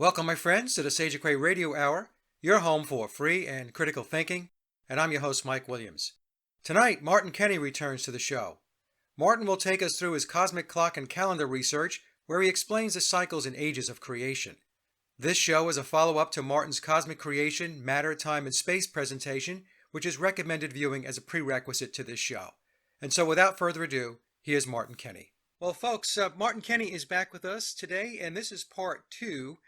Welcome, my friends, to the Sage of Quay Radio Hour, your home for free and critical thinking, and I'm your host, Mike Williams. Tonight, Martin Kenny returns to the show. Martin will take us through his cosmic clock and calendar research, where he explains the cycles and ages of creation. This show is a follow-up to Martin's Cosmic Creation, Matter, Time, and Space presentation, which is recommended viewing as a prerequisite to this show. And so without further ado, here's Martin Kenny. Well, folks, Martin Kenny is back with us today, and this is part 2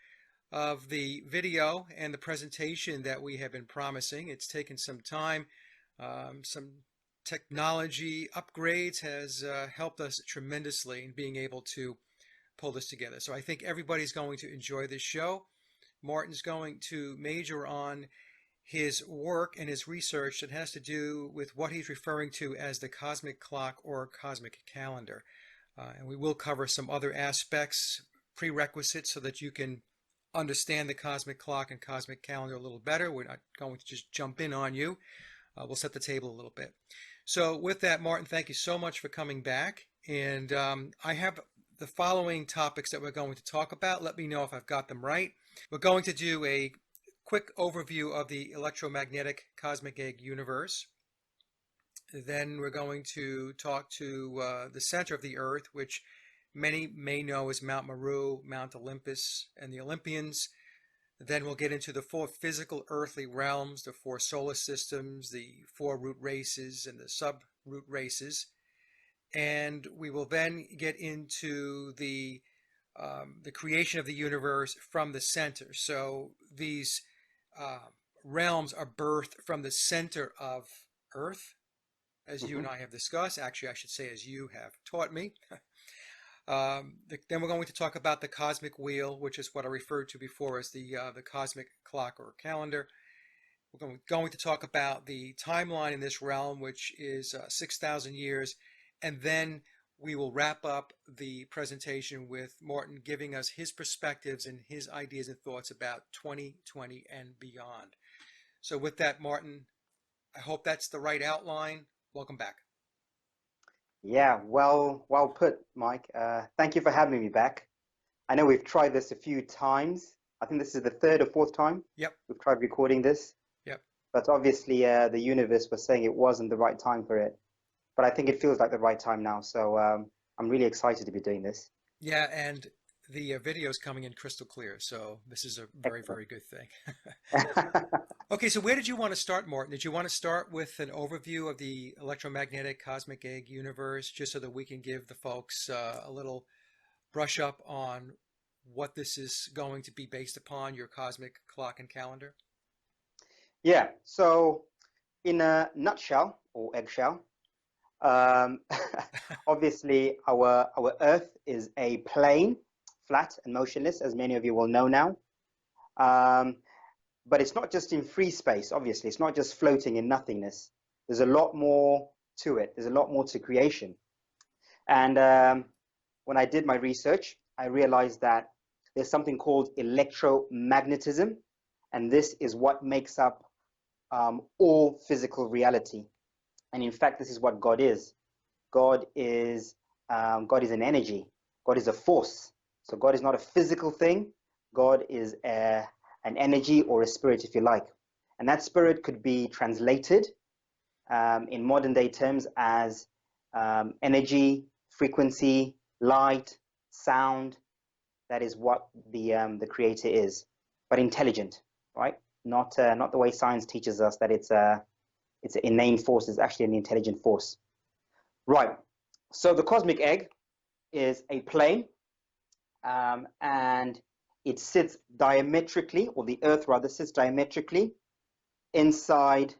of the video and the presentation that we have been promising. It's taken some time. Some technology upgrades has helped us tremendously in being able to pull this together. So I think everybody's going to enjoy this show. Martin's going to major on his work and his research that has to do with what he's referring to as the cosmic clock or cosmic calendar. And we will cover some other aspects, prerequisites, so that you can understand the cosmic clock and cosmic calendar a little better. We're not going to just jump in on you. We'll set the table a little bit. So with that, Martin, thank you so much for coming back. And I have the following topics that we're going to talk about. Let me know if I've got them right. We're going to do a quick overview of the electromagnetic cosmic egg universe. Then we're going to talk to the center of the Earth, which many may know as Mount Meru, Mount Olympus, and the Olympians. Then we'll get into the 4 physical earthly realms, the 4 solar systems, the 4 root races, and the sub-root races. And we will then get into the creation of the universe from the center. So these realms are birthed from the center of Earth, as you and I have discussed. Actually, I should say as you have taught me. Then we're going to talk about the cosmic wheel, which is what I referred to before as the cosmic clock or calendar. We're going to talk about the timeline in this realm, which is 6,000 years. And then we will wrap up the presentation with Martin giving us his perspectives and his ideas and thoughts about 2020 and beyond. So with that, Martin, I hope that's the right outline. Welcome back. Yeah, well put, Mike. Thank you for having me back. I know we've tried this a few times. I think this is the 3rd or 4th time we've tried recording this. Yep. But obviously the universe was saying it wasn't the right time for it. But I think it feels like the right time now. So I'm really excited to be doing this. Yeah, and the video is coming in crystal clear. So this is a very, very good thing. Okay, so where did you want to start, Martin? Did you want to start with an overview of the electromagnetic cosmic egg universe, just so that we can give the folks a little brush up on what this is going to be based upon, your cosmic clock and calendar? Yeah, so in a nutshell, or eggshell, obviously our Earth is a plane, flat and motionless, as many of you will know now. But it's not just in free space, obviously. It's not just floating in nothingness. There's a lot more to it. There's a lot more to creation. And when I did my research, I realized that there's something called electromagnetism. And this is what makes up all physical reality. And in fact, this is what God is. God is an energy. God is a force. So God is not a physical thing. God is an energy or a spirit, if you like. And that spirit could be translated in modern day terms as energy, frequency, light, sound. That is what the creator is, but intelligent, right? Not the way science teaches us that it's an inane force. It's actually an intelligent force. Right. So the cosmic egg is a plane, and it sits diametrically, or the Earth rather sits diametrically inside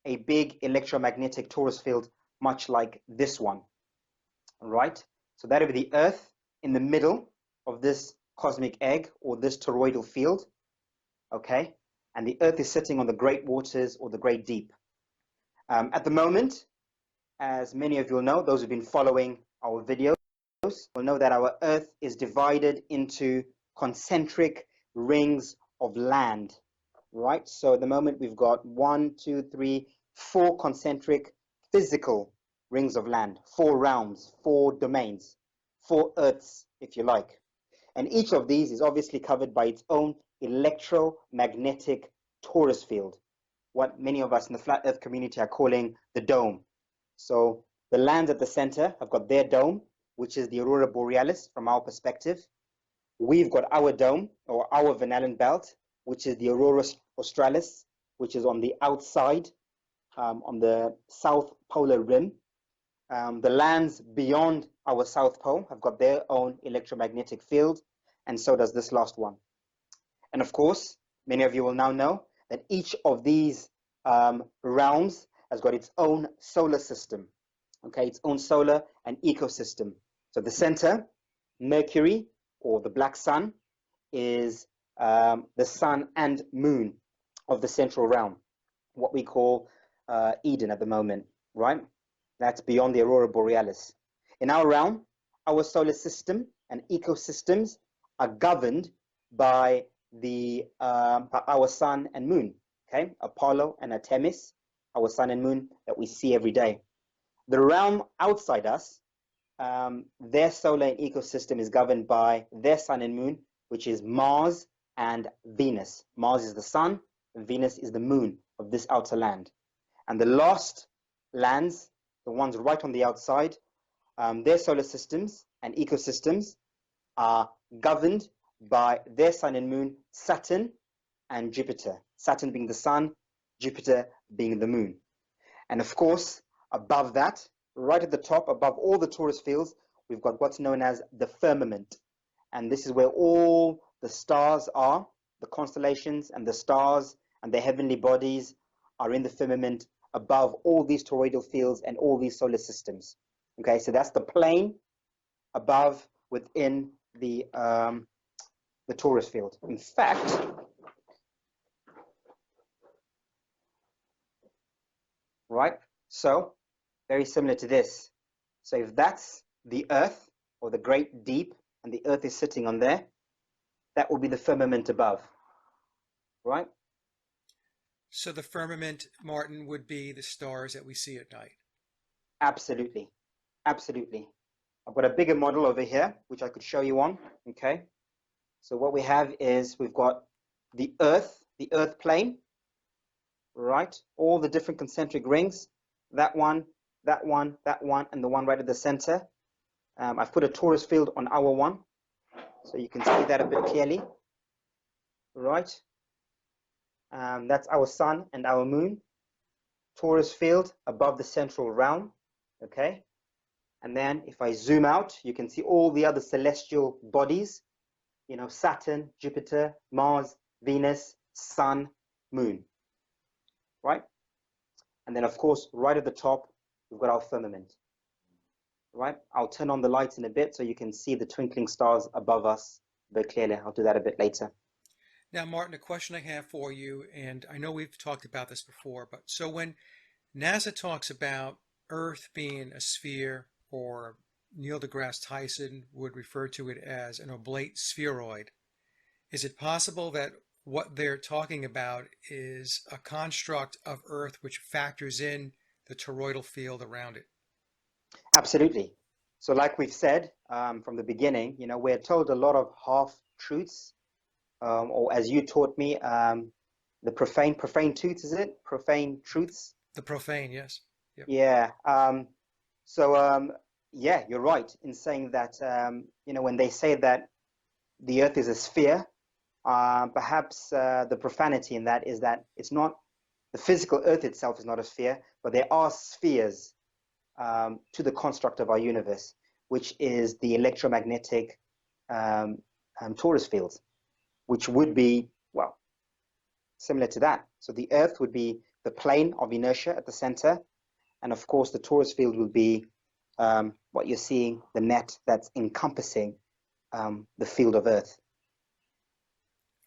a big electromagnetic torus field, much like this one. Right? So that would be the Earth in the middle of this cosmic egg, or this toroidal field. Okay? And the Earth is sitting on the great waters or the great deep. At the moment, as many of you will know, those who've been following our videos, will know that our Earth is divided into concentric rings of land, right? So at the moment we've got 1, 2, 3, 4 concentric physical rings of land, 4 realms, 4 domains, 4 Earths, if you like. And each of these is obviously covered by its own electromagnetic torus field, what many of us in the flat earth community are calling the dome. So the lands at the center have got their dome, which is the aurora borealis from our perspective. We've got our dome, or our Van Allen belt, which is the aurora australis, which is on the outside, on the south polar rim. The lands beyond our south pole have got their own electromagnetic field, and so does this last one. And of course, many of you will now know that each of these realms has got its own solar system, okay, its own solar and ecosystem. So the center, Mercury, or the black sun, is the sun and moon of the central realm, what we call Eden at the moment, right? That's beyond the aurora borealis. In our realm, our solar system and ecosystems are governed by our sun and moon, okay? Apollo and Artemis, our sun and moon that we see every day. The realm outside us, their solar and ecosystem is governed by their sun and moon, which is Mars and Venus. Mars is the sun, and Venus is the moon of this outer land. And the last lands, the ones right on the outside, their solar systems and ecosystems are governed by their sun and moon, Saturn and Jupiter. Saturn being the sun, Jupiter being the moon. And of course, above that, right at the top, above all the torus fields, we've got what's known as the firmament. And this is where all the stars are, the constellations and the stars and the heavenly bodies are in the firmament above all these toroidal fields and all these solar systems. Okay, so that's the plane above within the torus field. In fact, right, so very similar to this. So if that's the earth or the great deep and the earth is sitting on there, that will be the firmament above, right? So the firmament, Martin, would be the stars that we see at night. Absolutely, absolutely. I've got a bigger model over here, which I could show you on, okay? So what we have is we've got the earth plane, right? All the different concentric rings, that one, that one, that one, and the one right at the center. I've put a torus field on our one, so you can see that a bit clearly, right? That's our sun and our moon. Torus field above the central realm, okay? And then if I zoom out, you can see all the other celestial bodies, you know, Saturn, Jupiter, Mars, Venus, Sun, Moon, right? And then of course, right at the top, we've got our firmament, right? I'll turn on the lights in a bit so you can see the twinkling stars above us very clearly. I'll do that a bit later. Now, Martin, a question I have for you, and I know we've talked about this before, but so when NASA talks about Earth being a sphere, or Neil deGrasse Tyson would refer to it as an oblate spheroid, is it possible that what they're talking about is a construct of Earth which factors in the toroidal field around it? Absolutely. So like we've said from the beginning, you know, we're told a lot of half-truths, or as you taught me, the profane truths, is it? Profane truths? The profane, yes. Yep. Yeah. Yeah, you're right in saying that, you know, when they say that the Earth is a sphere, perhaps the profanity in that is that it's not, the physical Earth itself is not a sphere, but there are spheres to the construct of our universe, which is the electromagnetic torus fields, which would be, well, similar to that. So the Earth would be the plane of inertia at the center, and of course the torus field will be what you're seeing, the net that's encompassing the field of Earth.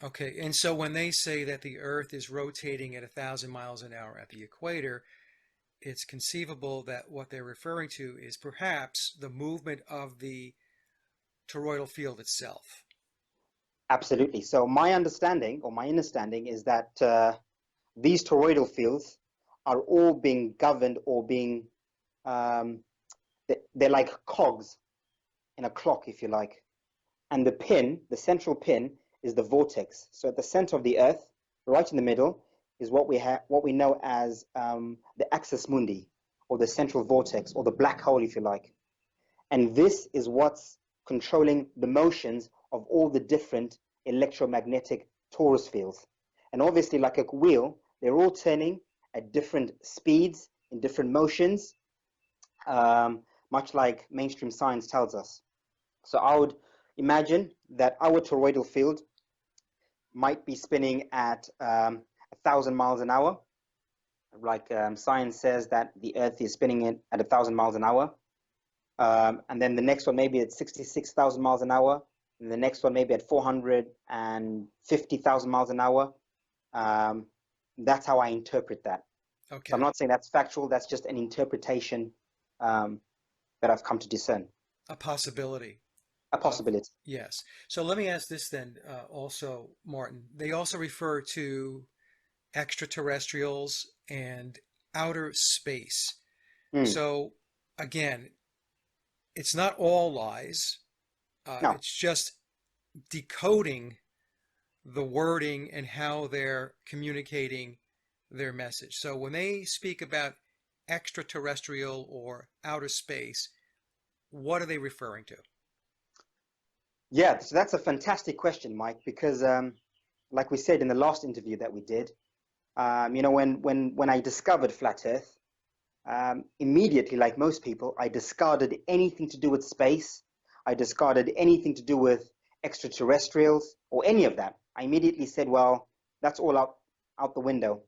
Okay, and so when they say that the Earth is rotating at 1,000 miles an hour at the equator, it's conceivable that what they're referring to is perhaps the movement of the toroidal field itself. Absolutely. So my understanding, or my understanding, is that these toroidal fields are all being governed or being, they're like cogs in a clock, if you like. and the central pin, is the vortex. So at the center of the Earth, right in the middle, is what we know as the axis mundi, or the central vortex, or the black hole, if you like. And this is what's controlling the motions of all the different electromagnetic torus fields. And obviously, like a wheel, they're all turning at different speeds, in different motions, much like mainstream science tells us. So I would imagine that our toroidal field might be spinning at 1,000 miles an hour. Like science says that the Earth is spinning it at 1,000 miles an hour. And then the next one maybe at 66,000 miles an hour. And the next one maybe at 450,000 miles an hour. That's how I interpret that. Okay. So I'm not saying that's factual. That's just an interpretation that I've come to discern. A possibility. A possibility. Yes. So let me ask this then also, Martin. They also refer to extraterrestrials and outer space. So again, it's not all lies. No. It's just decoding the wording and how they're communicating their message. So when they speak about extraterrestrial or outer space, what are they referring to? Yeah, so that's a fantastic question, Mike, because like we said in the last interview that we did, when I discovered flat Earth, immediately, like most people, I discarded anything to do with space. I discarded anything to do with extraterrestrials or any of that. I immediately said, well, that's all out the window.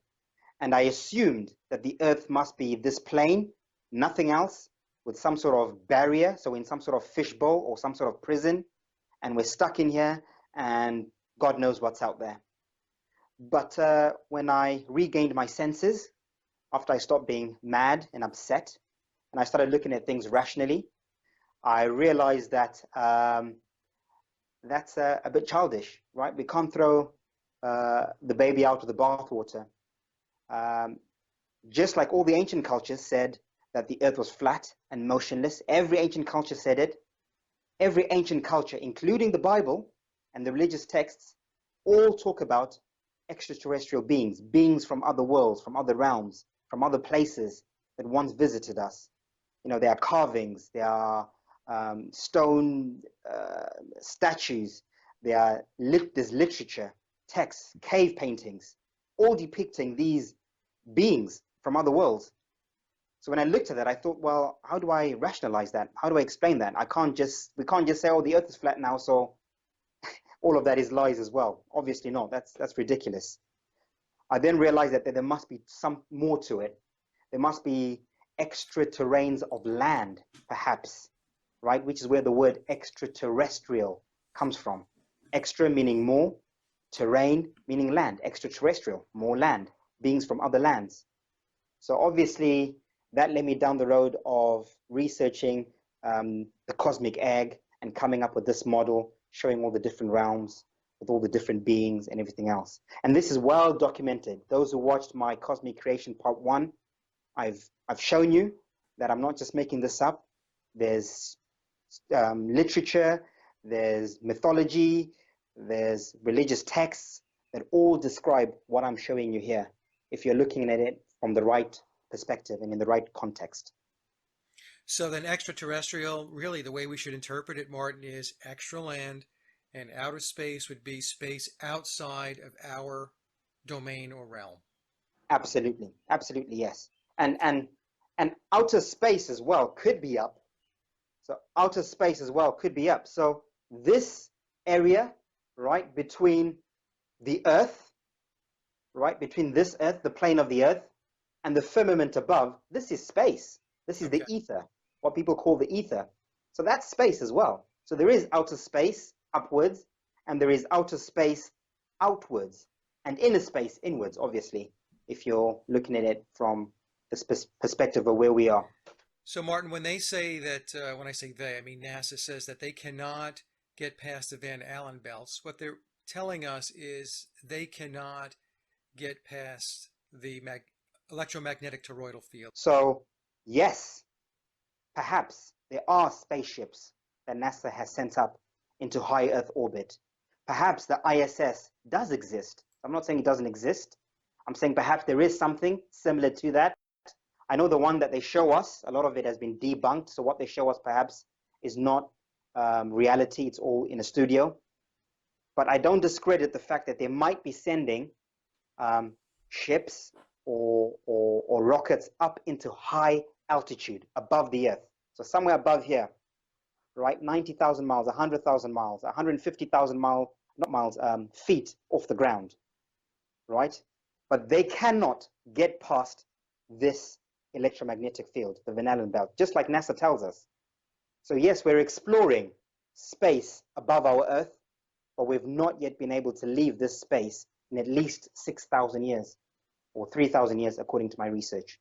And I assumed that the Earth must be this plane, nothing else, with some sort of barrier, so in some sort of fishbowl or some sort of prison, and we're stuck in here, and God knows what's out there. But when I regained my senses, after I stopped being mad and upset, and I started looking at things rationally, I realized that that's a bit childish, right? We can't throw the baby out of the bathwater. Just like all the ancient cultures said that the Earth was flat and motionless, every ancient culture said it. Every ancient culture, including the Bible and the religious texts, all talk about extraterrestrial beings, beings from other worlds, from other realms, from other places that once visited us. There are carvings, there are stone statues, there's literature, texts, cave paintings, all depicting these beings from other worlds. So when I looked at that, I thought, well, how do I rationalize that? How do I explain that? We can't just say, oh, the Earth is flat now, so all of that is lies as well. Obviously not. That's ridiculous. I then realized that there must be some more to it. There must be extra terrains of land, perhaps, right? Which is where the word extraterrestrial comes from. Extra meaning more, terrain meaning land, extraterrestrial, more land, beings from other lands. So obviously, that led me down the road of researching the cosmic egg and coming up with this model, showing all the different realms with all the different beings and everything else. And this is well documented. Those who watched my Cosmic Creation Part 1, I've shown you that I'm not just making this up. There's literature, there's mythology, there's religious texts that all describe what I'm showing you here, if you're looking at it from the right perspective and in the right context. So then extraterrestrial, really the way we should interpret it, Martin, is extra land, and outer space would be space outside of our domain or realm. Absolutely, yes. And outer space as well could be up. So outer space as well could be up. So this area, right, between the Earth, right, between this Earth, the plane of the Earth, and the firmament above, this is space. This is the ether, what people call the ether. So that's space as well. So there is outer space upwards, and there is outer space outwards, and inner space inwards, obviously, if you're looking at it from the perspective of where we are. So Martin, when they say that, when I say they, I mean NASA says that they cannot get past the Van Allen belts, what they're telling us is they cannot get past the electromagnetic toroidal field. So yes, perhaps there are spaceships that NASA has sent up into high Earth orbit. Perhaps the ISS does exist. I'm not saying it doesn't exist. I'm saying perhaps there is something similar to that. I know the one that they show us, a lot of it has been debunked. So what they show us perhaps is not reality. It's all in a studio. But I don't discredit the fact that they might be sending ships or rockets up into high altitude above the Earth. So somewhere above here, right? 90,000 miles, 100,000 miles, 150,000 feet off the ground, right? But they cannot get past this electromagnetic field, the Van Allen belt, just like NASA tells us. So yes, we're exploring space above our Earth, but we've not yet been able to leave this space in at least 6,000 years or 3,000 years, according to my research.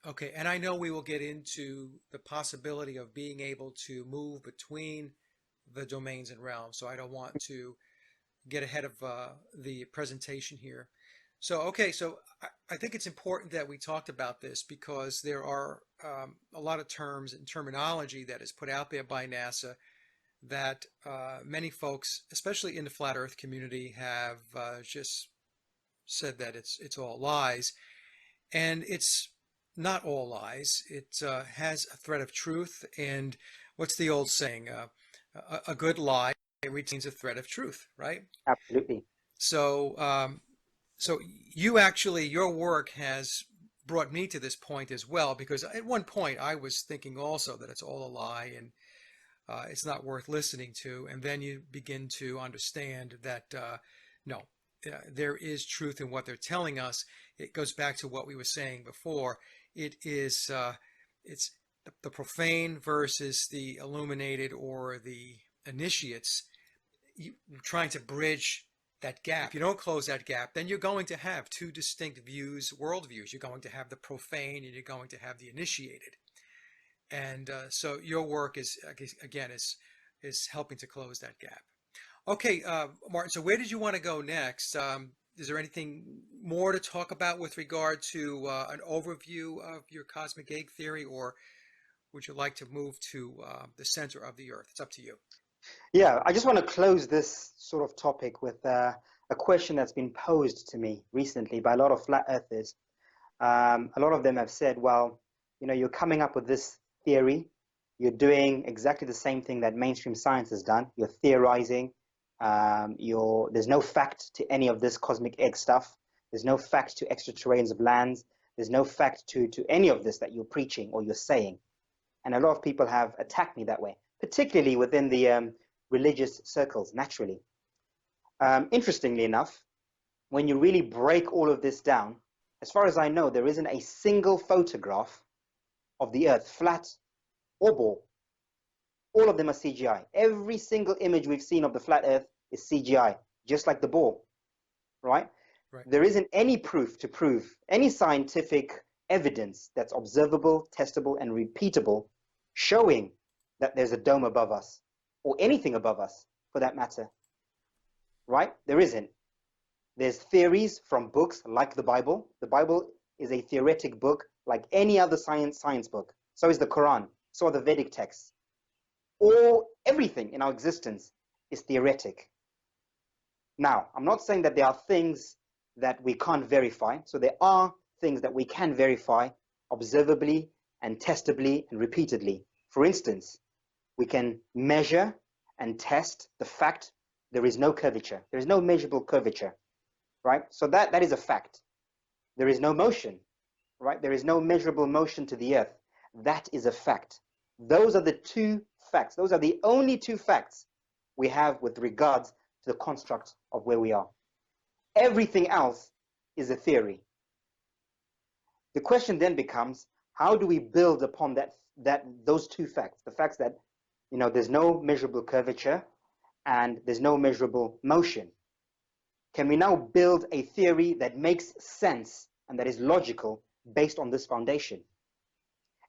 Okay, and I know we will get into the possibility of being able to move between the domains and realms, so I don't want to get ahead of the presentation here. So, okay, so I think it's important that we talked about this because there are a lot of terms and terminology that is put out there by NASA that many folks, especially in the flat Earth community, have just said that it's all lies, and it's not all lies. It has a thread of truth, and what's the old saying? A good lie retains a thread of truth, right? Absolutely. So, so you actually, your work has brought me to this point as well, because at one point I was thinking also that it's all a lie and it's not worth listening to. And then you begin to understand that no, there is truth in what they're telling us. It goes back to what we were saying before. It is, it's the profane versus the illuminated or the initiates, trying to bridge that gap. If you don't close that gap, then you're going to have two distinct views, worldviews. You're going to have the profane and you're going to have the initiated. And so your work is, again, is helping to close that gap. Okay, Martin, so where did you want to go next? Is there anything more to talk about with regard to an overview of your cosmic egg theory, or would you like to move to the center of the Earth? It's up to you. Yeah, I just want to close this sort of topic with a question that's been posed to me recently by a lot of flat earthers. A lot of them have said, well, you know, you're coming up with this theory, you're doing exactly the same thing that mainstream science has done, you're theorizing, there's no fact to any of this cosmic egg stuff, there's no fact to extraterrestrials of lands, there's no fact to any of this that you're preaching or you're saying. And a lot of people have attacked me that way, particularly within the religious circles, naturally. Interestingly enough, when you really break all of this down, as far as I know, there isn't a single photograph of the Earth, flat or ball. All of them are CGI. Every single image we've seen of the flat Earth is CGI, just like the ball, right? Right. There isn't any proof to prove any scientific evidence that's observable, testable, and repeatable, showing that there's a dome above us, or anything above us, for that matter, right? There isn't. There's theories from books like the Bible. The Bible is a theoretic book like any other science book. So is the Quran. So are the Vedic texts. Everything in our existence is theoretic. Now, I'm not saying that there are things that we can't verify. So there are things that we can verify observably and testably and repeatedly. For instance, we can measure and test the fact there is no curvature. There is no measurable curvature, right? So that is a fact. There is no motion, right? There is no measurable motion to the Earth. That is a fact. Those are the two facts. Those are the only two facts we have with regards to the construct of where we are. Everything else is a theory. The question then becomes, how do we build upon those two facts? The facts that, you know, there's no measurable curvature and there's no measurable motion. Can we now build a theory that makes sense and that is logical based on this foundation?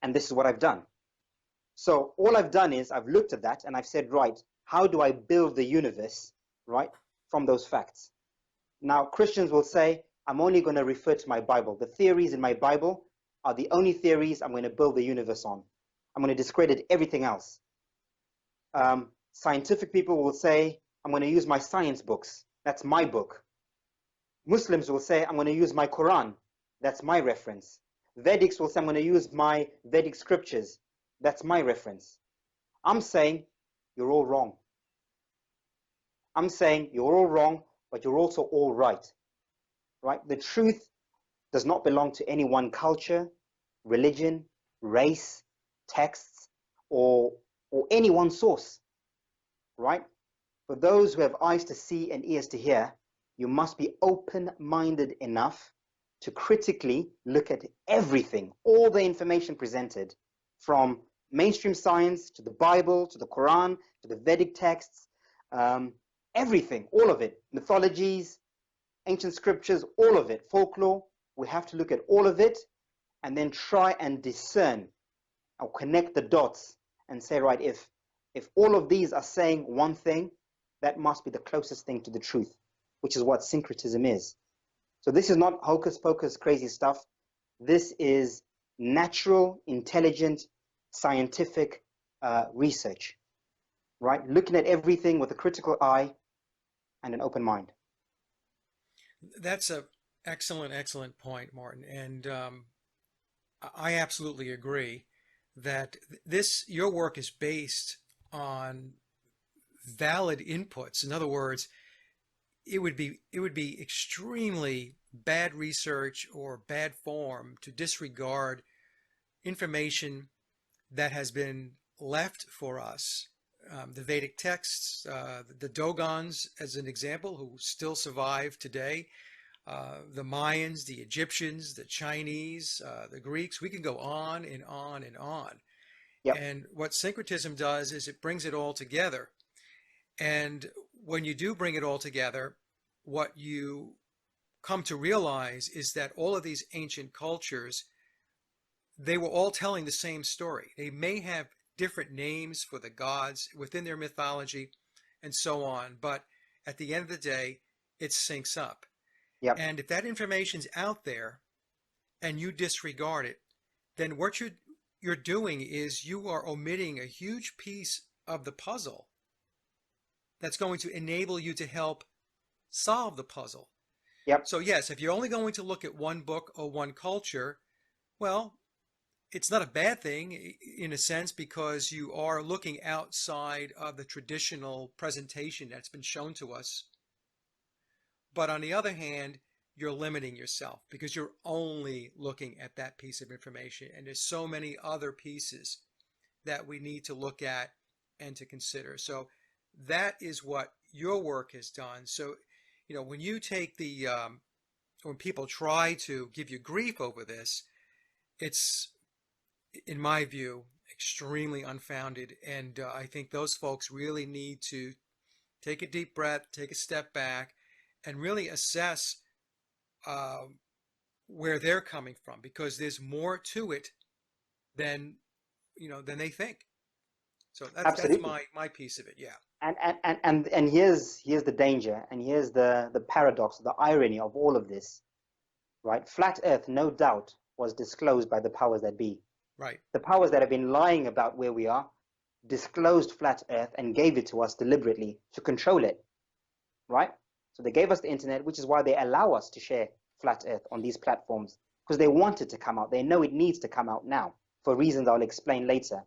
And this is what I've done. So all I've done is I've looked at that and I've said, right, how do I build the universe, right, from those facts? Now, Christians will say, I'm only going to refer to my Bible. The theories in my Bible are the only theories I'm going to build the universe on. I'm going to discredit everything else. Scientific people will say, I'm going to use my science books. That's my book. Muslims will say, I'm going to use my Quran. That's my reference. Vedics will say, I'm going to use my Vedic scriptures. That's my reference. I'm saying you're all wrong. I'm saying you're all wrong, but you're also all right. Right? The truth does not belong to any one culture, religion, race, texts, or any one source. Right? For those who have eyes to see and ears to hear, you must be open-minded enough to critically look at everything, all the information presented, from mainstream science to the Bible, to the Quran, to the Vedic texts, everything, all of it, mythologies, ancient scriptures, all of it, folklore. We have to look at all of it and then try and discern or connect the dots and say, right, if all of these are saying one thing, that must be the closest thing to the truth, which is what syncretism is. So this is not hocus pocus crazy stuff. This is natural, intelligent, scientific research, right? Looking at everything with a critical eye and an open mind. That's a excellent point, Martin. And I absolutely agree that your work is based on valid inputs. In other words, it would be extremely bad research or bad form to disregard information that has been left for us. The Vedic texts, the Dogons, as an example, who still survive today, the Mayans, the Egyptians, the Chinese, the Greeks. We can go on and on and on. Yep. And what syncretism does is it brings it all together. And when you do bring it all together, what you come to realize is that all of these ancient cultures, they were all telling the same story. They may have different names for the gods within their mythology and so on, but at the end of the day, it syncs up. Yep. And if that information's out there and you disregard it, then what you're doing is you are omitting a huge piece of the puzzle that's going to enable you to help solve the puzzle. Yep. So yes, if you're only going to look at one book or one culture, well, it's not a bad thing in a sense, because you are looking outside of the traditional presentation that's been shown to us. But on the other hand, you're limiting yourself because you're only looking at that piece of information. And there's so many other pieces that we need to look at and to consider. So that is what your work has done. So, when you take when people try to give you grief over this, it's, in my view, extremely unfounded. And I think those folks really need to take a deep breath, take a step back, and really assess where they're coming from, because there's more to it than they think. So that's my piece of it. Yeah. And here's the danger, and here's the paradox, the irony of all of this, right? Flat Earth, no doubt, was disclosed by the powers that be. Right. The powers that have been lying about where we are disclosed Flat Earth and gave it to us deliberately to control it, right? So they gave us the internet, which is why they allow us to share Flat Earth on these platforms, because they want it to come out. They know it needs to come out now for reasons I'll explain later.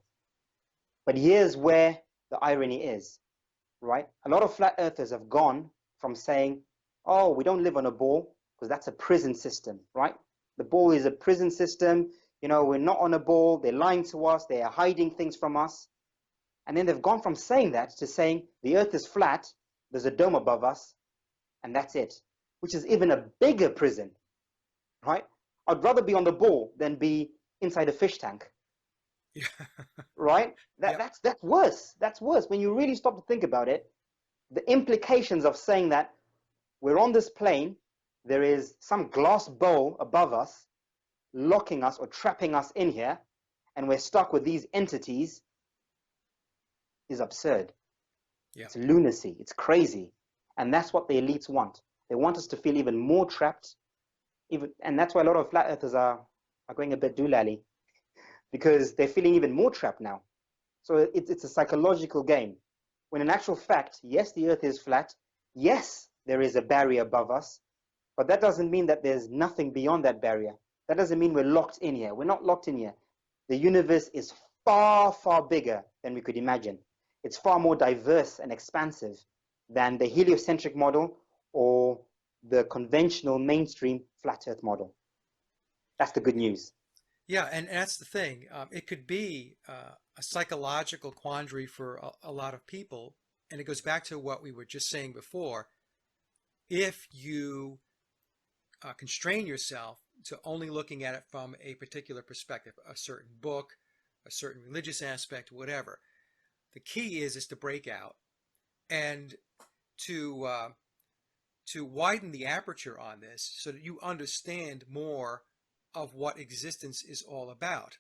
But here's where the irony is, right? A lot of Flat Earthers have gone from saying, oh, we don't live on a ball because that's a prison system, right? The ball is a prison system. We're not on a ball. They're lying to us. They are hiding things from us. And then they've gone from saying that to saying the Earth is flat, there's a dome above us, and that's it, which is even a bigger prison, right? I'd rather be on the ball than be inside a fish tank. Yeah. Right? That's worse. That's worse. When you really stop to think about it, the implications of saying that we're on this plane, there is some glass bowl above us locking us or trapping us in here, and we're stuck with these entities, is absurd. Yeah. It's lunacy. It's crazy. And that's what the elites want. They want us to feel even more trapped. And that's why a lot of flat earthers are going a bit doolally, because they're feeling even more trapped now. So it's a psychological game. when in actual fact, yes, the Earth is flat. Yes, there is a barrier above us, but that doesn't mean that there's nothing beyond that barrier. That doesn't mean we're locked in here. We're not locked in here. The universe is far, far bigger than we could imagine. It's far more diverse and expansive than the heliocentric model or the conventional mainstream flat Earth model. That's the good news. Yeah, and that's the thing. It could be a psychological quandary for a lot of people, and it goes back to what we were just saying before. If you constrain yourself to only looking at it from a particular perspective, a certain book, a certain religious aspect, whatever, the key is to break out and to widen the aperture on this so that you understand more of what existence is all about.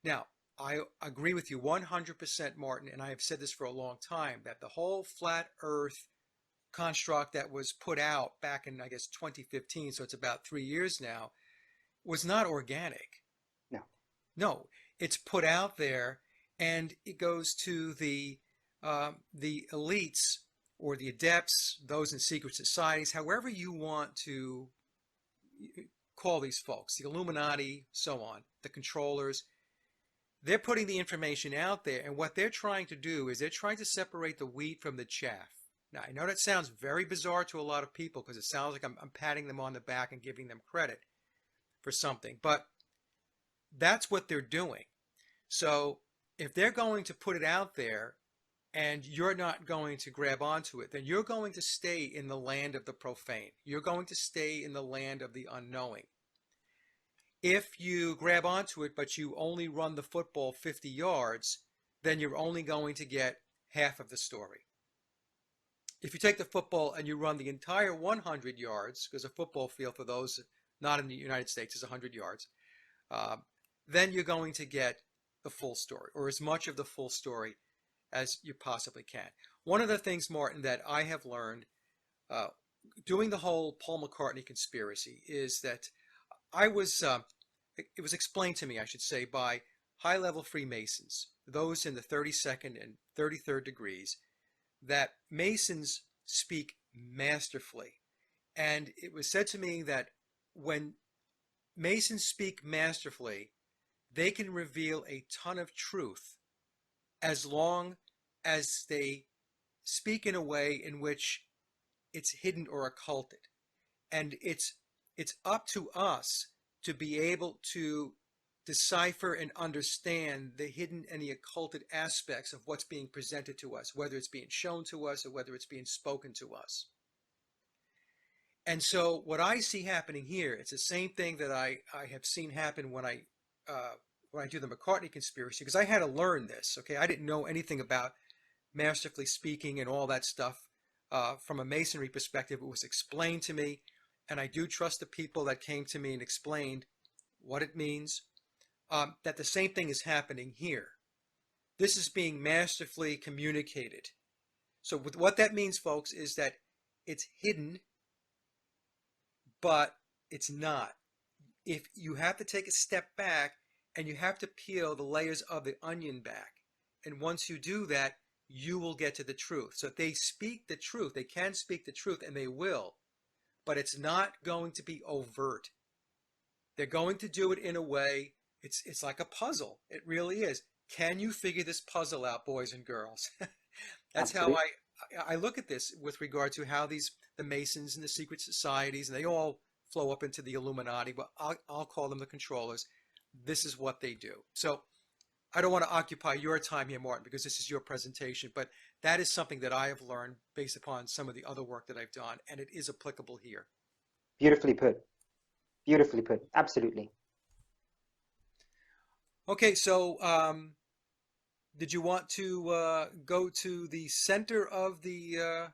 Now, I agree with you 100%, Martin, and I have said this for a long time, that the whole flat Earth construct that was put out back in, I guess, 2015, so it's about 3 years now, was not organic. No. No, it's put out there, and it goes to the elites or the adepts, those in secret societies, however you want to call these folks, the Illuminati, so on, the controllers. They're putting the information out there, and what they're trying to do is they're trying to separate the wheat from the chaff. Now, I know that sounds very bizarre to a lot of people because it sounds like I'm patting them on the back and giving them credit for something, but that's what they're doing. So if they're going to put it out there and you're not going to grab onto it, then you're going to stay in the land of the profane. You're going to stay in the land of the unknowing. If you grab onto it, but you only run the football 50 yards, then you're only going to get half of the story. If you take the football and you run the entire 100 yards, because a football field for those not in the United States is 100 yards, then you're going to get the full story, or as much of the full story as you possibly can. One of the things, Martin, that I have learned doing the whole Paul McCartney conspiracy is that it was explained to me, I should say, by high-level Freemasons, those in the 32nd and 33rd degrees, that Masons speak masterfully. And it was said to me that when Masons speak masterfully, they can reveal a ton of truth as long as they speak in a way in which it's hidden or occulted. And it's up to us to be able to decipher and understand the hidden and the occulted aspects of what's being presented to us, whether it's being shown to us or whether it's being spoken to us. And so what I see happening here, it's the same thing that I have seen happen when I do the McCartney conspiracy, because I had to learn this, okay? I didn't know anything about masterfully speaking and all that stuff from a Masonry perspective. It was explained to me, and I do trust the people that came to me and explained what it means, that the same thing is happening here. This is being masterfully communicated. So what that means, folks, is that it's hidden, but it's not. If you have to take a step back and you have to peel the layers of the onion back, and once you do that, you will get to the truth. So if they speak the truth, they can speak the truth, and they will, but it's not going to be overt. They're going to do it in a way, it's like a puzzle. It really is. Can you figure this puzzle out, boys and girls? That's Absolutely. how I look at this with regard to how the Masons and the secret societies, and they all flow up into the Illuminati, but I'll call them the controllers. This is what they do. So I don't want to occupy your time here, Martin, because this is your presentation, but that is something that I have learned based upon some of the other work that I've done, and it is applicable here. Beautifully put. Beautifully put. Absolutely. Okay, so did you want to go to the center of the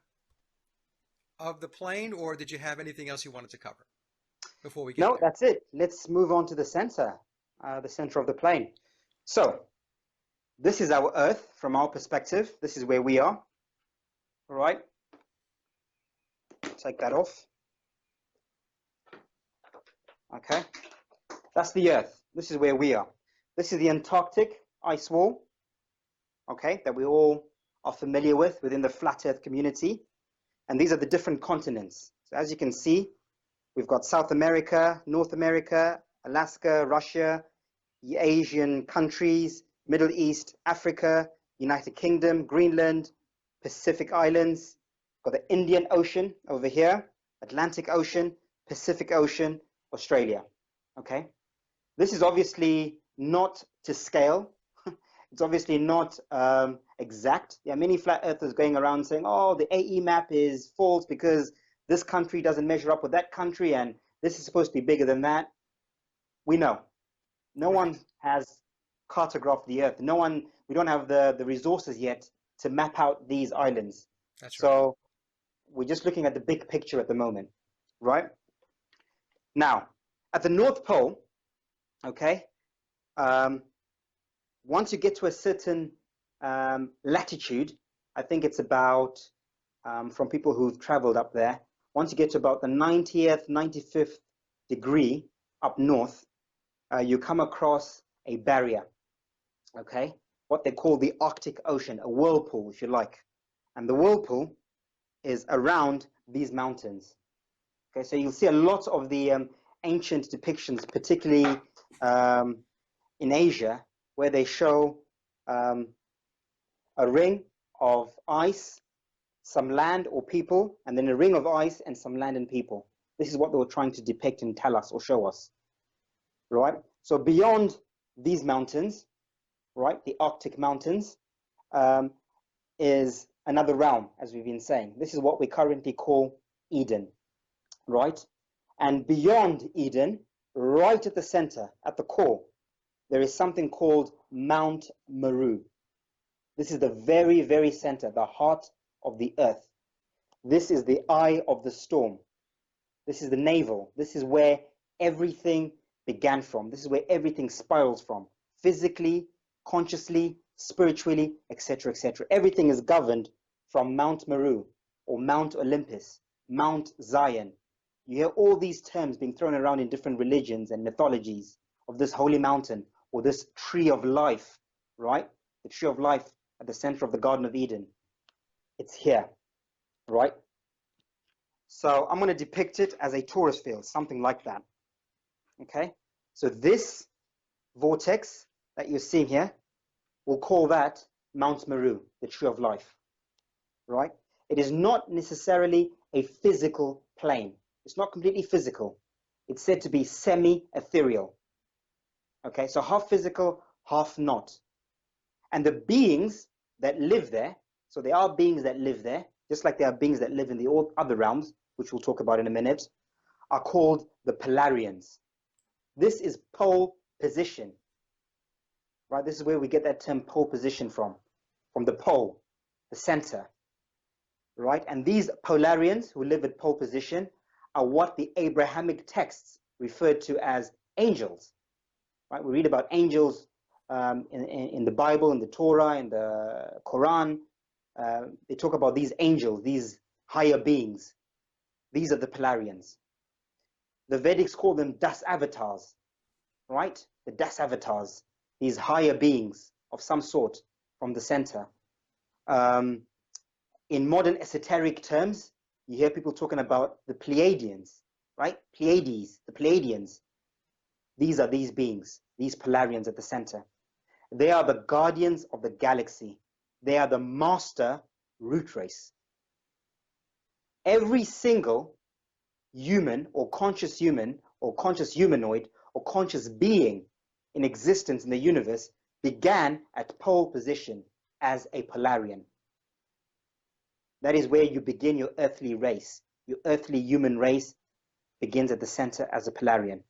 plane, or did you have anything else you wanted to cover before we get No, there? that's it. Let's move on to the center of the plane. So this is our Earth from our perspective. This is where we are. All right. Take that off. Okay. That's the Earth. This is where we are. This is the Antarctic ice wall. Okay, that we all are familiar with within the flat Earth community. And these are the different continents. So as you can see, we've got South America, North America, Alaska, Russia, the Asian countries, Middle East, Africa, United Kingdom, Greenland, Pacific Islands, got the Indian Ocean over here, Atlantic Ocean, Pacific Ocean, Australia. Okay, this is obviously not to scale. It's obviously not exact. There are many flat earthers going around saying, oh, the AE map is false because this country doesn't measure up with that country and this is supposed to be bigger than that. We know. No one has cartographed the earth. We don't have the resources yet to map out these islands. That's right. So we're just looking at the big picture at the moment, right? Now, at the North Pole, okay, once you get to a certain latitude, I think it's about, from people who've traveled up there, once you get to about the 90th, 95th degree up north, you come across a barrier, okay? What they call the Arctic Ocean, a whirlpool, if you like. And the whirlpool is around these mountains. Okay, so you'll see a lot of the ancient depictions, particularly in Asia, where they show a ring of ice, some land or people, and then a ring of ice and some land and people. This is what they were trying to depict and tell us or show us, right? So beyond these mountains, right, the Arctic mountains, is another realm, as we've been saying. This is what we currently call Eden, right? And beyond Eden, right at the center, at the core, there is something called Mount Meru. This is the very, very center, the heart of the earth. This is the eye of the storm. This is the navel. This is where everything began from. This is where everything spirals from, physically, consciously, spiritually, etc., etc. Everything is governed from Mount Meru or Mount Olympus, Mount Zion. You hear all these terms being thrown around in different religions and mythologies of this holy mountain or this tree of life, right? The tree of life at the center of the Garden of Eden. It's here, right? So I'm going to depict it as a torus field, something like that. Okay? So this vortex that you're seeing here, we'll call that Mount Meru, the tree of life, right? It is not necessarily a physical plane. It's not completely physical. It's said to be semi-ethereal. Okay, so half physical, half not. And the beings that live there, so there are beings that live there, just like there are beings that live in the other realms, which we'll talk about in a minute, are called the Polarians. This is pole position, right? This is where we get that term pole position from the pole, the center, right? And these Polarians who live at pole position are what the Abrahamic texts referred to as angels, right? We read about angels in the Bible, in the Torah, in the Quran. They talk about these angels, these higher beings. These are the Polarians. The Vedics call them Das avatars, right? The Das avatars, these higher beings of some sort from the center. In modern esoteric terms, you hear people talking about the Pleiadians, right? Pleiades, the Pleiadians. These are these beings, these Polarians at the center. They are the guardians of the galaxy. They are the master root race. Every single human or conscious humanoid or conscious being in existence in the universe began at pole position as a Polarian. That is where you begin your earthly race. Your earthly human race begins at the center as a Polarian.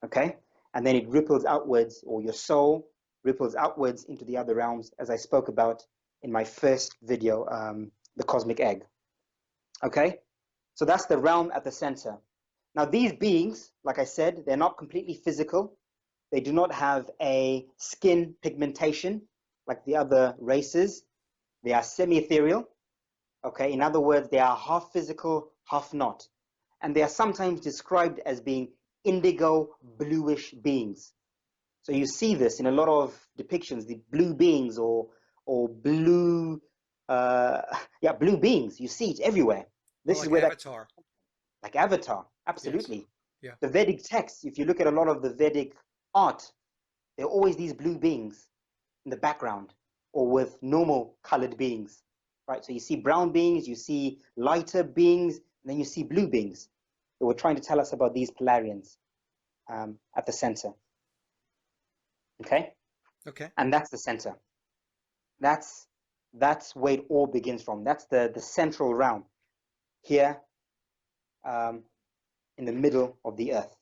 Okay? And then it ripples outwards, or your soul ripples outwards into the other realms, as I spoke about in my first video, the cosmic egg. Okay? So that's the realm at the center. Now, these beings, like I said, they're not completely physical. They do not have a skin pigmentation like the other races. They are semi-ethereal. Okay, in other words, they are half physical, half not. And they are sometimes described as being indigo bluish beings. So you see this in a lot of depictions, the blue beings or blue yeah, blue beings. You see it everywhere. Oh, This is like where that, Avatar. like Avatar, Yes. absolutely. Yeah. The Vedic texts, if you look at a lot of the Vedic art, there are always these blue beings in the background, or with normal colored beings, right? So you see brown beings, you see lighter beings, and then you see blue beings. They were trying to tell us about these Polarians at the center. Okay, Okay. and that's the center. That's where it all begins from. That's the central realm here, um, in the middle of the earth,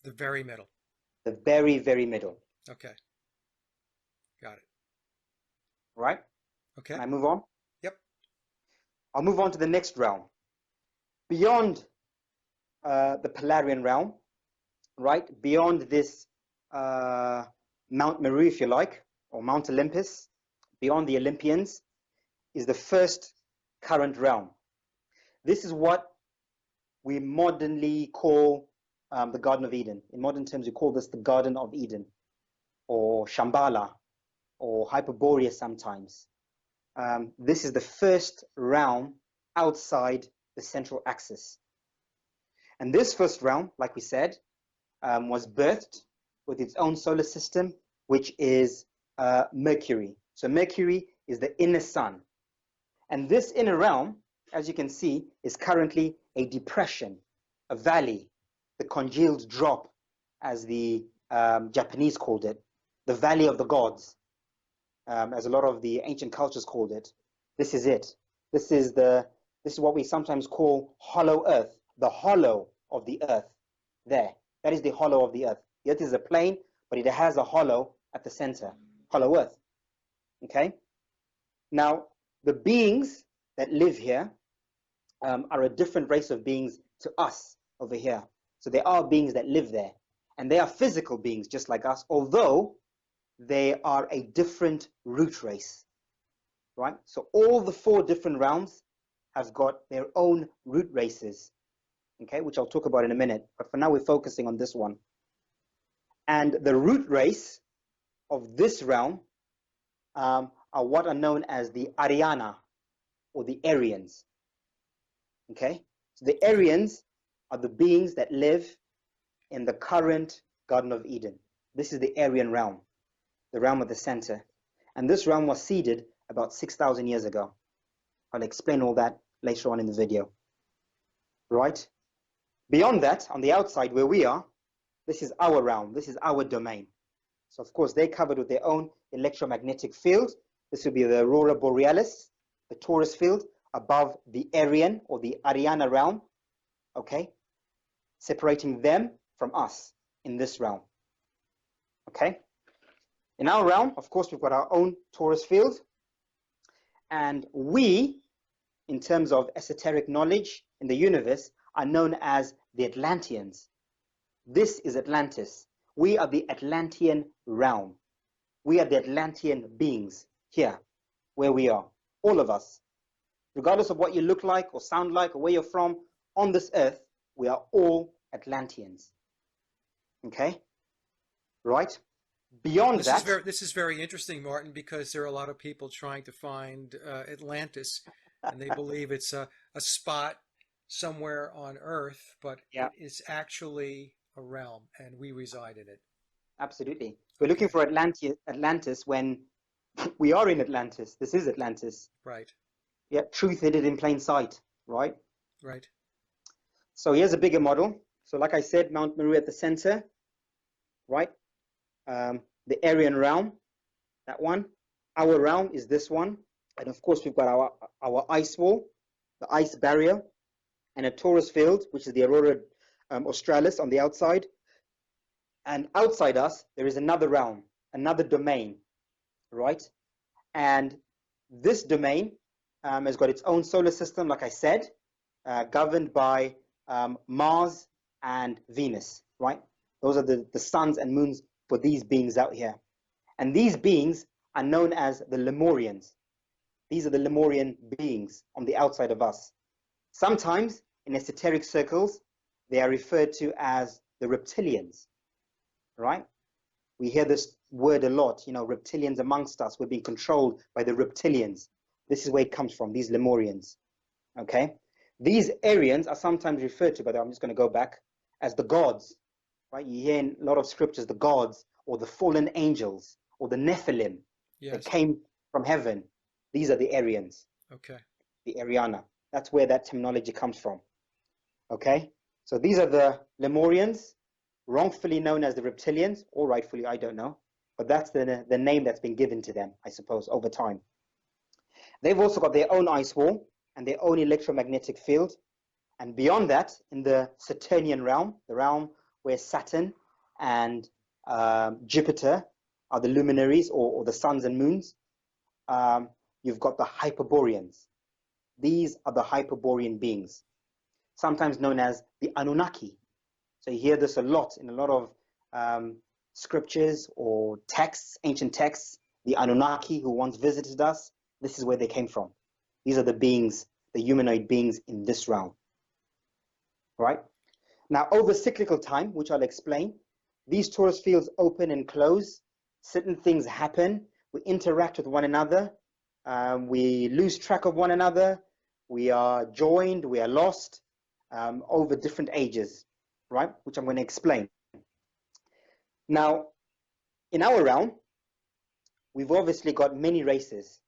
The very middle. the very middle. Okay. Got it. Right? Okay. Can I move on? Yep. I'll move on to the next realm. Beyond the Polarian realm, right? Beyond this Mount Meru, if you like, or Mount Olympus, beyond the Olympians, is the first current realm. This is what we modernly call the Garden of Eden. In modern terms, we call this the Garden of Eden, or Shambhala, or Hyperborea sometimes. This is the first realm outside the central axis. And this first realm, like we said, was birthed with its own solar system, which is Mercury. So Mercury is the inner sun. And this inner realm, as you can see, is currently a depression, a valley, the congealed drop, as the Japanese called it, the valley of the gods, as a lot of the ancient cultures called it. This is it. This is what we sometimes call hollow earth, the hollow of the earth. There, that is the hollow of the earth. The earth is a plane, but it has a hollow at the center, hollow earth. Okay. Now, the beings that live here are a different race of beings to us over here. So there are beings that live there, and they are physical beings just like us, although they are a different root race, right? So all the 4 different realms have got their own root races, okay, which I'll talk about in a minute. But for now, we're focusing on this one. And the root race of this realm are what are known as the Aryana, or the Aryans. Okay, so the Aryans are the beings that live in the current Garden of Eden. This is the Aryan realm, the realm of the center. And this realm was seeded about 6,000 years ago. I'll explain all that later on in the video. Right? Beyond that, on the outside where we are, this is our realm, this is our domain. So of course, they're covered with their own electromagnetic field. This will be the Aurora Borealis, the Taurus field, above the Aryan or the Ariana realm, okay? Separating them from us in this realm, okay? In our realm, of course, we've got our own Taurus field, and we, in terms of esoteric knowledge in the universe, are known as the Atlanteans. This is Atlantis. We are the Atlantean realm. We are the Atlantean beings here, where we are, all of us. Regardless of what you look like or sound like or where you're from, on this earth, we are all Atlanteans. Okay? Right? Beyond that, This is very interesting, Martin, because there are a lot of people trying to find Atlantis, and they believe it's a spot somewhere on Earth, but yeah, it is actually a realm, and we reside in it. absolutely. We're Okay. looking for Atlantis when we are in Atlantis. This is Atlantis. Right. Yeah, truth hidden in plain sight, right? Right. So here's a bigger model. So like I said, Mount Meru at the center, right? The Aryan realm, that one. Our realm is this one. And of course, we've got our ice wall, the ice barrier, and a Taurus field, which is the Aurora Australis on the outside. And outside us, there is another realm, another domain, right? And this domain has got its own solar system, like I said, governed by Mars and Venus, right? Those are the suns and moons for these beings out here. And these beings are known as the Lemurians. These are the Lemurian beings on the outside of us. Sometimes in esoteric circles, they are referred to as the reptilians, right? We hear this word a lot, reptilians amongst us. We're being controlled by the reptilians. This is where it comes from, these Lemurians. Okay? These Aryans are sometimes referred to, but I'm just going to go back, as the gods. Right? You hear in a lot of scriptures the gods, or the fallen angels, or the Nephilim that came from heaven. These are the Aryans. Okay. The Ariana. That's where that terminology comes from. Okay? So these are the Lemurians, wrongfully known as the reptilians, or rightfully, I don't know. But that's the name that's been given to them, I suppose, over time. They've also got their own ice wall and their own electromagnetic field. And beyond that, in the Saturnian realm, the realm where Saturn and Jupiter are the luminaries, or the suns and moons, you've got the Hyperboreans. These are the Hyperborean beings, sometimes known as the Anunnaki. So you hear this a lot in a lot of scriptures or texts, ancient texts. The Anunnaki who once visited us, this is where they came from. These are the beings, the humanoid beings in this realm. Right? Now, over cyclical time, which I'll explain, these torus fields open and close. Certain things happen. We interact with one another. We lose track of one another. We are joined. We are lost over different ages, right? Which I'm going to explain. Now, in our realm, we've obviously got many races,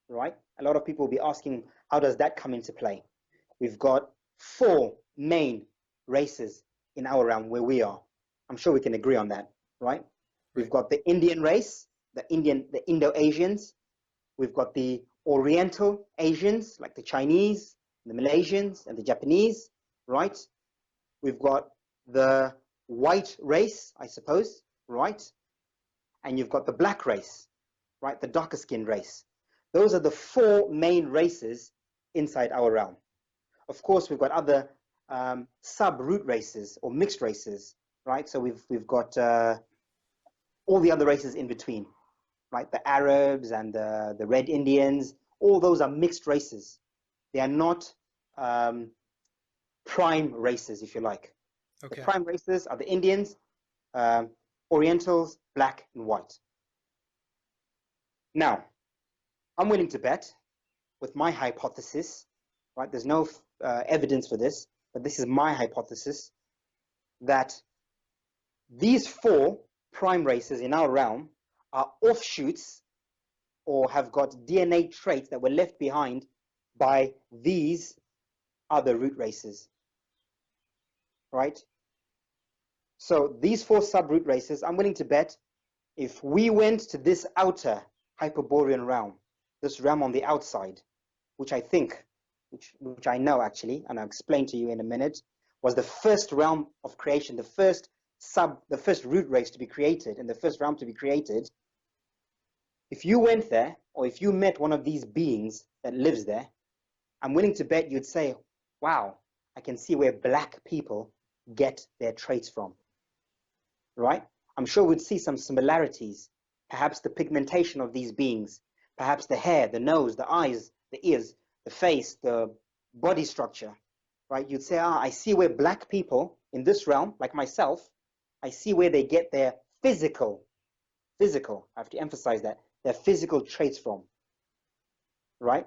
right? A lot of people will be asking, how does that come into play? We've got 4 main races in our realm where we are. I'm sure we can agree on that, right? We've got the Indian race, the Indo-Asians. We've got the Oriental Asians, like the Chinese, the Malaysians, and the Japanese, right? We've got the white race, I suppose, right? And you've got the black race, right? The darker skinned race. Those are the 4 main races inside our realm. Of course, we've got other sub-root races or mixed races, right? So we've got all the other races in between, right? The Arabs and the Red Indians, all those are mixed races. They are not prime races, if you like. Okay. The prime races are the Indians, Orientals, black and white. Now, I'm willing to bet with my hypothesis, right? There's no evidence for this, but this is my hypothesis, that these 4 prime races in our realm are offshoots or have got DNA traits that were left behind by these other root races, right? So these 4 sub-root races, I'm willing to bet if we went to this outer Hyperborean realm, this realm on the outside, which I think, which I know actually, and I'll explain to you in a minute, was the first realm of creation, the first root race to be created, and the first realm to be created. If you went there, or if you met one of these beings that lives there, I'm willing to bet you'd say, wow, I can see where black people get their traits from, right? I'm sure we'd see some similarities, perhaps the pigmentation of these beings, perhaps the hair, the nose, the eyes, the ears, the face, the body structure, right? You'd say, I see where black people in this realm, like myself, I see where they get their physical, I have to emphasize that, their physical traits from, right?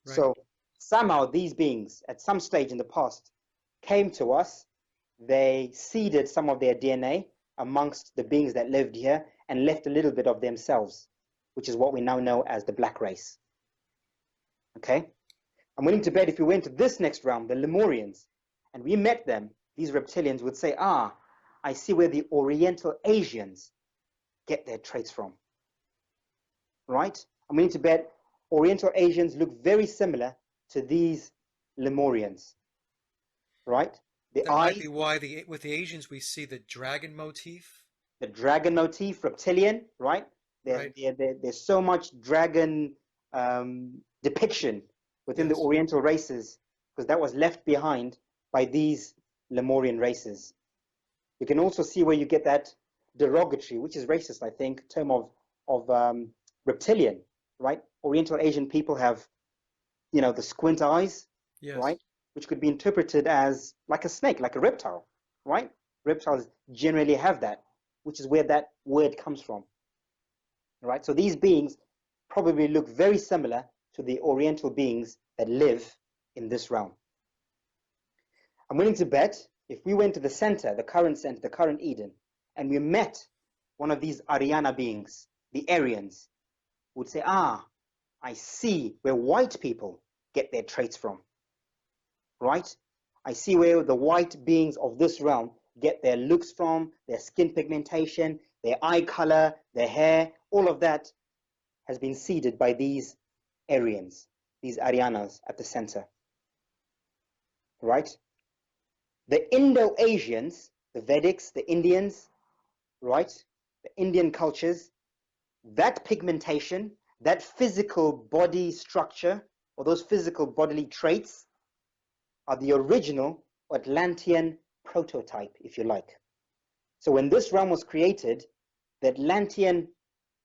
So somehow these beings, at some stage in the past, came to us, they seeded some of their DNA amongst the beings that lived here and left a little bit of themselves, which is what we now know as the black race. Okay? I'm willing to bet if we went to this next realm, the Lemurians, and we met them, these reptilians would say, I see where the Oriental Asians get their traits from. Right? I'm willing to bet Oriental Asians look very similar to these Lemurians. Right? That might be why with the Asians we see the dragon motif. The dragon motif, reptilian, right? There's so much dragon depiction within the Oriental races, because that was left behind by these Lemurian races. You can also see where you get that derogatory, which is racist, I think, term of reptilian, right? Oriental Asian people have, the squint eyes, right? Which could be interpreted as like a snake, like a reptile, right? Reptiles generally have that, which is where that word comes from, right? So these beings probably look very similar to the Oriental beings that live in this realm. I'm willing to bet if we went to the center, the current Eden, and we met one of these Ariana beings, the Aryans, would say, I see where white people get their traits from, right? I see where the white beings of this realm get their looks from, their skin pigmentation, their eye color, their hair, all of that has been seeded by these Aryans, these Arianas at the center, right? The Indo-Asians, the Vedics, the Indians, right? The Indian cultures, that pigmentation, that physical body structure, or those physical bodily traits are the original Atlantean prototype, if you like. So when this realm was created, the Atlantean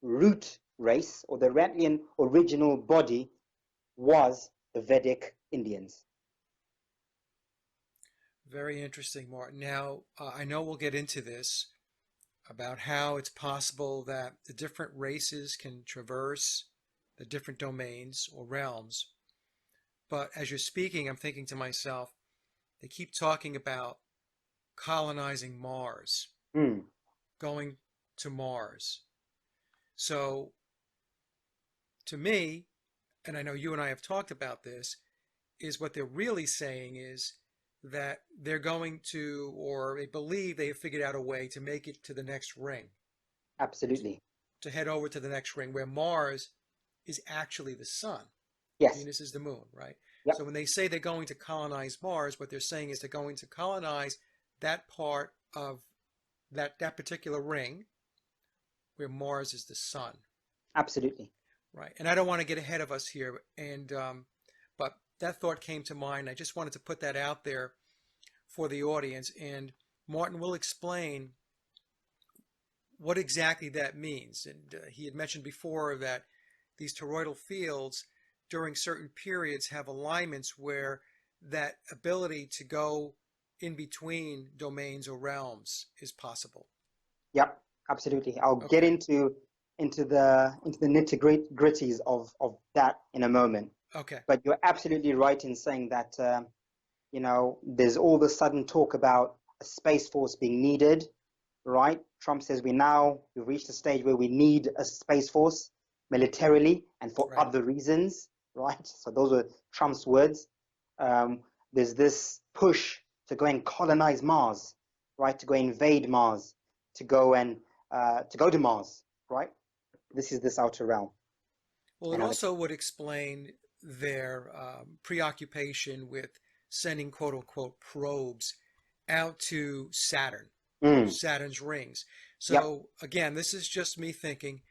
root race, or the Atlantean original body, was the Vedic Indians. Very interesting, Martin. Now, I know we'll get into this about how it's possible that the different races can traverse the different domains or realms. But as you're speaking, I'm thinking to myself, they keep talking about colonizing Mars, going to Mars. So, to me, and I know you and I have talked about this, is what they're really saying is that they're going to, or they believe they have figured out a way to make it to the next ring. Absolutely. To head over to the next ring where Mars is actually the sun. Yes. Venus is the moon, right? Yep. So when they say they're going to colonize Mars, what they're saying is they're going to colonize that part of that particular ring where Mars is the sun. Absolutely. Right. And I don't want to get ahead of us here, and but that thought came to mind. I just wanted to put that out there for the audience, and Martin will explain what exactly that means. And he had mentioned before that these toroidal fields during certain periods have alignments where that ability to go in between domains or realms is possible. Yep, absolutely. I'll get into the nitty-gritties of that in a moment. Okay. But you're absolutely right in saying that there's all the sudden talk about a space force being needed, right? Trump says we've reached a stage where we need a space force militarily and for other reasons, right? So those were Trump's words. There's this push to go and colonize Mars, right? To go invade Mars, to go to Mars, right? This is this outer realm. Well, it also would explain their preoccupation with sending quote unquote probes out to Saturn, Saturn's rings. So again, this is just me thinking.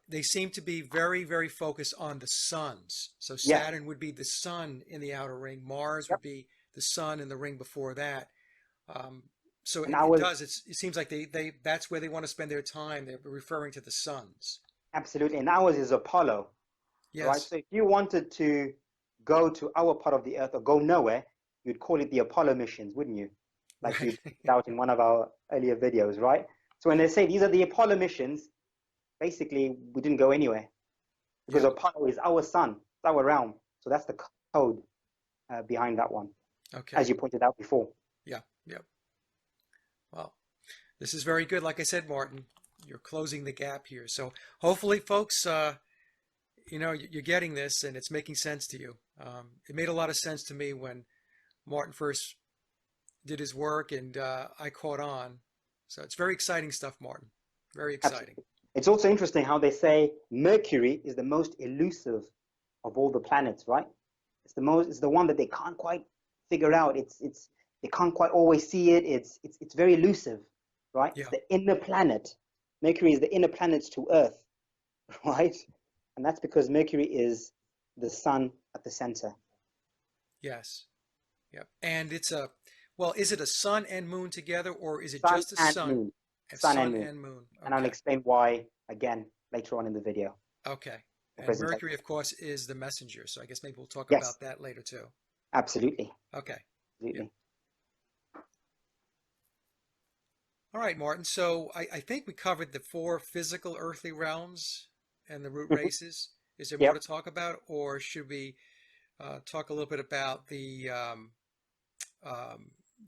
They seem to be very, very focused on the suns. So Saturn would be the sun in the outer ring. Mars would be the sun in the ring before that. So it seems like they that's where they want to spend their time. They're referring to the suns. Absolutely. And ours is Apollo. Yes. Right? So if you wanted to go to our part of the Earth or go nowhere, you'd call it the Apollo missions, wouldn't you? Like you pointed out in one of our earlier videos, right? So when they say these are the Apollo missions, basically we didn't go anywhere because Apollo is our sun, it's our realm. So that's the code behind that one, as you pointed out before. Yeah. Well, this is very good. Like I said, Martin, you're closing the gap here. So hopefully, folks, you're getting this and it's making sense to you. It made a lot of sense to me when Martin first did his work and I caught on. So it's very exciting stuff, Martin. Very exciting. Absolutely. It's also interesting how they say Mercury is the most elusive of all the planets, right? It's the one that they can't quite figure out. They can't quite always see it. It's very elusive, right? Yeah. It's the inner planet. Mercury is the inner planet to Earth, right? And that's because Mercury is the sun at the center. Yes. Yep. And is it a sun and moon together, or is it sun just a and sun? Moon. Sun and moon. Okay. And I'll explain why again later on in the video. Okay. And Mercury, of course, is the messenger. So I guess maybe we'll talk about that later too. Absolutely. Okay. Absolutely. Yeah. All right, Martin. So I think we covered the 4 physical earthly realms and the root races. Is there more to Yep. talk about, or should we talk a little bit about um,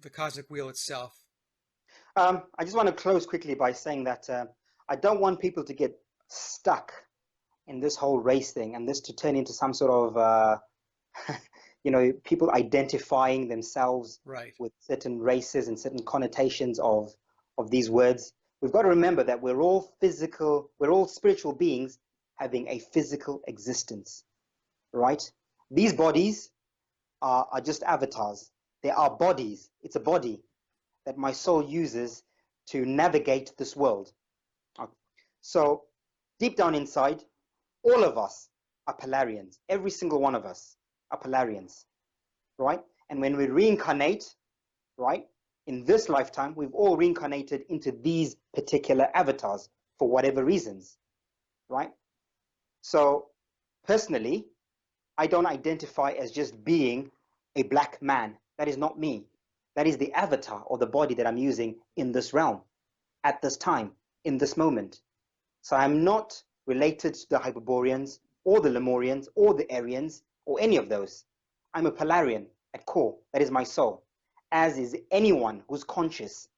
the cosmic wheel itself? I just want to close quickly by saying that I don't want people to get stuck in this whole race thing and this to turn into some sort of, people identifying themselves Right. with certain races and certain connotations of these words. We've got to remember that we're all physical, we're all spiritual beings having a physical existence, right? These bodies are just avatars. They are bodies. It's a body that my soul uses to navigate this world. So, deep down inside, all of us are Polarians. Every single one of us are Polarians, right? And when we reincarnate, right, in this lifetime, we've all reincarnated into these particular avatars for whatever reasons, right? So, personally, I don't identify as just being a black man. That is not me. That is the avatar or the body that I'm using in this realm, at this time, in this moment. So I'm not related to the Hyperboreans or the Lemurians or the Aryans or any of those. I'm a Polarian at core. That is my soul, as is anyone who's conscious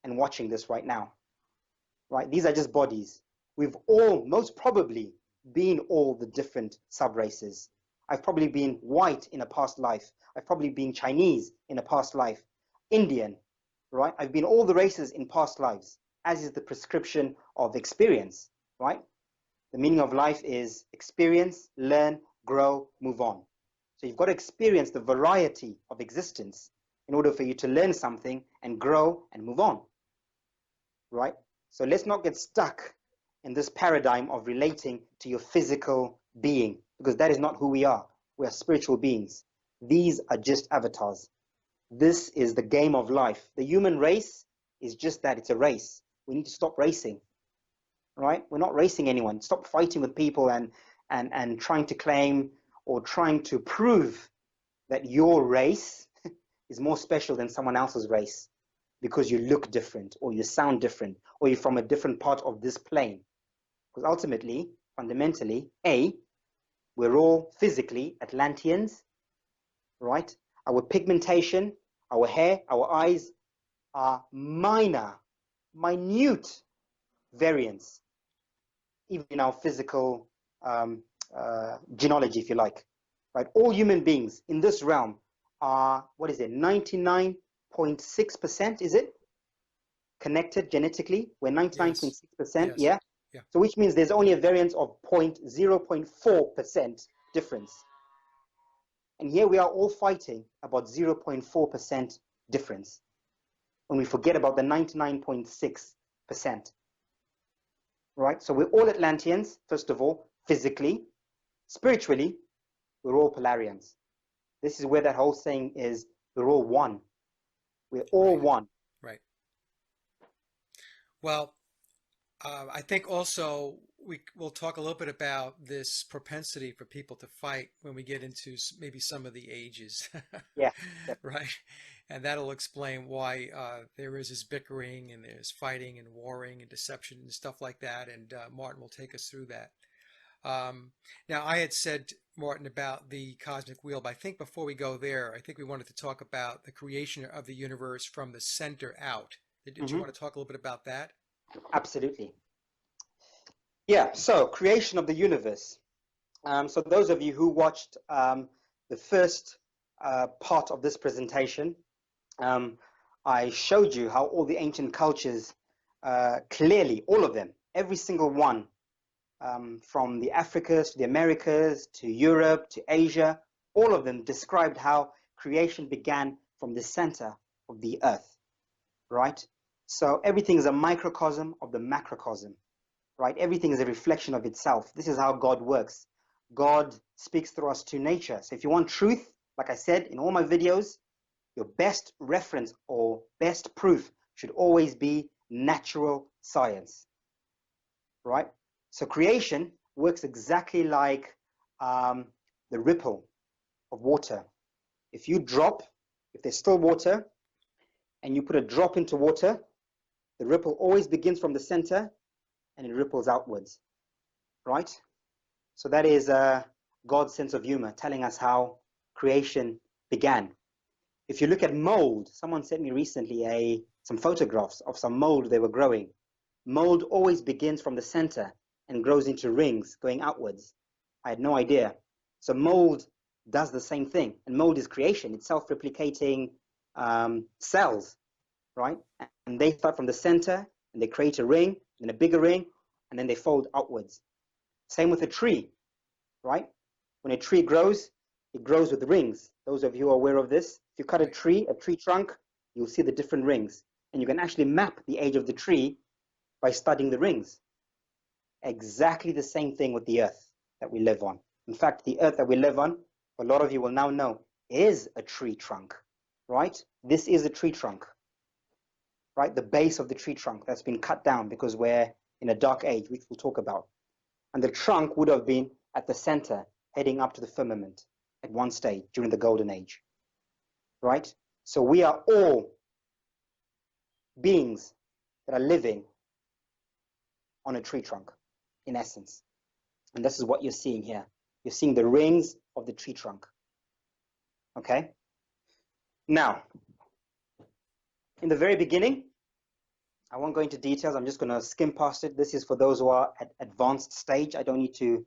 and watching this right now. Right? These are just bodies. We've all most probably been all the different sub-races. I've probably been white in a past life. I've probably been Chinese in a past life, Indian, right? I've been all the races in past lives, as is the prescription of experience, right? The meaning of life is experience, learn, grow, move on. So you've got to experience the variety of existence in order for you to learn something and grow and move on, right? So let's not get stuck in this paradigm of relating to your physical being, because that is not who we are. We are spiritual beings. These are just avatars. This is the game of life. The human race is just that. It's a race. We need to stop racing, right? We're not racing anyone. Stop fighting with people and trying to claim or trying to prove that your race is more special than someone else's race because you look different or you sound different or you're from a different part of this plane. Because ultimately, fundamentally, we're all physically Atlanteans, right? Our pigmentation, our hair, our eyes are minute variants, even in our physical genealogy, if you like, right? All human beings in this realm are, 99.6%, is it? Connected genetically. We're Yes. 99.6%, Yes. yeah? Yeah. So which means there's only a variance of 0.4% difference. And here we are all fighting about 0.4% difference when we forget about the 99.6%, right? So we're all Atlanteans, first of all, physically. Spiritually, we're all Polarians. This is where that whole saying is, we're all one. We're all Right. one. Right. Well, I think also we'll talk a little bit about this propensity for people to fight when we get into maybe some of the ages, Yeah. right? And that'll explain why there is this bickering and there's fighting and warring and deception and stuff like that. And Martin will take us through that. Now, I had said, Martin, about the cosmic wheel, but I think before we go there, I think we wanted to talk about the creation of the universe from the center out. Did you Mm-hmm. want to talk a little bit about that? Absolutely. Yeah, so creation of the universe. So those of you who watched the first part of this presentation, I showed you how all the ancient cultures, clearly, all of them, every single one, from the Africas to the Americas to Europe to Asia, all of them described how creation began from the center of the earth, right? So everything is a microcosm of the macrocosm, right? Everything is a reflection of itself. This is how God works. God speaks through us to nature. So if you want truth, like I said in all my videos, your best reference or best proof should always be natural science, right? So creation works exactly like the ripple of water. If you drop, if there's still water, and you put a drop into water, the ripple always begins from the center and it ripples outwards, right? So that is God's sense of humor, telling us how creation began. If you look at mold, someone sent me recently some photographs of some mold they were growing. Mold always begins from the center and grows into rings going outwards. I had no idea. So mold does the same thing, and mold is creation. It's self-replicating cells, right? And they start from the center, and they create a ring, then a bigger ring, and then they fold outwards. Same with a tree, right? When a tree grows, it grows with rings. Those of you who are aware of this, if you cut a tree trunk, you'll see the different rings. And you can actually map the age of the tree by studying the rings. Exactly the same thing with the earth that we live on. In fact, the earth that we live on, a lot of you will now know, is a tree trunk, right? This is a tree trunk, right? The base of the tree trunk that's been cut down because we're in a dark age, which we'll talk about. And the trunk would have been at the center, heading up to the firmament at one stage during the golden age, right? So we are all beings that are living on a tree trunk, in essence. And this is what you're seeing here. You're seeing the rings of the tree trunk. Okay? Now, in the very beginning, I won't go into details. I'm just going to skim past it. This is for those who are at advanced stage. I don't need to,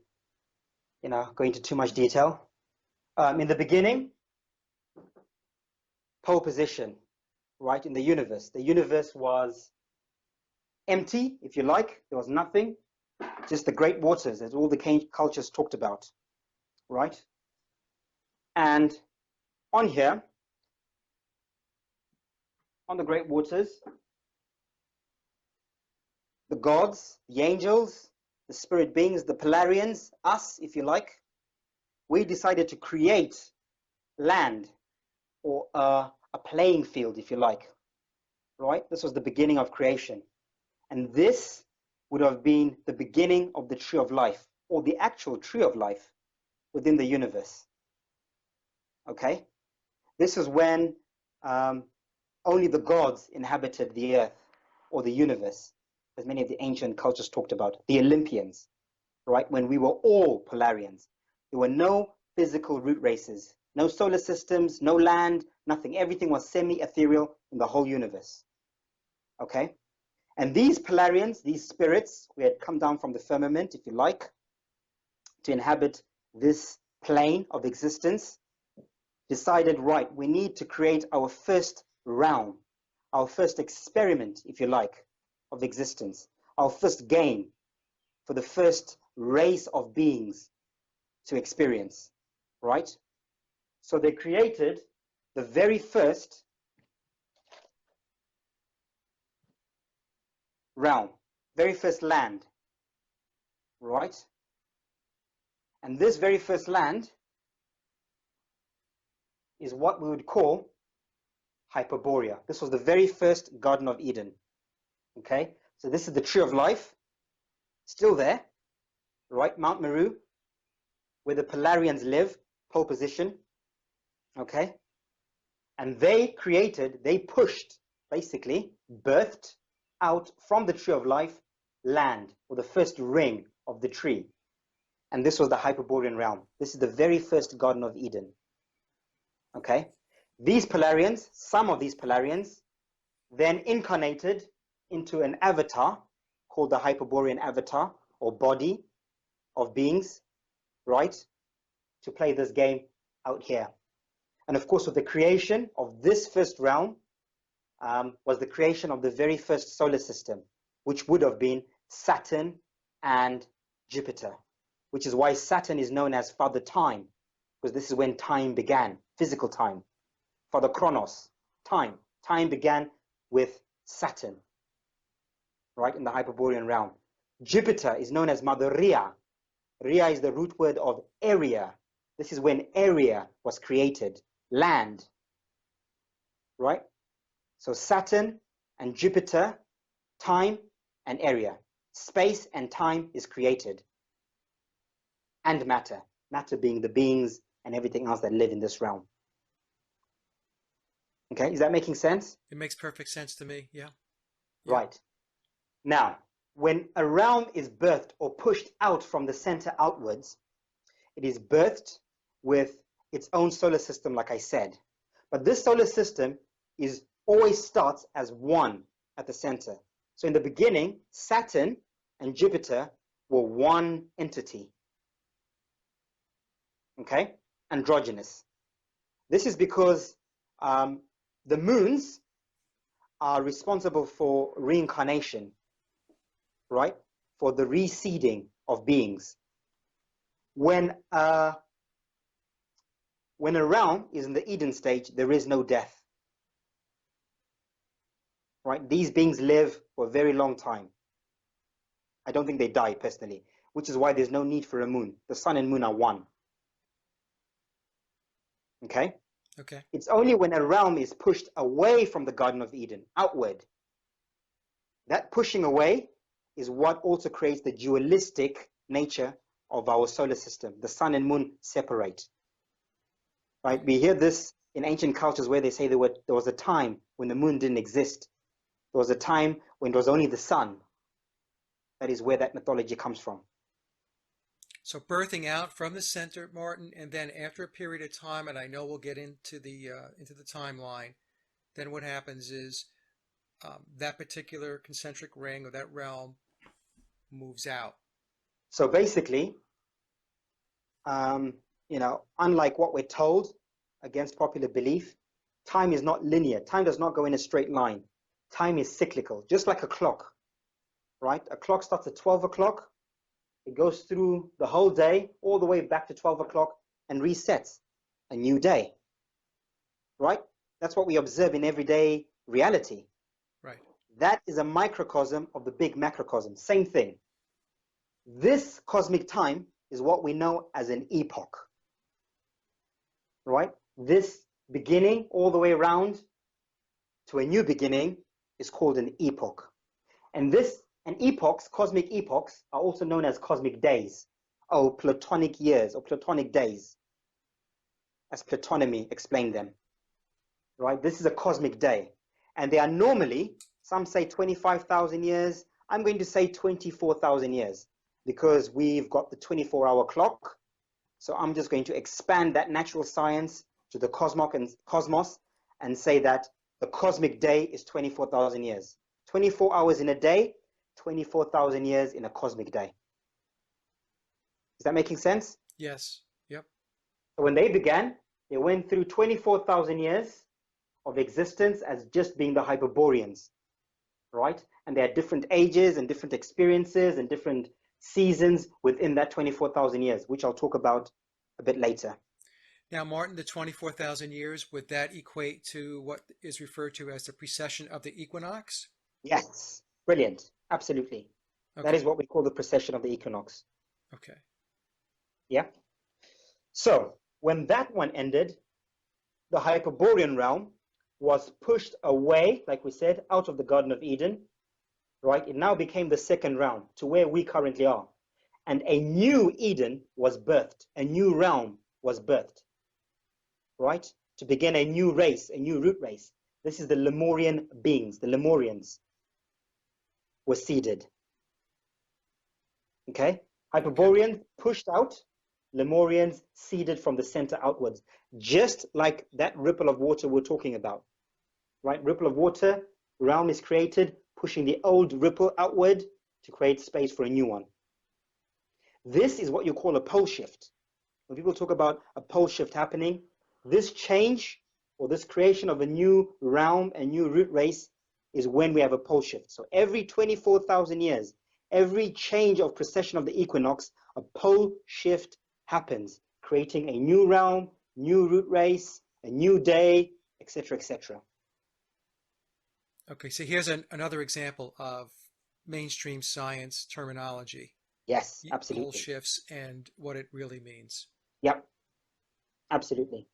go into too much detail. In the beginning, pole position, right, in the universe. The universe was empty, if you like. There was nothing. Just the great waters, as all the cultures talked about, right? And on here, on the great waters, the gods, the angels, the spirit beings, the Polarians, us, if you like, we decided to create land, or a playing field, if you like, right? This was the beginning of creation. And this would have been the beginning of the tree of life, or the actual tree of life within the universe. Okay? This is when only the gods inhabited the earth or the universe, as many of the ancient cultures talked about, the Olympians, right? When we were all Polarians. There were no physical root races, no solar systems, no land, nothing. Everything was semi-ethereal in the whole universe. Okay? And these Polarians, these spirits, we had come down from the firmament, if you like, to inhabit this plane of existence, decided, right, we need to create our first realm, our first experiment, if you like, of existence, our first game for the first race of beings to experience, right? So they created the very first realm, very first land, right? And this very first land is what we would call Hyperborea. This was the very first Garden of Eden. Okay, so this is the tree of life, still there, right? Mount Meru, where the Polarians live, pole position. Okay, and they pushed, basically birthed out from the tree of life land, or the first ring of the tree. And this was the Hyperborean realm. This is the very first Garden of Eden. Okay, these Polarians, some of these Polarians, then incarnated into an avatar called the Hyperborean avatar, or body of beings, right, to play this game out here. And of course, with the creation of this first realm was the creation of the very first solar system, which would have been Saturn and Jupiter, which is why Saturn is known as Father Time, because this is when time began, physical time. Father Chronos, time. Time began with Saturn, right, in the Hyperborean realm. Jupiter is known as Mother Rhea. Rhea is the root word of area. This is when area was created, land, right? So Saturn and Jupiter, time and area. Space and time is created. And matter. Matter being the beings and everything else that live in this realm. Okay, is that making sense? It makes perfect sense to me, yeah. Right. Now, when a realm is birthed or pushed out from the center outwards, It is birthed with its own solar system, like I said. But this solar system always starts as one at the center. So in the beginning, Saturn and Jupiter were one entity. Okay? Androgynous. This is because the moons are responsible for reincarnation, right? For the reseeding of beings. When a realm is in the Eden stage, there is no death. Right? These beings live for a very long time. I don't think they die personally, which is why there's no need for a moon. The sun and moon are one. Okay? Okay. It's only when a realm is pushed away from the Garden of Eden, outward. That pushing away is what also creates the dualistic nature of our solar system. The sun and moon separate. Right? We hear this in ancient cultures where they say there was a time when the moon didn't exist. There was a time when it was only the sun. That is where that mythology comes from. So birthing out from the center, Martin, and then after a period of time, and I know we'll get into the timeline, then what happens is that particular concentric ring or that realm moves out. So basically, unlike what we're told against popular belief, time is not linear. Time does not go in a straight line. Time is cyclical, just like a clock, right? A clock starts at 12 o'clock. It goes through the whole day, all the way back to 12 o'clock and resets a new day, right? That's what we observe in everyday reality. Right. That is a microcosm of the big macrocosm. Same thing. This cosmic time is what we know as an epoch, right? This beginning all the way around to a new beginning is called an epoch. And epochs, cosmic epochs, are also known as cosmic days, or Platonic years, or Platonic days, as Platonymy explained them, right? This is a cosmic day. And they are normally, some say 25,000 years, I'm going to say 24,000 years, because we've got the 24-hour clock. So I'm just going to expand that natural science to the cosmos and say that the cosmic day is 24,000 years. 24 hours in a day, 24,000 years in a cosmic day. Is that making sense? Yes. Yep. So when they began, they went through 24,000 years of existence as just being the Hyperboreans, right? And they had different ages and different experiences and different seasons within that 24,000 years, which I'll talk about a bit later. Now, Martin, the 24,000 years, would that equate to what is referred to as the precession of the equinox? Yes, brilliant. Absolutely. Okay. That is what we call the precession of the equinox. Okay. Yeah. So when that one ended, the Hyperborean realm was pushed away, like we said, out of the Garden of Eden, right? It now became the second realm to where we currently are. And a new Eden was birthed, a new realm was birthed, right? To begin a new race, a new root race. This is the Lemurian beings, the Lemurians were seeded. Okay? Hyperboreans pushed out, Lemurians seeded from the center outwards, just like that ripple of water we're talking about, right? Ripple of water, realm is created, pushing the old ripple outward to create space for a new one. This is what you call a pole shift. When people talk about a pole shift happening, this change or this creation of a new realm, a new root race, is when we have a pole shift. So every 24,000 years, every change of precession of the equinox, a pole shift happens, creating a new realm, new root race, a new day, etc., etc. Okay, so here's another example of mainstream science terminology. Yes, Pole absolutely. shifts and what it really means. Yep, absolutely.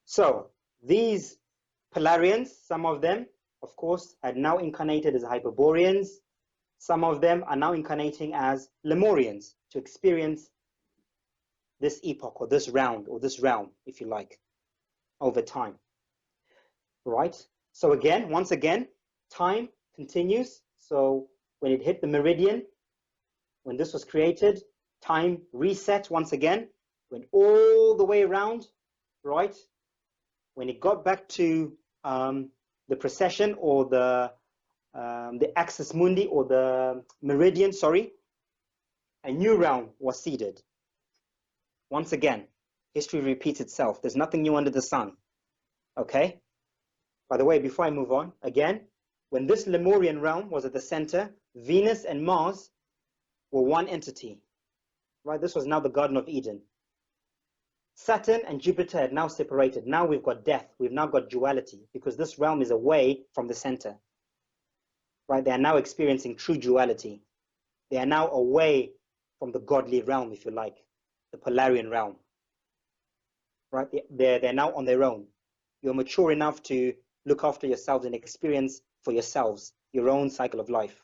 So these Polarians, some of them, of course, had now incarnated as Hyperboreans. Some of them are now incarnating as Lemurians to experience this epoch or this round or this realm, if you like, over time. Right? So again, once again, time continues. So when it hit the meridian, when this was created, time reset once again, went all the way around, right? When it got back to the precession or the axis mundi or the meridian, sorry, a new realm was seeded. Once again, history repeats itself. There's nothing new under the sun. Okay? By the way, before I move on, again, when this Lemurian realm was at the center, Venus and Mars were one entity. Right? This was now the Garden of Eden. Saturn and Jupiter had now separated. Now we've got death. We've now got duality because this realm is away from the center. Right? They are now experiencing true duality. They are now away from the godly realm, if you like, the Polarian realm. Right? They're now on their own. You're mature enough to look after yourselves and experience for yourselves your own cycle of life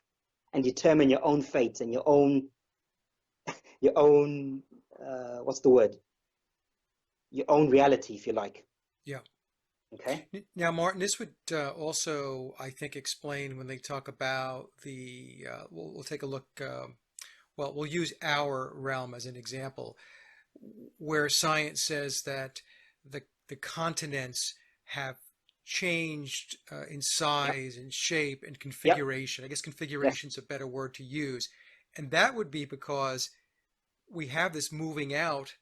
and determine your own fate and your own what's the word? Your own reality, if you like. Yeah. Okay. Now, Martin, this would also, I think, explain when they talk about the, we'll take a look, well, we'll use our realm as an example, where science says that the continents have changed in size and shape and configuration. I guess configuration is a better word to use. And that would be because we have this moving out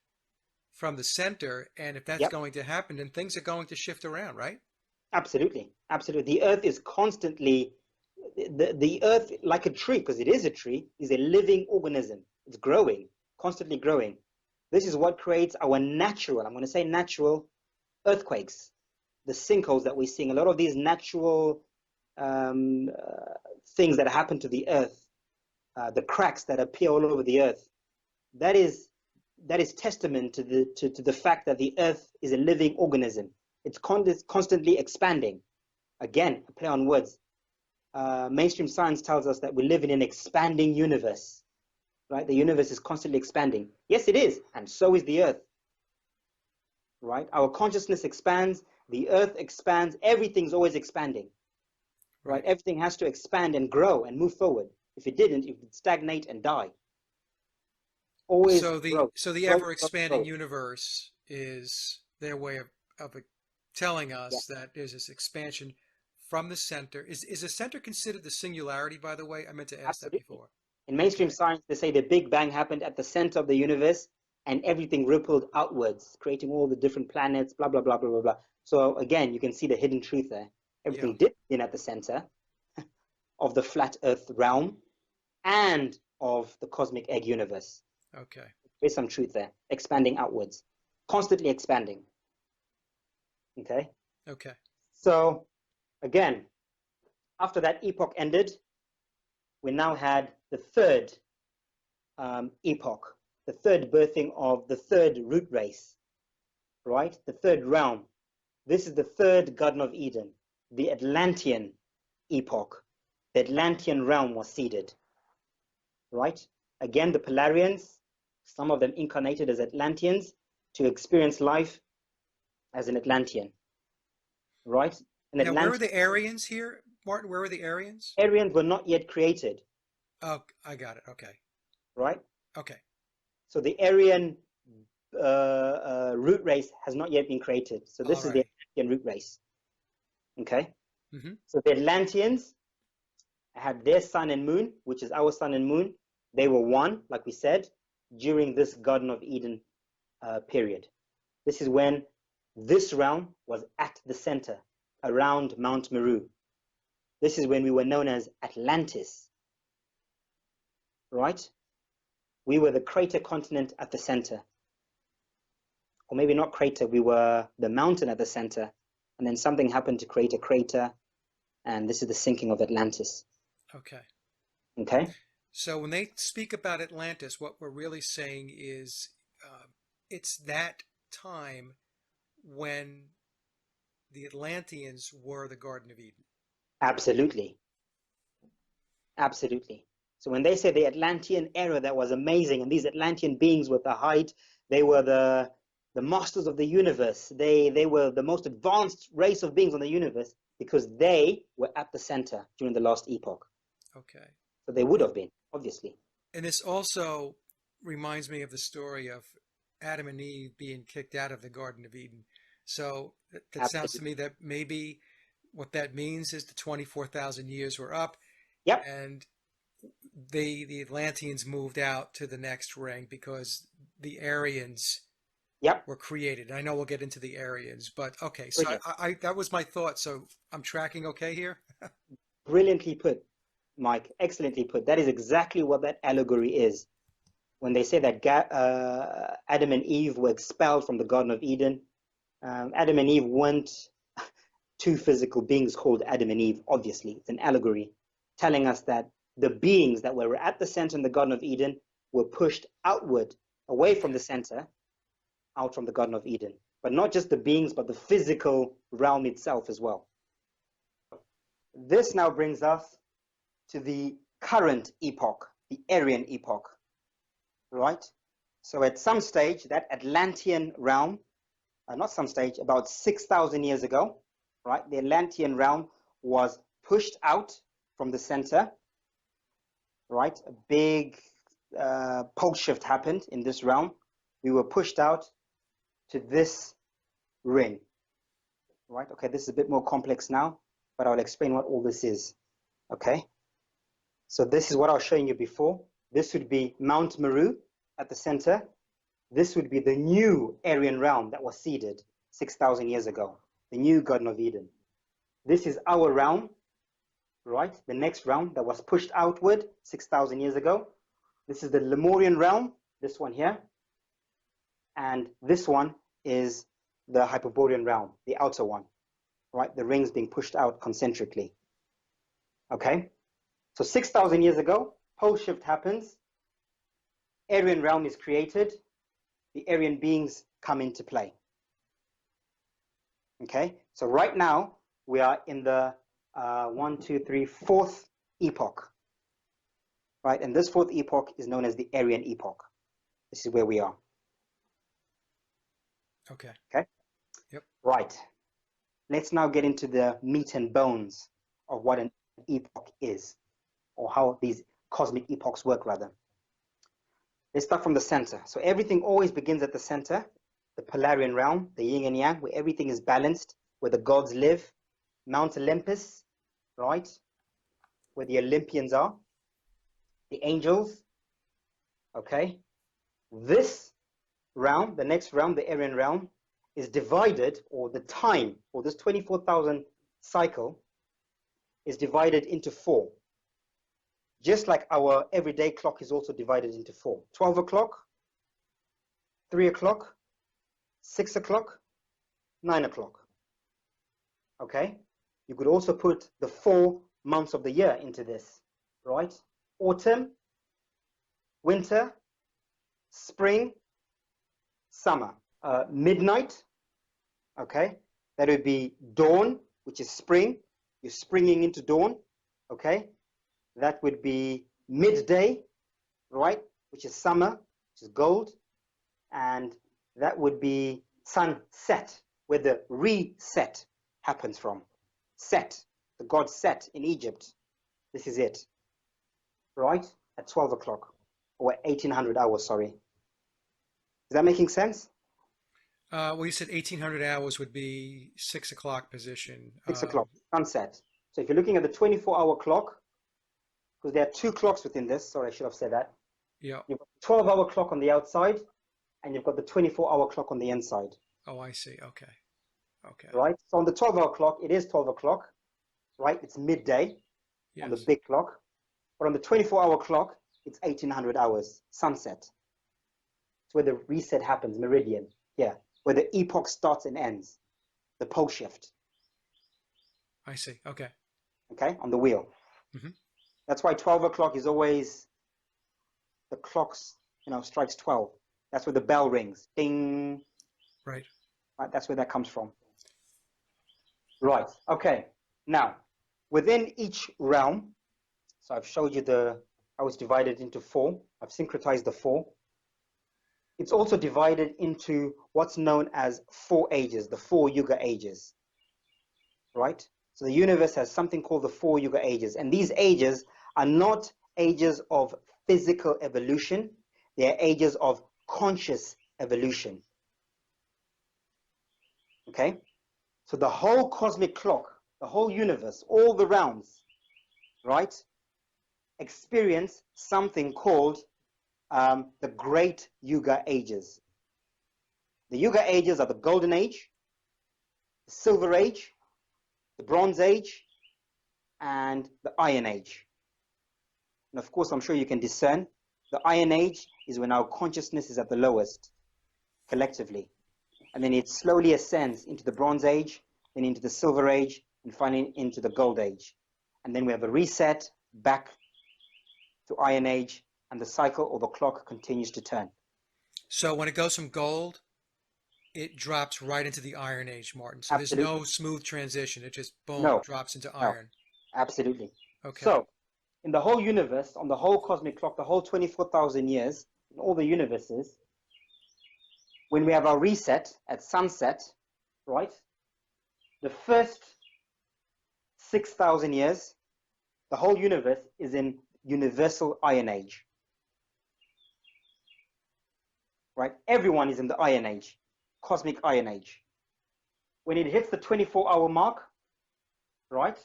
from the center, and if that's going to happen, then things are going to shift around, right? Absolutely. Absolutely. The earth is constantly, the earth, like a tree, because it is a tree, is a living organism. It's growing, constantly growing. This is what creates our natural, I'm going to say natural, earthquakes, the sinkholes that we're seeing. A lot of these natural things that happen to the earth, the cracks that appear all over the earth, that is testament to the fact that the earth is a living organism. It's constantly expanding. Again, a play on words. Mainstream science tells us that we live in an expanding universe, right? The universe is constantly expanding. Yes, it is, and so is the earth, right? Our consciousness expands, the earth expands, everything's always expanding, right? Everything has to expand and grow and move forward. If it didn't, it would stagnate and die. Always growth. So the ever expanding universe is their way of telling us that there's this expansion from the center. Is the center considered the singularity, by the way? I meant to ask that before. In mainstream science, they say the Big Bang happened at the center of the universe and everything rippled outwards, creating all the different planets, blah, blah, blah, blah, blah, blah. So again, you can see the hidden truth there. Everything did begin at the center of the flat earth realm and of the cosmic egg universe. Okay. There's some truth there, expanding outwards, constantly expanding. Okay? Okay. So, again, after that epoch ended, we now had the third epoch, the third birthing of the third root race, right? The third realm. This is the third Garden of Eden, the Atlantean epoch. The Atlantean realm was seeded, right? Again, the Polarians, some of them incarnated as Atlanteans to experience life as an Atlantean, right? Now, where were the Aryans here, Martin? Where were the Aryans? Aryans were not yet created. Oh, I got it. Okay. Right? Okay. So the Aryan root race has not yet been created. So this is the Atlantean root race. Okay? Mm-hmm. So the Atlanteans had their sun and moon, which is our sun and moon. They were one, like we said, during this Garden of Eden period. This is when this realm was at the center, around Mount Meru. This is when we were known as Atlantis. Right? We were the crater continent at the center. Or maybe not crater, we were the mountain at the center. And then something happened to create a crater. And this is the sinking of Atlantis. Okay. Okay? So when they speak about Atlantis, what we're really saying is it's that time when the Atlanteans were the Garden of Eden. Absolutely. Absolutely. So when they say the Atlantean era that was amazing, and these Atlantean beings with the height, they were the masters of the universe. They were the most advanced race of beings on the universe because they were at the center during the last epoch. Okay. So they would have been, obviously. And this also reminds me of the story of Adam and Eve being kicked out of the Garden of Eden. So that sounds to Absolutely. me that maybe what that means is the 24,000 years were up, Yep. and the Atlanteans moved out to the next ring because the Aryans Yep. were created. I know we'll get into the Aryans, but okay. So Brilliant. I that was my thought. So I'm tracking okay here. Brilliantly put, Mike. Excellently put. That is exactly what that allegory is. When they say that Adam and Eve were expelled from the Garden of Eden, Adam and Eve weren't two physical beings called Adam and Eve. Obviously, it's an allegory telling us that the beings that were at the center in the Garden of Eden were pushed outward, away from Okay. the center, out from the Garden of Eden. But not just the beings, but the physical realm itself as well. This now brings us to the current epoch, the Aryan epoch, right? So at some stage, that Atlantean realm, not some stage, about 6,000 years ago, right? The Atlantean realm was pushed out from the center, right? A big pole shift happened in this realm. We were pushed out to this ring, right? Okay, this is a bit more complex now, but I'll explain what all this is, okay? So this is what I was showing you before. This would be Mount Meru at the center. This would be the new Aryan realm that was seeded 6,000 years ago, the new Garden of Eden. This is our realm, right? The next realm that was pushed outward 6,000 years ago. This is the Lemurian realm, this one here. And this one is the Hyperborean realm, the outer one, right? The rings being pushed out concentrically. Okay? So 6,000 years ago, pole shift happens. Aryan realm is created. The Aryan beings come into play. Okay? So right now, we are in the fourth epoch. Right? And this fourth epoch is known as the Aryan epoch. This is where we are. Okay. Okay? Yep. Right. Let's now get into the meat and bones of what an epoch is, or how these cosmic epochs work, rather. Let's start from the center. So everything always begins at the center, the Polarian realm, the yin and yang, where everything is balanced, where the gods live, Mount Olympus, right? Where the Olympians are, the angels, okay? This realm, the next realm, the Aryan realm, is divided, or the time, or this 24,000 cycle is divided into four. Just like our everyday clock is also divided into four. 12 o'clock, 3 o'clock, 6 o'clock, 9 o'clock. Okay? You could also put the 4 months of the year into this, right? Autumn, winter, spring, summer. Midnight, okay? That would be dawn, which is spring. You're springing into dawn, okay? That would be midday, right? Which is summer, which is gold. And that would be sunset, where the reset happens from. Set, the god Set in Egypt. This is it, right? At 12 o'clock, or 1800 hours, sorry. Is that making sense? Well, you said 1800 hours would be 6 o'clock position. 6 o'clock, sunset. So if you're looking at the 24-hour clock, because there are 2 clocks within this, sorry, I should have said that. Yeah. You've got the 12-hour clock on the outside, and you've got the 24-hour clock on the inside. Oh, I see. Okay. Okay. Right? So on the 12-hour clock, it is 12 o'clock, right? It's midday on the Yes. big clock. But on the 24-hour clock, it's 1800 hours, sunset. It's where the reset happens, meridian, yeah, where the epoch starts and ends, the pole shift, I see. Okay. okay, on the wheel. Mhm. That's why 12 o'clock is always, the clocks, strikes 12. That's where the bell rings, ding. Right. Right? That's where that comes from. Right, okay. Now, within each realm, so I've showed you how it's divided into 4. I've syncretized the 4. It's also divided into what's known as 4 ages, the 4 Yuga ages, right? So the universe has something called the 4 Yuga ages, and these ages are not ages of physical evolution. They are ages of conscious evolution. Okay? So the whole cosmic clock, the whole universe, all the realms, right, experience something called the Great Yuga Ages. The Yuga Ages are the Golden Age, the Silver Age, the Bronze Age, and the Iron Age. And of course, I'm sure you can discern the Iron Age is when our consciousness is at the lowest, collectively. And then it slowly ascends into the Bronze Age, then into the Silver Age, and finally into the Gold Age. And then we have a reset back to Iron Age, and the cycle or the clock continues to turn. So when it goes from gold, it drops right into the Iron Age, Martin. So Absolutely. there's no smooth transition. It just, boom, No. drops into No. iron. Absolutely. Okay. So, in the whole universe, on the whole cosmic clock, the whole 24,000 years, in all the universes, when we have our reset at sunset, right, the first 6,000 years, the whole universe is in universal Iron Age. Right? Everyone is in the Iron Age, cosmic Iron Age. When it hits the 24-hour mark, right,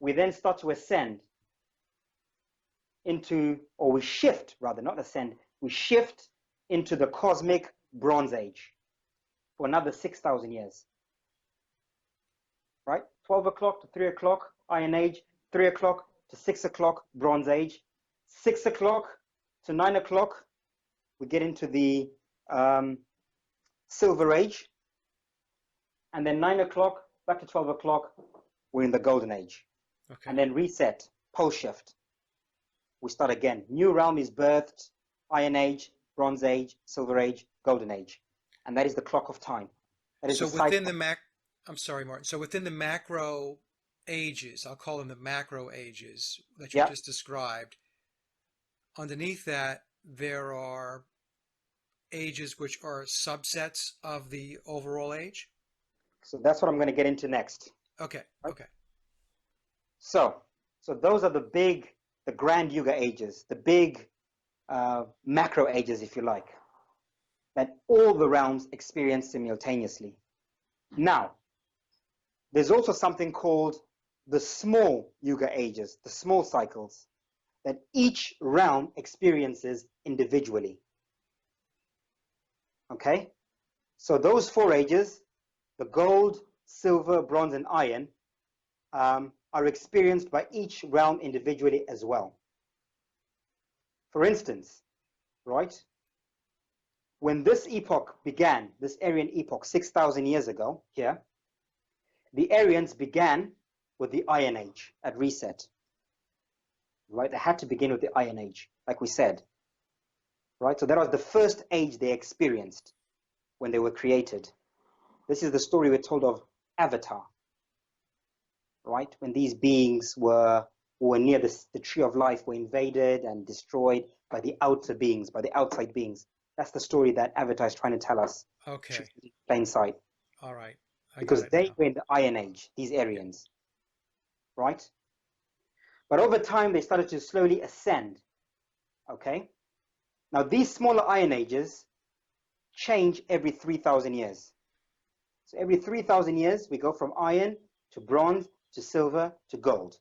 we then start to ascend into, or we shift, rather, not ascend, we shift into the cosmic Bronze Age for another 6,000 years. Right? 12 o'clock to 3 o'clock, Iron Age, 3 o'clock to 6 o'clock, Bronze Age, 6 o'clock to 9 o'clock, we get into the Silver Age, and then 9 o'clock back to 12 o'clock, we're in the Golden Age. Okay. And then reset, pole shift. We start again. New realm is birthed, Iron Age, Bronze Age, Silver Age, Golden Age. And that is the clock of time. That is So the within cycle. I'm sorry, Martin. So within the macro ages, I'll call them the macro ages that you Yeah. just described, underneath that, there are ages which are subsets of the overall age? So that's what I'm going to get into next. Okay, Right. okay. So those are the grand Yuga ages, the big macro ages, if you like, that all the realms experience simultaneously. Now, there's also something called the small Yuga ages, the small cycles, that each realm experiences individually. Okay? So those four ages, the gold, silver, bronze, and iron, are experienced by each realm individually as well. For instance, right, when this epoch began, this Aryan epoch, 6,000 years ago here, the Aryans began with the Iron Age at reset. Right, they had to begin with the Iron Age, like we said. Right, so that was the first age they experienced when they were created. This is the story we're told of Avatar. Right, when these beings were near the tree of life, were invaded and destroyed by the outer beings, by the outside beings. That's the story that Avatar is trying to tell us. Okay. Plain sight. All right. Because they were in the Iron Age, these Aryans. Right? But over time, they started to slowly ascend. Okay? Now, these smaller Iron Ages change every 3,000 years. So every 3,000 years, we go from iron to bronze to silver to gold.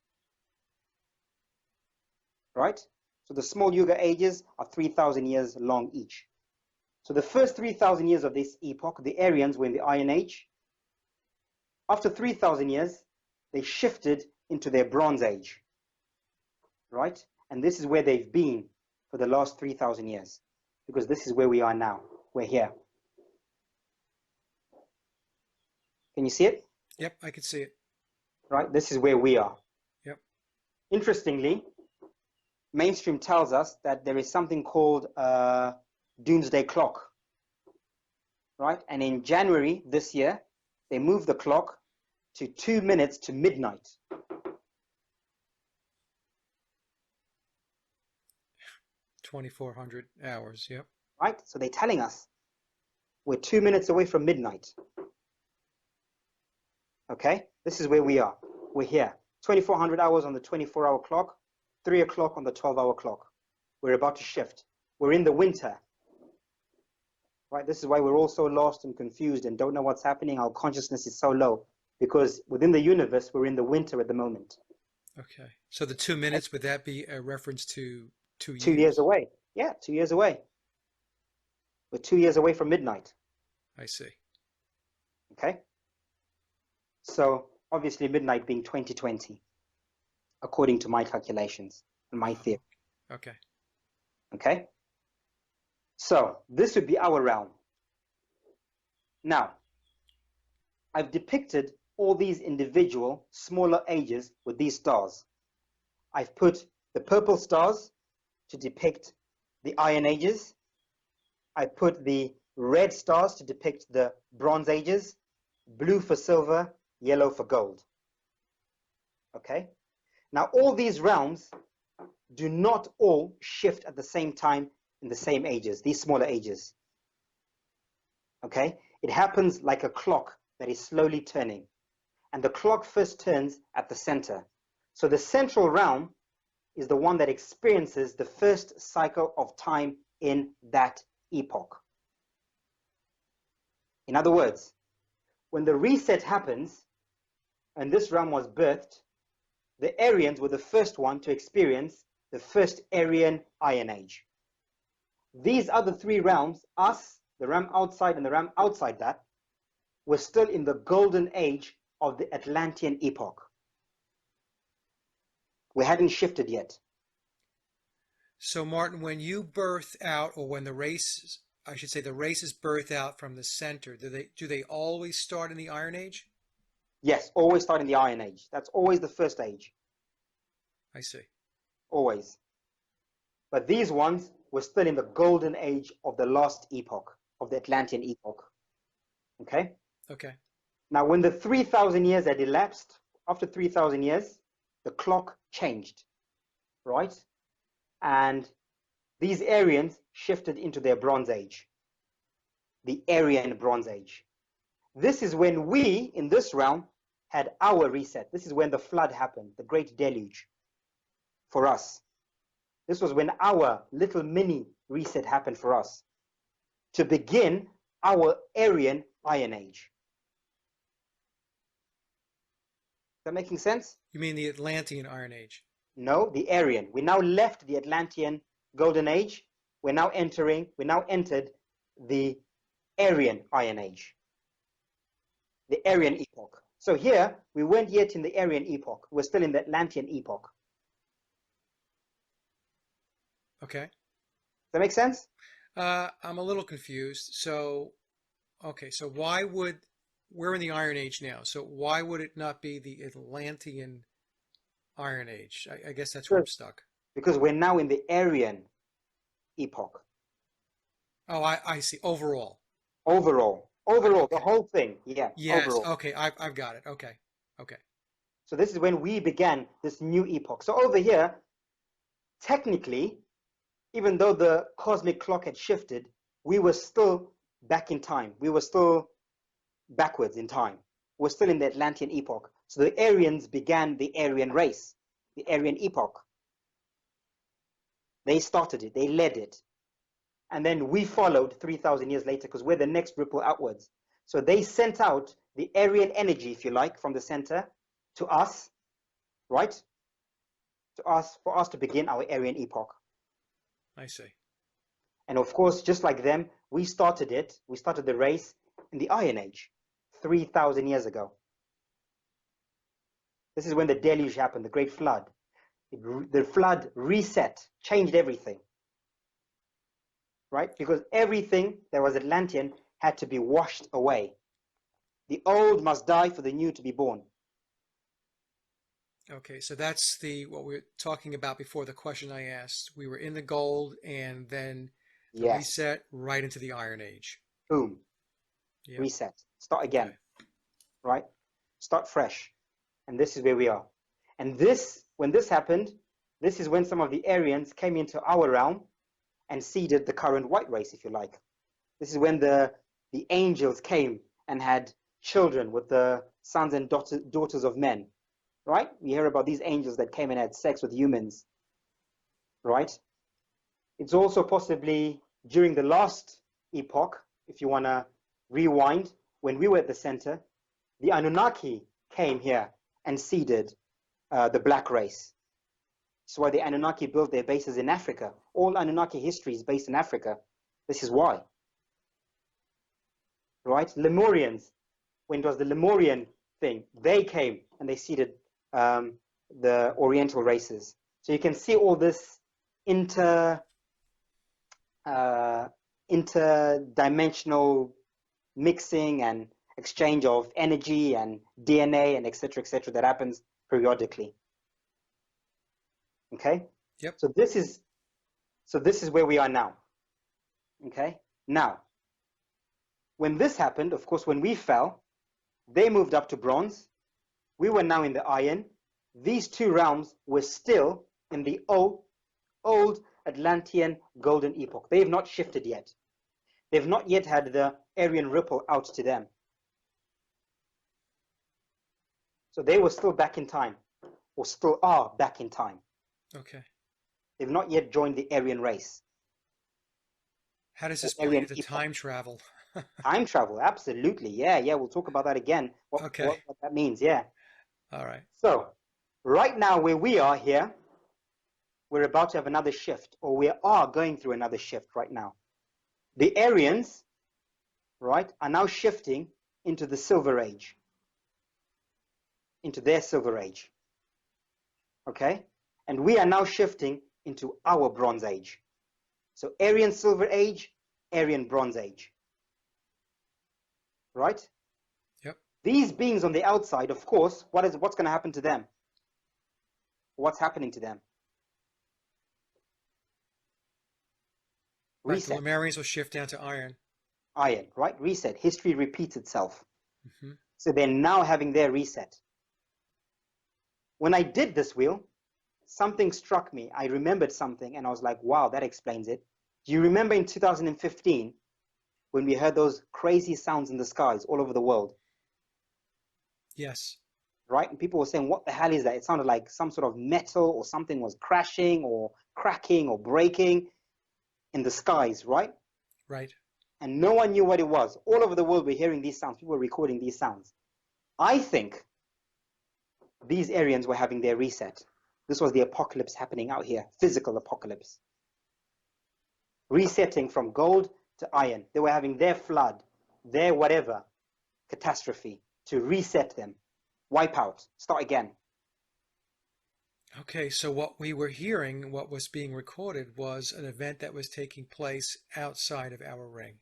Right? So the small Yuga ages are 3,000 years long each. So the first 3,000 years of this epoch, the Aryans were in the Iron Age. After 3,000 years, they shifted into their Bronze Age. Right? And this is where they've been for the last 3,000 years. Because this is where we are now. We're here. Can you see it? Yep, I can see it. Right? This is where we are. Yep. Interestingly, mainstream tells us that there is something called doomsday clock. Right? And in January this year, they moved the clock to 2 minutes to midnight. $2,400 hours, yep. Right? So they're telling us we're 2 minutes away from midnight. Okay? This is where we are. We're here. 2,400 hours on the 24-hour clock, 3 o'clock on the 12-hour clock. We're about to shift. we're in the winter. Right? This is why we're all so lost and confused and don't know what's happening. Our consciousness is so low because within the universe, we're in the winter at the moment. Okay. So the 2 minutes, would that be a reference to 2 years years? away. Yeah, 2 years away. We're 2 years away from midnight. I see. Okay. So obviously midnight being 2020, according to my calculations and my theory. Okay. Okay. So this would be our realm. Now, I've depicted all these individual smaller ages with these stars. I've put the purple stars to depict the Iron Ages. I put the red stars to depict the Bronze Ages, blue for silver, yellow for gold. Okay? Now, all these realms do not all shift at the same time in the same ages, these smaller ages. Okay? It happens like a clock that is slowly turning. And the clock first turns at the center. So the central realm is the one that experiences the first cycle of time in that epoch. In other words, when the reset happens and this realm was birthed, the Aryans were the first one to experience the first Aryan Iron Age. These other three realms, us, the realm outside and the realm outside that, were still in the golden age of the Atlantean epoch. We hadn't shifted yet. So Martin, when you birth out, or when the race, I should say the races birth out from the center, do they always start in the Iron Age? Yes, always start in the Iron Age. That's always the first age. I see. Always. But these ones were still in the golden age of the last epoch, of the Atlantean epoch. Okay? Okay. Now, when the 3,000 years had elapsed, after 3,000 years, the clock changed, right? And these Aryans shifted into their Bronze Age, the Aryan Bronze Age. This is when we, in this realm, had our reset. This is when the flood happened, the great deluge for us. This was when our little mini reset happened for us to begin our Aryan Iron Age. Is that making sense? You mean the Atlantean Iron Age? No, the Aryan. We now left the Atlantean Golden Age. We now entered the Aryan Iron Age, the Aryan epoch. So here, we weren't yet in the Aryan epoch. We're still in the Atlantean epoch. Okay. Does that make sense? I'm a little confused. So, okay, so we're in the Iron Age now, so why would it not be the Atlantean Iron Age? I guess that's where I'm stuck. Because we're now in the Aryan epoch. Oh, I see. Overall. Overall, Okay. the whole thing. Yeah, Yes. overall. Okay. I've got it. Okay. Okay. So this is when we began this new epoch. So over here, technically, even though the cosmic clock had shifted, we were still back in time. We were still backwards in time. We're still in the Atlantean epoch. So the Aryans began the Aryan race, the Aryan epoch. They started it, they led it. And then we followed 3,000 years later because we're the next ripple outwards. So they sent out the Aryan energy, if you like, from the center to us, right? To us, for us to begin our Aryan epoch. I see. And of course, just like them, we started the race in the Iron Age, 3,000 years ago. This is when the deluge happened, the great flood. The flood reset, changed everything, right? Because everything that was Atlantean had to be washed away. The old must die for the new to be born. Okay, so that's what we were talking about before, the question I asked. We were in the gold and then the Yes. reset right into the Iron Age. Boom. Yep. Reset. Start again. Okay. Right? Start fresh. And this is where we are. And when this happened, this is when some of the Aryans came into our realm and seeded the current white race, if you like. This is when the angels came and had children with the sons and daughters of men. Right? We hear about these angels that came and had sex with humans. Right? It's also possibly during the last epoch, if you want to rewind, when we were at the center, the Anunnaki came here and seeded the black race. That's why the Anunnaki built their bases in Africa. All Anunnaki history is based in Africa. This is why. Right? Lemurians, when it was the Lemurian thing, they came and they seeded the Oriental races. So you can see all this interdimensional mixing and exchange of energy and DNA and etc. that happens periodically. Okay. Yep. So this is where we are now. Okay. Now, when this happened, of course, when we fell, they moved up to bronze. We were now in the iron. These two realms were still in the old Atlantean golden epoch. They have not shifted yet. They've not yet had the Aryan ripple out to them. So they were still back in time, or still are back in time. Okay. They've not yet joined the Aryan race. How does this play into time travel? Time travel, absolutely. Yeah, we'll talk about that again. What that means, yeah. All right. So, right now where we are here, we're about to have another shift, or we are going through another shift right now. The Aryans, right, are now shifting into the Silver Age, into their Silver Age. Okay? And we are now shifting into our Bronze Age. So Aryan Silver Age, Aryan Bronze Age. Right? Yep. These beings on the outside, of course, what's going to happen to them? What's happening to them? Reset. The Lemurians will shift down to iron. Iron, right? Reset. History repeats itself. Mm-hmm. So they're now having their reset. When I did this wheel, something struck me. I remembered something and I was like, wow, that explains it. Do you remember in 2015 when we heard those crazy sounds in the skies all over the world? Yes. Right? And people were saying, what the hell is that? It sounded like some sort of metal or something was crashing or cracking or breaking in the skies, right? Right. And no one knew what it was. All over the world, we're hearing these sounds. People were recording these sounds. I think these Aryans were having their reset. This was the apocalypse happening out here, physical apocalypse. Resetting from gold to iron. They were having their flood, their whatever, catastrophe to reset them, wipe out, start again. Okay, so what we were hearing, what was being recorded, was an event that was taking place outside of our ring.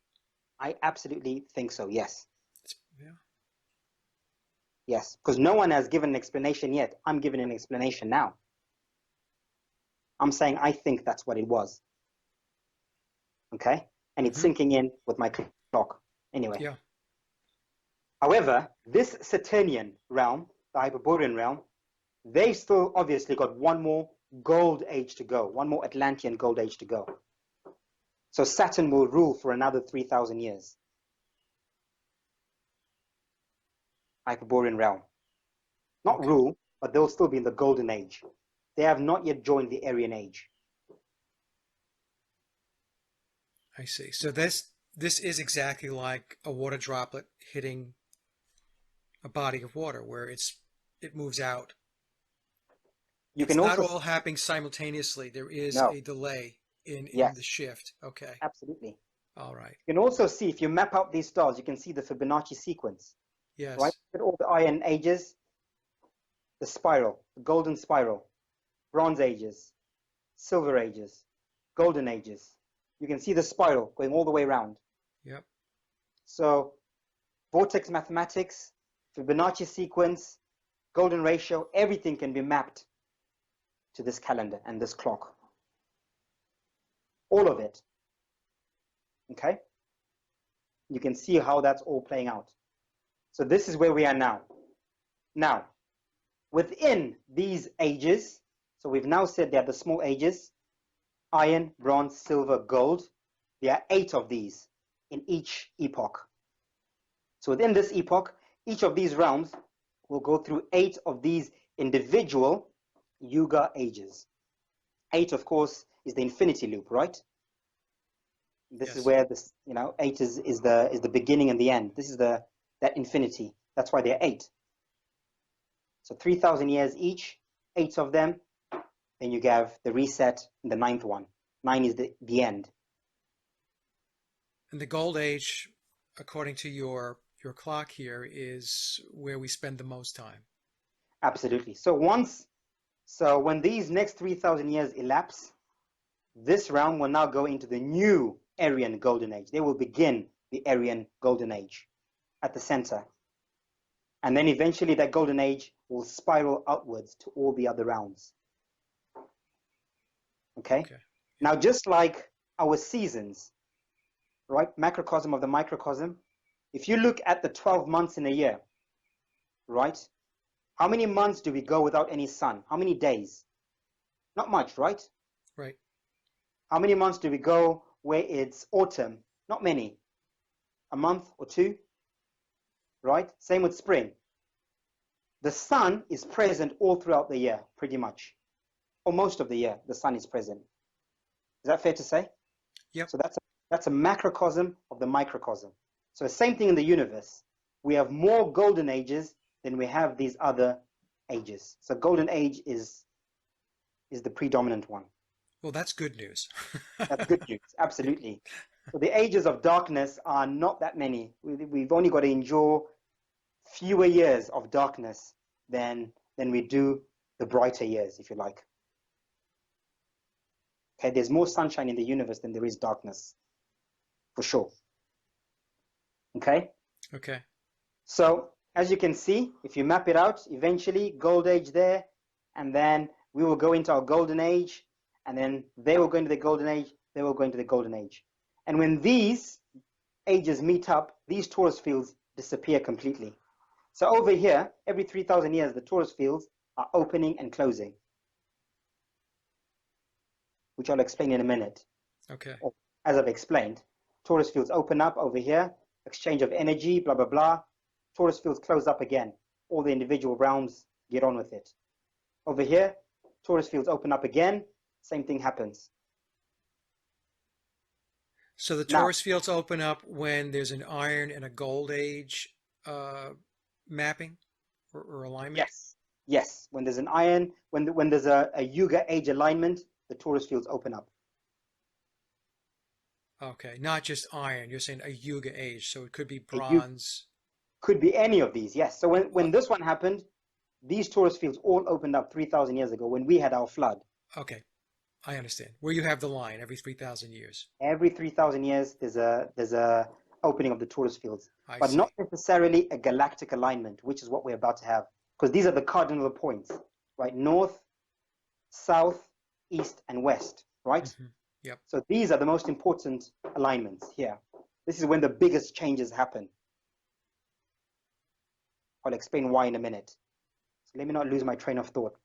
I absolutely think so, yes. Yeah. Yes, because no one has given an explanation yet. I'm giving an explanation now. I'm saying I think that's what it was. Okay? And it's sinking in with my clock. Anyway. Yeah. However, this Saturnian realm, the Hyperborean realm, they've still obviously got one more gold age to go, one more Atlantean gold age to go. So Saturn will rule for another 3,000 years. Hyperborean realm. Not rule, but they'll still be in the golden age. They have not yet joined the Aryan age. I see. So this is exactly like a water droplet hitting a body of water, where it moves out. It's not all happening simultaneously. There is a delay in the shift. Okay. Absolutely. All right. You can also see, if you map out these stars, you can see the Fibonacci sequence. Yes. Right? Look at all the iron ages, the spiral, the golden spiral, bronze ages, silver ages, golden ages. You can see the spiral going all the way around. Yep. So vortex mathematics, Fibonacci sequence, golden ratio, everything can be mapped to this calendar and this clock. All of it. Okay? You can see how that's all playing out. So this is where we are now. Now, within these ages, so we've now said they're the small ages, iron, bronze, silver, gold. There are 8 of these in each epoch. So within this epoch, each of these realms will go through 8 of these individual Yuga ages. 8, of course, is the infinity loop, right? This is Yes. where this, 8 is the beginning and the end. This is that infinity. That's why they're 8. So 3,000 years each, 8 of them. Then you have the reset in the ninth one. 9 is the end. And the gold age, according to your clock here, is where we spend the most time. Absolutely. So when these next 3,000 years elapse, this realm will now go into the new Aryan Golden Age. They will begin the Aryan Golden Age at the center. And then eventually that Golden Age will spiral outwards to all the other realms. Okay? Now, just like our seasons, right? Macrocosm of the microcosm. If you look at the 12 months in a year, right? How many months do we go without any sun? How many days? Not much, right? Right. How many months do we go where it's autumn? Not many. A month or two, right? Same with spring. The sun is present all throughout the year, pretty much. Or most of the year, the sun is present. Is that fair to say? Yep. So that's a macrocosm of the microcosm. So the same thing in the universe. We have more golden ages than we have these other ages. So golden age is the predominant one. Well, that's good news. That's good news, absolutely. So the ages of darkness are not that many. We've only got to endure fewer years of darkness than we do the brighter years, if you like. Okay, there's more sunshine in the universe than there is darkness, for sure. Okay? Okay. So as you can see, if you map it out, eventually gold age there, and then we will go into our golden age, and then they will go into the golden age, they will go into the golden age. And when these ages meet up, these torus fields disappear completely. So over here, every 3,000 years, the torus fields are opening and closing, which I'll explain in a minute. Okay. As I've explained, torus fields open up over here, exchange of energy, blah, blah, blah. Torus fields close up again. All the individual realms get on with it. Over here, torus fields open up again, same thing happens. So the torus fields open up when there's an iron and a gold age mapping or alignment? Yes. When there's an iron, when there's a Yuga age alignment, the torus fields open up. Okay, not just iron. You're saying a Yuga age, so it could be bronze. Could be any of these, yes. So when this one happened, these torus fields all opened up 3,000 years ago when we had our flood. Okay, I understand. Where you have the line every 3,000 years. Every 3,000 years, there's a opening of the torus fields, but see. not necessarily a galactic alignment, which is what we're about to have, because these are the cardinal points, right? North, south, east, and west, right? Mm-hmm. Yep. So these are the most important alignments here. This is when the biggest changes happen. I'll explain why in a minute. So let me not lose my train of thought.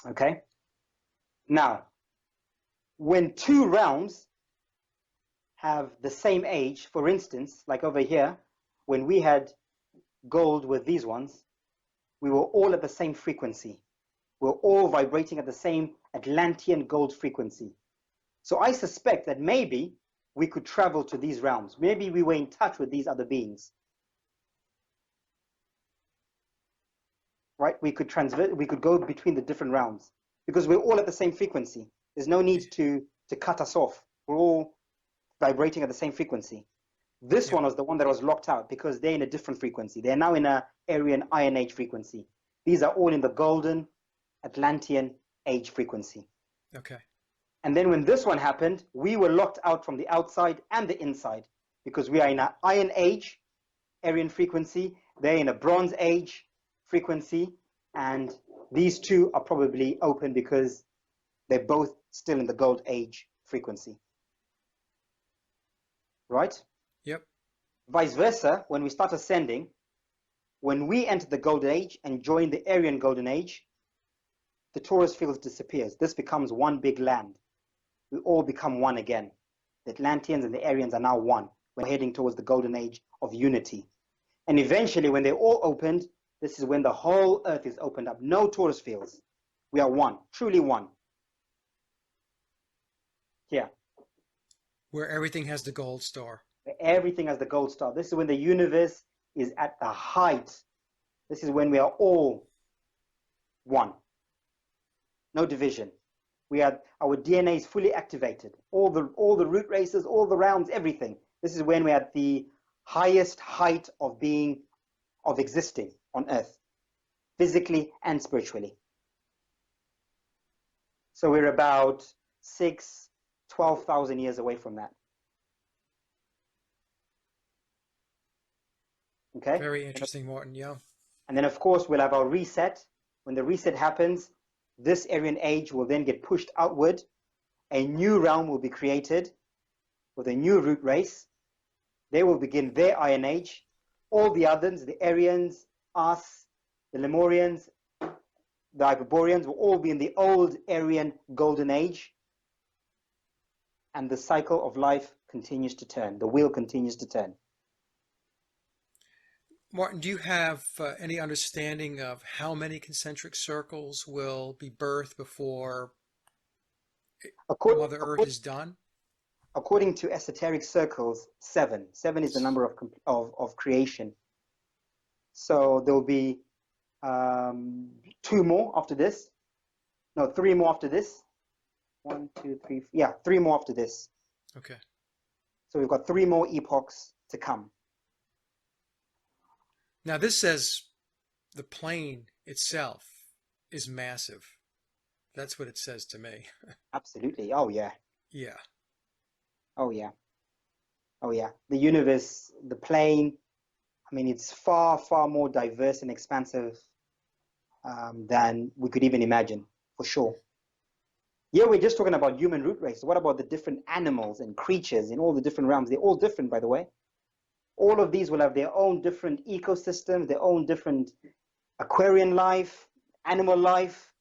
Okay? Now, when two realms have the same age, for instance, like over here, when we had gold with these ones, we were all at the same frequency. We were all vibrating at the same Atlantean gold frequency. So I suspect that maybe we could travel to these realms. Maybe we were in touch with these other beings. Right? We could go between the different realms because we're all at the same frequency. There's no need to cut us off. We're all vibrating at the same frequency. This one was the one that was locked out because they're in a different frequency. They're now in a Aryan Iron Age frequency. These are all in the golden Atlantean age frequency. Okay. And then when this one happened, we were locked out from the outside and the inside because we are in an Iron Age Aryan frequency. They're in a Bronze Age frequency. And these two are probably open because they're both still in the Gold Age frequency. Right? Yep. Vice versa, when we start ascending, when we enter the Golden Age and join the Aryan Golden Age, the torus fields disappears. This becomes one big land. We all become one again. The Atlanteans and the Aryans are now one. We're heading towards the Golden Age of unity. And eventually, when they're all opened, this is when the whole Earth is opened up. No torus fields. We are one, truly one. Here. Where everything has the gold star. Everything has the gold star. This is when the universe is at the height. This is when we are all one. No division. Our DNA is fully activated. All the root races, all the rounds, everything. This is when we're at the highest height of existing on Earth, physically and spiritually. So we're about 12,000 years away from that. Okay. Very interesting, Martin. Yeah. And then, of course, we'll have our reset. When the reset happens, this Aryan age will then get pushed outward. A new realm will be created with a new root race. They will begin their Iron Age. All the others, the Aryans, us, the Lemurians, the Hyperboreans, will all be in the old Aryan Golden Age. And the cycle of life continues to turn. The wheel continues to turn. Martin, do you have any understanding of how many concentric circles will be birthed before Mother Earth is done? According to esoteric circles, 7. 7 is the number of creation. So there will be 2 more after this. No, 3 more after this. 1, 2, 3. Yeah, 3 more after this. Okay. So we've got 3 more epochs to come. Now this says the plane itself is massive. That's what it says to me. Absolutely. Oh, yeah. Yeah. Oh, yeah. Oh, yeah. The universe, the plane, I mean, it's far, far more diverse and expansive than we could even imagine, for sure. Yeah, we're just talking about human root race. What about the different animals and creatures in all the different realms? They're all different, by the way. All of these will have their own different ecosystems, their own different aquarian life, animal life.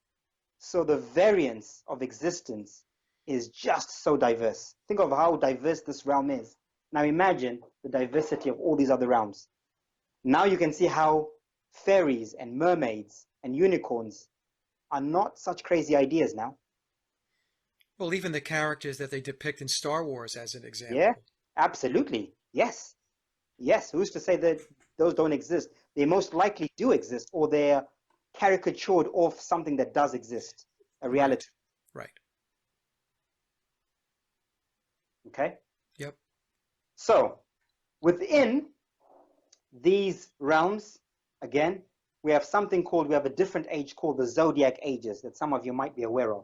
So the variance of existence is just so diverse. Think of how diverse this realm is. Now imagine the diversity of all these other realms. Now you can see how fairies and mermaids and unicorns are not such crazy ideas now. Well, even the characters that they depict in Star Wars as an example. Yeah, absolutely. Yes. Yes, who's to say that those don't exist? They most likely do exist, or they're caricatured off something that does exist, a reality. Right. Okay? Yep. So, within these realms, again, we have a different age called the zodiac ages that some of you might be aware of.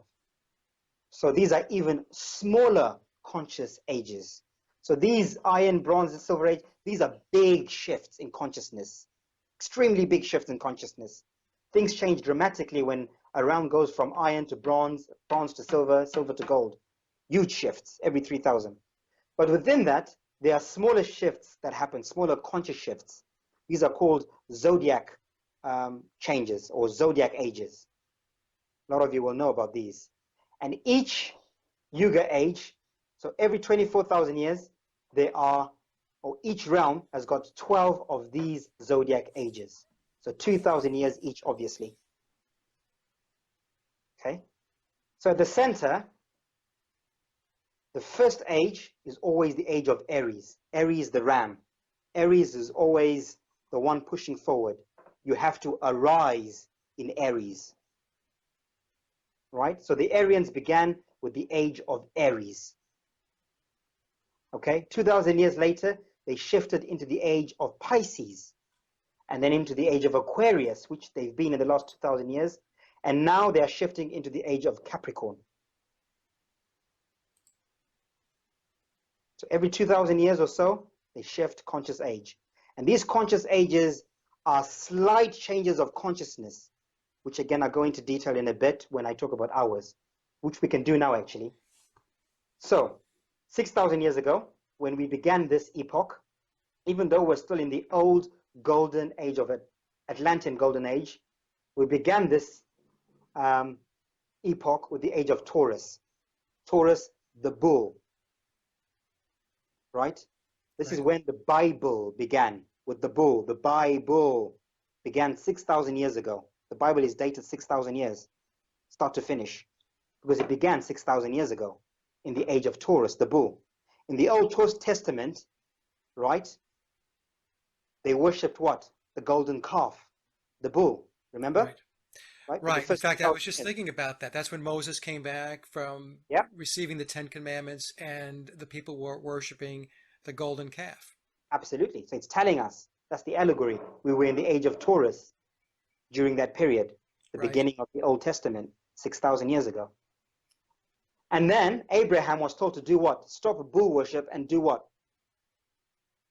So these are even smaller conscious ages. So these iron, bronze, and silver age, these are big shifts in consciousness, extremely big shifts in consciousness. Things change dramatically when a realm goes from iron to bronze, bronze to silver, silver to gold. Huge shifts every 3,000. But within that, there are smaller shifts that happen, smaller conscious shifts. These are called zodiac changes or zodiac ages. A lot of you will know about these. And each Yuga age, so every 24,000 years, each realm has got 12 of these zodiac ages. So 2,000 years each, obviously. Okay? So at the center, the first age is always the age of Aries. Aries, the ram. Aries is always the one pushing forward. You have to arise in Aries. Right? So the Aryans began with the age of Aries. Okay? 2,000 years later, they shifted into the age of Pisces, and then into the age of Aquarius, which they've been in the last 2,000 years, and now they are shifting into the age of Capricorn. So every 2,000 years or so, they shift conscious age. And these conscious ages are slight changes of consciousness, which again, I'll go into detail in a bit when I talk about hours, which we can do now actually. So 6,000 years ago, when we began this epoch, even though we're still in the old golden age of it, Atlantean golden age, we began this epoch with the age of Taurus. Taurus, the bull, right? This is when the Bible began with the bull. The Bible began 6,000 years ago. The Bible is dated 6,000 years, start to finish, because it began 6,000 years ago in the age of Taurus, the bull. In the Old Testament, right, they worshipped what? The golden calf, the bull, remember? Right. Right? For the Right. In first fact, I was 2,000 just years. thinking about that. That's when Moses came back from Yeah, receiving the Ten Commandments and the people were worshiping the golden calf. absolutely. So it's telling us, that's the allegory. We were in the age of Taurus during that period, the Right. beginning of the Old Testament, 6,000 years ago. And then Abraham was told to do what? Stop bull worship and do what?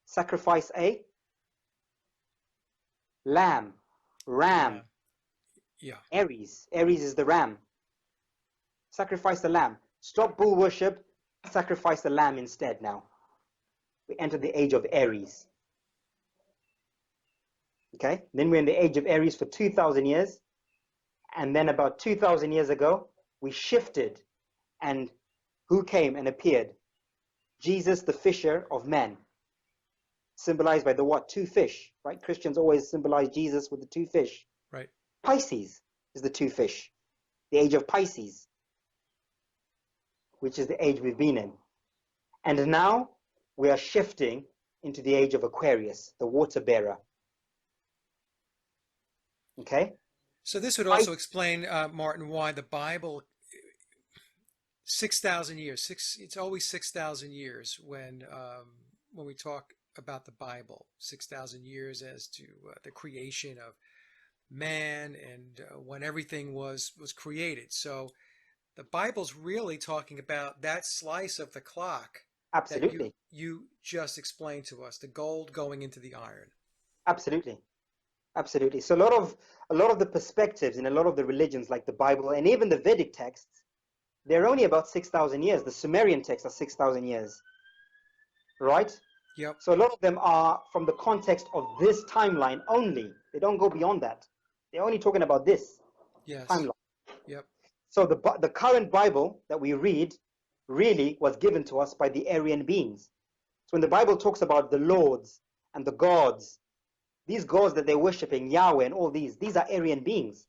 Sacrifice a lamb, ram, Lamb. Yeah. Aries. Aries is the ram. Sacrifice the lamb. Stop bull worship, sacrifice the lamb instead now. We enter the age of Aries. Okay? Then we're in the age of Aries for 2,000 years. And then about 2,000 years ago, we shifted. And who came and appeared? Jesus, the fisher of men. Symbolized by the what? Two fish, right? Christians always symbolize Jesus with the two fish. Right. Pisces is the two fish. The age of Pisces, which is the age we've been in. And now we are shifting into the age of Aquarius, the water bearer. Okay? So this would also explain, Martin, why the Bible 6,000 years. It's always 6,000 years when we talk about the Bible. 6,000 years as to the creation of man and when everything was created. So the Bible's really talking about that slice of the clock that Absolutely. you just explained to us, the gold going into the iron. Absolutely. Absolutely. So a lot of the perspectives in a lot of the religions like the Bible and even the Vedic texts, they're only about 6,000 years. The Sumerian texts are 6,000 years. Right? Yep. So a lot of them are from the context of this timeline only. They don't go beyond that. They're only talking about this Yes. timeline. Yep. So the current Bible that we read really was given to us by the Aryan beings. So when the Bible talks about the lords and the gods, these gods that they're worshipping, Yahweh and all these are Aryan beings.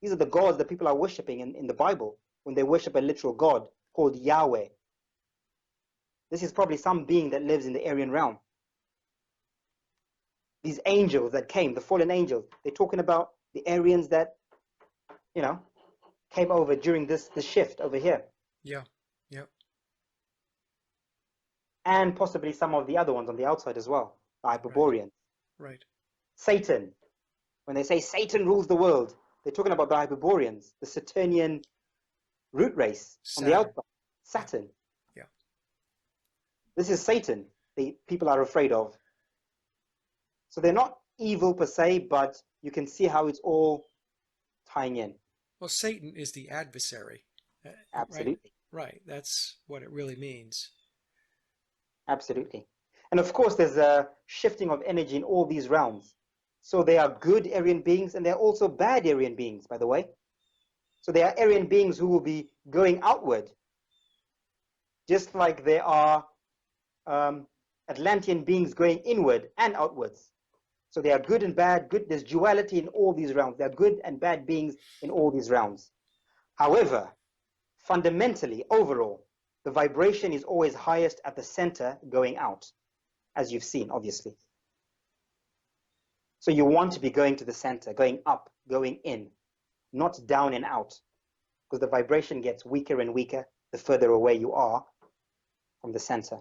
These are the gods that people are worshipping in the Bible when they worship a literal God called Yahweh. This is probably some being that lives in the Aryan realm. These angels that came, the fallen angels, they're talking about the Aryans that, came over during this shift over here. Yeah. Yep. And possibly some of the other ones on the outside as well, the Hyperboreans. Right. Satan. When they say Satan rules the world, they're talking about the Hyperboreans, the Saturnian root race on the outside. Saturn. Yeah. This is Satan, the people are afraid of. So they're not evil per se, but you can see how it's all tying in. Well, Satan is the adversary. Absolutely. Right. That's what it really means. Absolutely. And of course, there's a shifting of energy in all these realms. So there are good Aryan beings and there are also bad Aryan beings, by the way. So there are Aryan beings who will be going outward, just like there are Atlantean beings going inward and outwards. So there are good and bad, there's duality in all these realms. There are good and bad beings in all these realms. However, fundamentally, overall, the vibration is always highest at the center going out, as you've seen, obviously. So you want to be going to the center, going up, going in, not down and out, because the vibration gets weaker and weaker the further away you are from the center,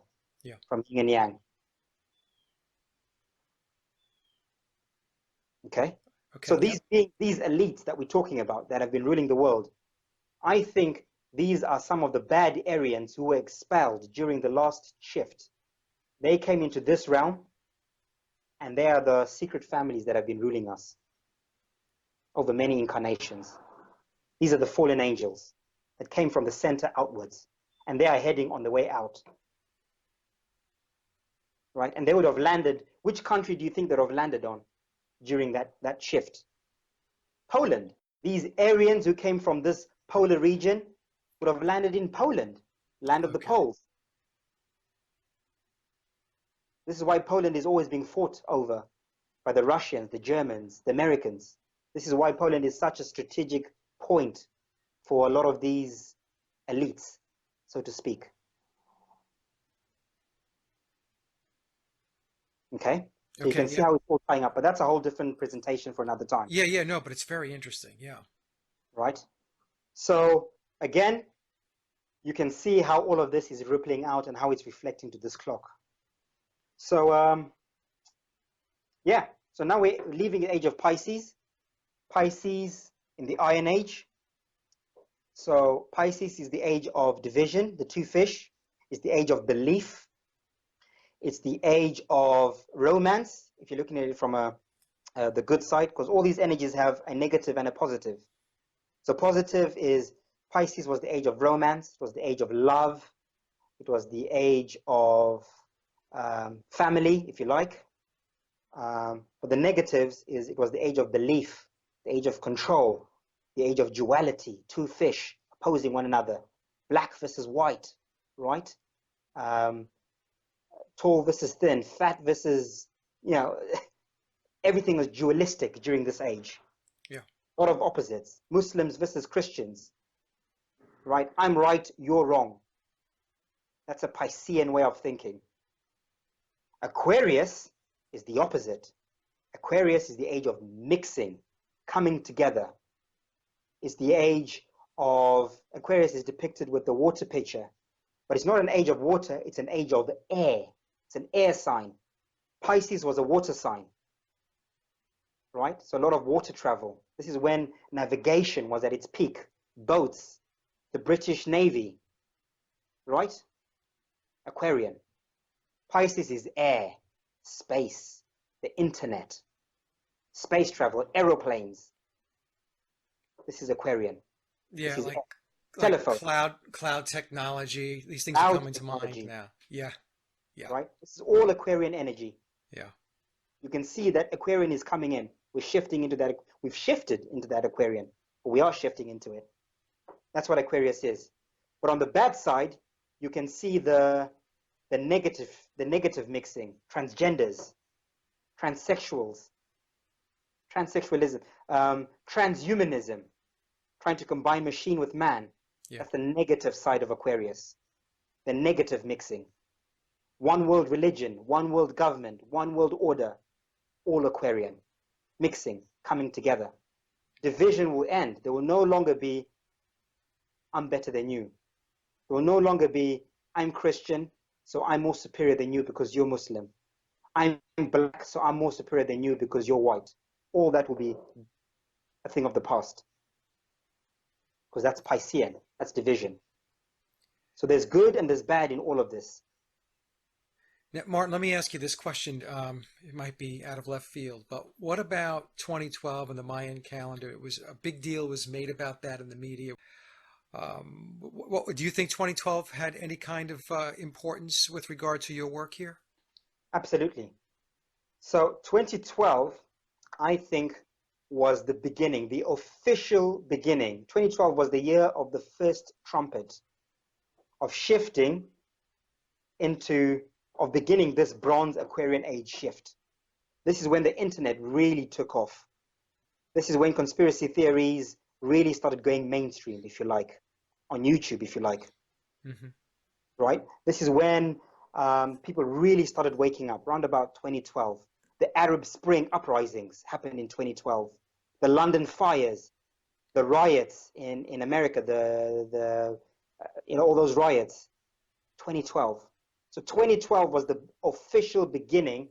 from yin and yang. Okay? So these elites that we're talking about that have been ruling the world, I think these are some of the bad Aryans who were expelled during the last shift. They came into this realm, and they are the secret families that have been ruling us over many incarnations. These are the fallen angels that came from the center outwards, and they are heading on the way out. Right? And they would have landed, which country do you think they would have landed on during that shift? Poland. These Aryans who came from this polar region would have landed in Poland, land of the poles. This is why Poland is always being fought over by the Russians, the Germans, the Americans. This is why Poland is such a strategic point for a lot of these elites, so to speak. Okay, so you Okay. can see Yeah. how it's all tying up, but that's a whole different presentation for another time, Yeah. Yeah. No, but it's very interesting. Yeah. right? So again, you can see how all of this is rippling out and how it's reflecting to this clock. So yeah, so now we're leaving the age of Pisces. Pisces in the Iron Age. So Pisces is the age of division. The two fish is the age of belief. It's the age of romance, if you're looking at it from the good side, because all these energies have a negative and a positive. So positive is Pisces was the age of romance. It was the age of love. It was the age of family, if you like. But the negatives is it was the age of belief, the age of control, the age of duality, two fish opposing one another, black versus white, right? Um, tall versus thin, fat versus, you know, everything was dualistic during this age. Yeah. A lot of opposites, Muslims versus Christians, right? I'm right, you're wrong. That's a Piscean way of thinking. Aquarius is the opposite. Aquarius is the age of mixing, coming together. It's the age of Aquarius is depicted with the water pitcher, but it's not an age of water, it's an age of air. It's an air sign. Pisces was a water sign, right? So a lot of water travel. This is when navigation was at its peak. Boats, the British Navy, right? Aquarian. Pisces is air, space, the internet, space travel, aeroplanes. This is Aquarian. Yeah. This is Like telephone, cloud technology. These things are cloud coming to mind technology, now. Yeah. Yeah. right? This is all Aquarian energy. Yeah. You can see that Aquarian is coming in. We're shifting into that. We've shifted into that Aquarian, but we are shifting into it. That's what Aquarius is. But on the bad side, you can see the negative mixing, transgenders, transsexuals, transsexualism, transhumanism, trying to combine machine with man. Yeah. That's the negative side of Aquarius, the negative mixing. One world religion, one world government, one world order, all Aquarian, mixing, coming together. Division will end. There will no longer be, I'm better than you. There will no longer be, I'm Christian, so I'm more superior than you because you're Muslim. I'm black, so I'm more superior than you because you're white. All that will be a thing of the past. Because that's Piscean, that's division. So there's good and there's bad in all of this. Now, Martin, let me ask you this question. It might be out of left field, but what about 2012 and the Mayan calendar? It was a big deal was made about that in the media. What do you think 2012 had any kind of importance with regard to your work here? Absolutely. So 2012, I think, was the beginning, the official beginning. 2012 was the year of the first trumpet of shifting into, of beginning this bronze Aquarian age shift. This is when the internet really took off. This is when conspiracy theories really started going mainstream, if you like, on YouTube, if you like, Hmm. right? This is when people really started waking up, around about 2012. The Arab Spring uprisings happened in 2012. The London fires, the riots in America, all those riots, 2012. So 2012 was the official beginning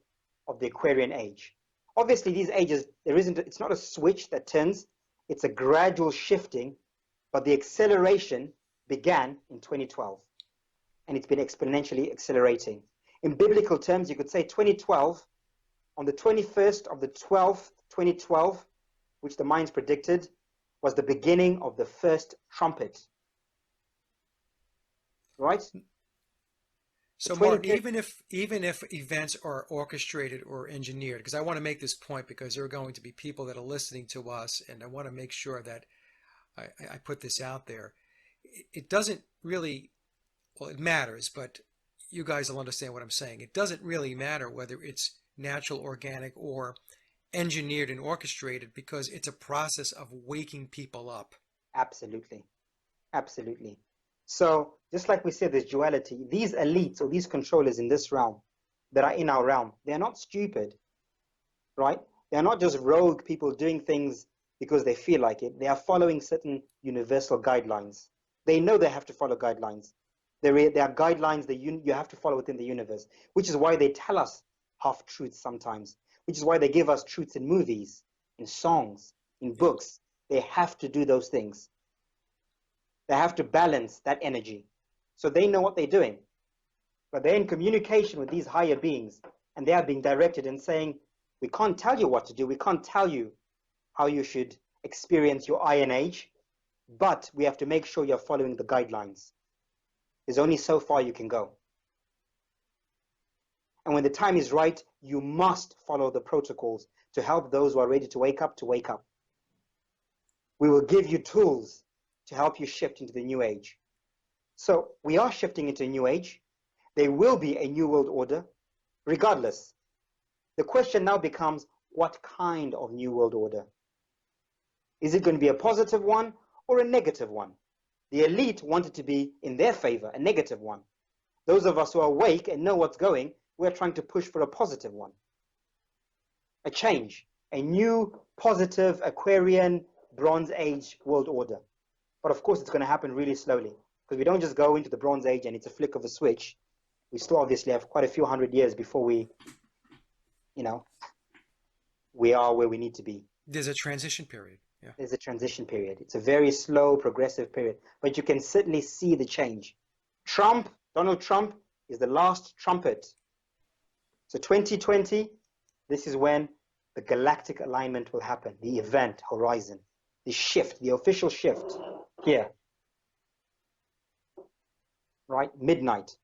of the Aquarian age. Obviously, these ages, it's not a switch that turns, it's a gradual shifting, but the acceleration began in 2012, and it's been exponentially accelerating. In biblical terms, you could say 2012, on the 21st of the 12th, 2012, which the Mayans predicted, was the beginning of the first trumpet. Right? So, Martin, even if events are orchestrated or engineered, because I want to make this point because there are going to be people that are listening to us, and I want to make sure that I put this out there. It doesn't really, well, it matters, but you guys will understand what I'm saying. It doesn't really matter whether it's natural, organic, or engineered and orchestrated because it's a process of waking people up. Absolutely. Absolutely. So just like we said, there's duality. These elites or these controllers in this realm, that are in our realm, they're not stupid, right? They're not just rogue people doing things because they feel like it. They are following certain universal guidelines. They know they have to follow guidelines. There are guidelines that you have to follow within the universe, which is why they tell us half-truths sometimes, which is why they give us truths in movies, in songs, in books. They have to do those things. They have to balance that energy. So they know what they're doing. But they're in communication with these higher beings, and they are being directed and saying, we can't tell you what to do. We can't tell you how you should experience your Iron Age, but we have to make sure you're following the guidelines. There's only so far you can go. And when the time is right, you must follow the protocols to help those who are ready to wake up. We will give you tools to help you shift into the new age. So we are shifting into a new age. There will be a new world order, regardless. The question now becomes, what kind of new world order? Is it going to be a positive one or a negative one? The elite want it to be in their favor, a negative one. Those of us who are awake and know what's going, we're trying to push for a positive one. A change, a new, positive, Aquarian, Bronze Age world order. But of course, it's going to happen really slowly, because we don't just go into the Bronze Age and it's a flick of a switch. We still obviously have quite a few hundred years before we are where we need to be. There's a transition period. Yeah. There's a transition period. It's a very slow, progressive period, but you can certainly see the change. Donald Trump is the last trumpet. So 2020, this is when the galactic alignment will happen, the event horizon, the shift, the official shift here. Right? Midnight,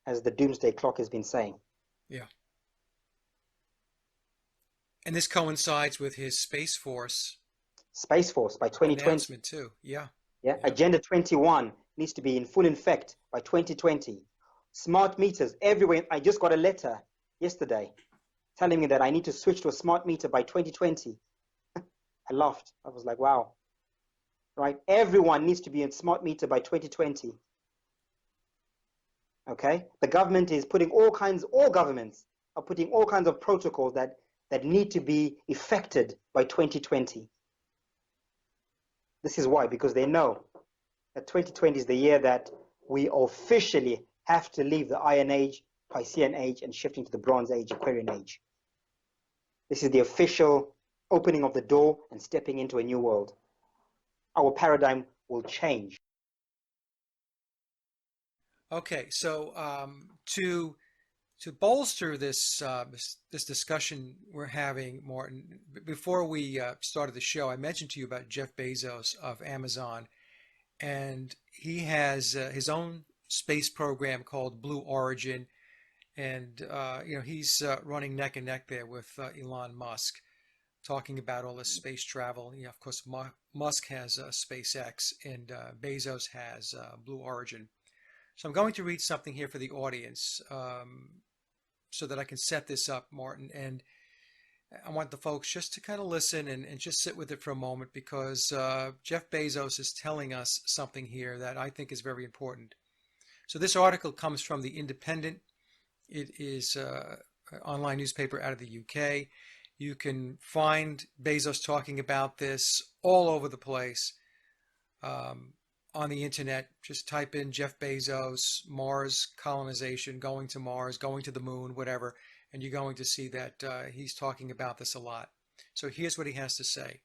as the doomsday clock has been saying. Yeah. And this coincides with his Space Force by 2020. Announcement too. Yeah. Agenda 21 needs to be in full effect by 2020. Smart meters everywhere. I just got a letter yesterday telling me that I need to switch to a smart meter by 2020. I laughed. I was like, wow. Right? Everyone needs to be in smart meter by 2020. Okay? The government is putting all governments are putting all kinds of protocols that need to be effected by 2020. This is why, because they know that 2020 is the year that we officially have to leave the Iron Age, Piscean Age, and shift into the Bronze Age, Aquarian Age. This is the official opening of the door and stepping into a new world. Our paradigm will change. Okay, so to bolster this this discussion we're having, Martin, before we started the show, I mentioned to you about Jeff Bezos of Amazon, and he has his own space program called Blue Origin, and he's running neck and neck there with Elon Musk, talking about all this space travel. Of course, Musk has SpaceX, and Bezos has Blue Origin. So I'm going to read something here for the audience so that I can set this up, Martin. And I want the folks just to kind of listen and just sit with it for a moment, because Jeff Bezos is telling us something here that I think is very important. So this article comes from The Independent. It is an online newspaper out of the UK. You can find Bezos talking about this all over the place. On the internet, just type in Jeff Bezos, Mars colonization, going to Mars, going to the moon, whatever, and you're going to see that he's talking about this a lot. So here's what he has to say.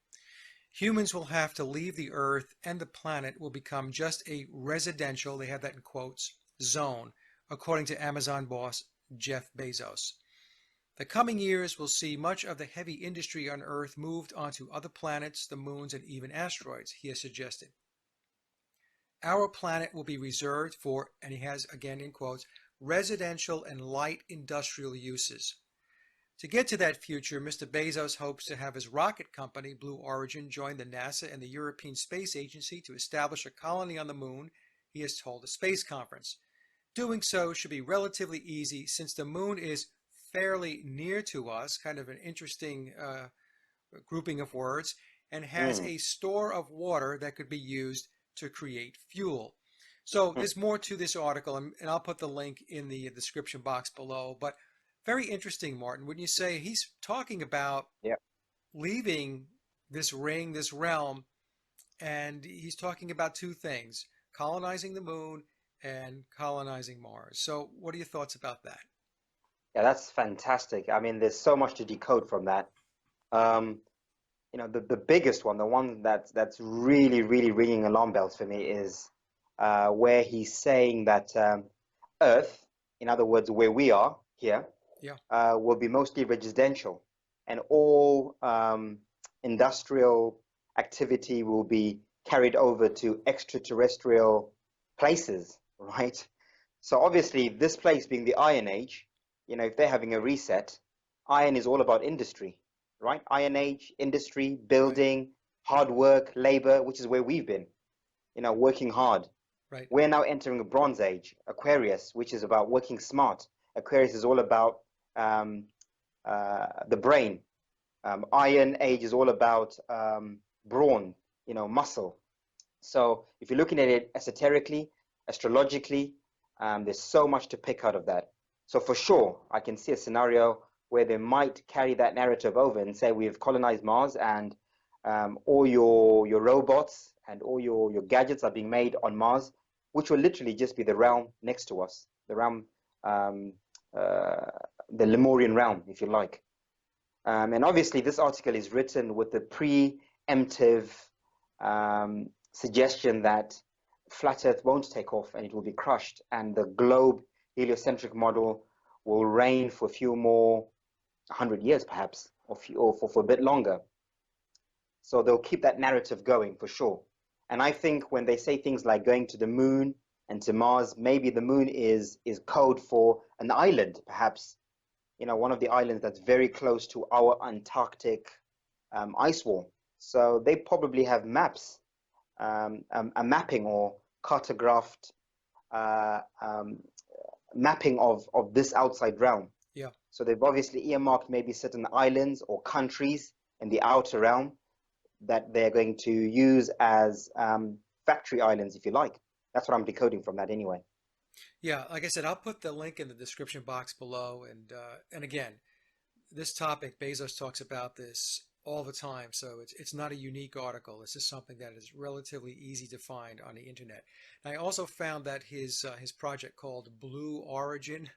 Humans will have to leave the Earth, and the planet will become just a residential, they have that in quotes, zone, according to Amazon boss Jeff Bezos. The coming years will see much of the heavy industry on Earth moved onto other planets, the moons, and even asteroids, he has suggested. Our planet will be reserved for, and he has again in quotes, residential and light industrial uses. To get to that future, Mr. Bezos hopes to have his rocket company, Blue Origin, join the NASA and the European Space Agency to establish a colony on the moon, he has told a space conference. Doing so should be relatively easy since the moon is fairly near to us, kind of an interesting grouping of words, and has a store of water that could be used to create fuel. So there's more to this article, and I'll put the link in the description box below. But very interesting, Martin. Wouldn't you say he's talking about Yeah. leaving this ring, this realm, and he's talking about two things: colonizing the moon and colonizing Mars. So, what are your thoughts about that? Yeah, that's fantastic. I mean, there's so much to decode from that. Um, the biggest one, the one that's really, really ringing alarm bells for me is where he's saying that Earth, in other words, where we are here, Yeah, will be mostly residential, and all industrial activity will be carried over to extraterrestrial places, right? So obviously, this place being the Iron Age, if they're having a reset, iron is all about industry, right? Iron Age, industry, right, building, hard work, labor, which is where we've been, working hard. right, We're now entering a Bronze Age, Aquarius, which is about working smart. Aquarius is all about the brain. Iron Age is all about brawn, muscle. So if you're looking at it esoterically, astrologically, there's so much to pick out of that. So for sure, I can see a scenario where they might carry that narrative over and say we've colonized Mars, and all your robots and all your gadgets are being made on Mars, which will literally just be the realm next to us, the realm, um, uh, the Lemurian realm, if you like. And obviously, this article is written with the preemptive suggestion that flat Earth won't take off and it will be crushed, and the globe heliocentric model will reign for a few more 100 years, perhaps, or for a bit longer. So they'll keep that narrative going for sure. And I think when they say things like going to the moon and to Mars, maybe the moon is code for an island, perhaps, one of the islands that's very close to our Antarctic ice wall. So they probably have maps, a mapping or cartographed uh, um, mapping of this outside realm. yeah. So they've obviously earmarked maybe certain islands or countries in the outer realm that they're going to use as factory islands, if you like. That's what I'm decoding from that anyway. Yeah, like I said, I'll put the link in the description box below. And again, this topic, Bezos talks about this all the time, so it's not a unique article. This is something that is relatively easy to find on the internet. And I also found that his project called Blue Origin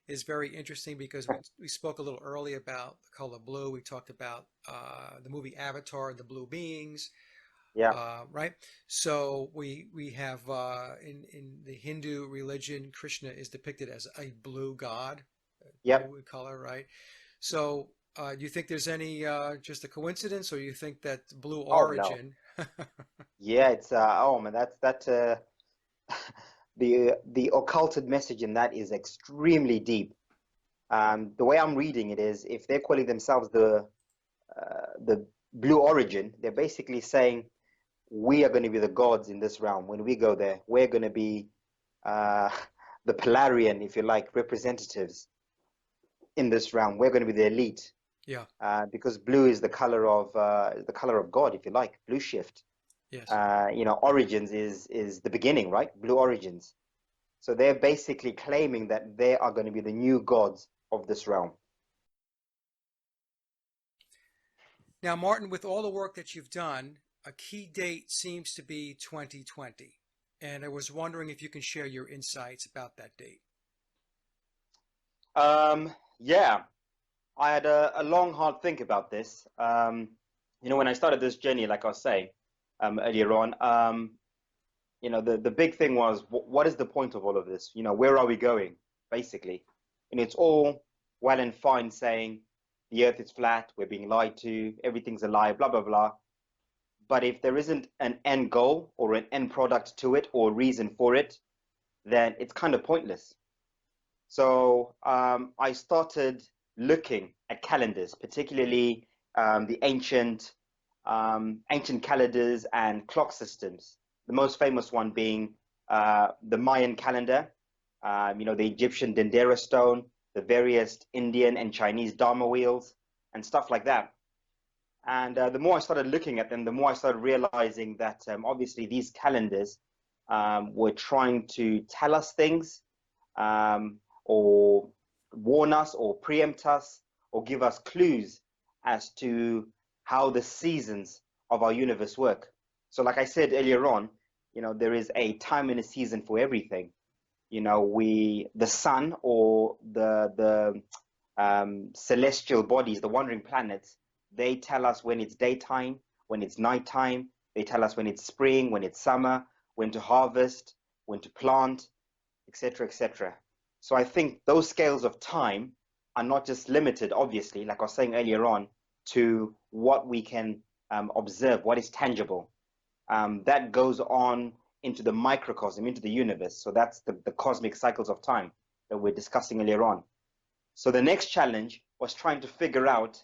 is very interesting because we spoke a little earlier about the color blue. We talked about the movie Avatar and the blue beings, Yeah. right? So we have in the Hindu religion, Krishna is depicted as a blue god, Yep. blue in color, right? So do you think there's any just a coincidence, or you think that Blue Oh no. Origin? Yeah, it's oh man, that the occulted message in that is extremely deep. The way I'm reading it is, if they're calling themselves the Blue Origin, they're basically saying we are going to be the gods in this realm. When we go there, we're going to be uh, the Polarian, if you like, representatives in this realm. We're going to be the elite Yeah. because blue is the color of God, if you like. Blue shift. Yes. Origins is the beginning, right? Blue origins. So they're basically claiming that they are going to be the new gods of this realm. Now, Martin, with all the work that you've done, a key date seems to be 2020. And I was wondering if you can share your insights about that date. Yeah, I had a long, hard think about this. When I started this journey, like I was saying earlier on, the big thing was what is the point of all of this? Where are we going, basically? And it's all well and fine saying the earth is flat, we're being lied to, everything's a lie, blah, blah, blah. But if there isn't an end goal or an end product to it or reason for it, then it's kind of pointless. So I started looking at calendars, particularly the ancient calendars and clock systems. The most famous one being the Mayan calendar, the Egyptian dendera stone, the various Indian and Chinese Dharma wheels, and stuff like that. And the more I started looking at them, the more I started realizing that obviously these calendars were trying to tell us things, or warn us or preempt us or give us clues as to how the seasons of our universe work. So like I said earlier on, there is a time and a season for everything. The sun or the celestial bodies, the wandering planets, they tell us when it's daytime, when it's nighttime. They tell us when it's spring, when it's summer, when to harvest, when to plant, etc., etc. So I think those scales of time are not just limited, obviously, like I was saying earlier on, to what we can observe, what is tangible. That goes on into the microcosm, into the universe. So that's the cosmic cycles of time that we're discussing earlier on. So the next challenge was trying to figure out,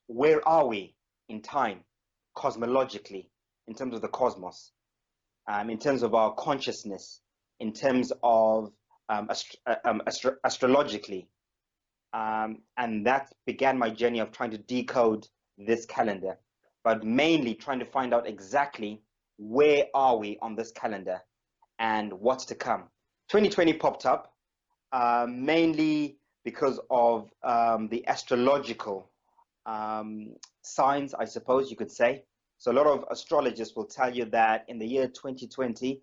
where are we in time, cosmologically, in terms of the cosmos, in terms of our consciousness, in terms of astrologically. And that began my journey of trying to decode this calendar, but mainly trying to find out exactly where are we on this calendar and what's to come. 2020 popped up, mainly because of the astrological signs, I suppose you could say. So a lot of astrologers will tell you that in the year 2020,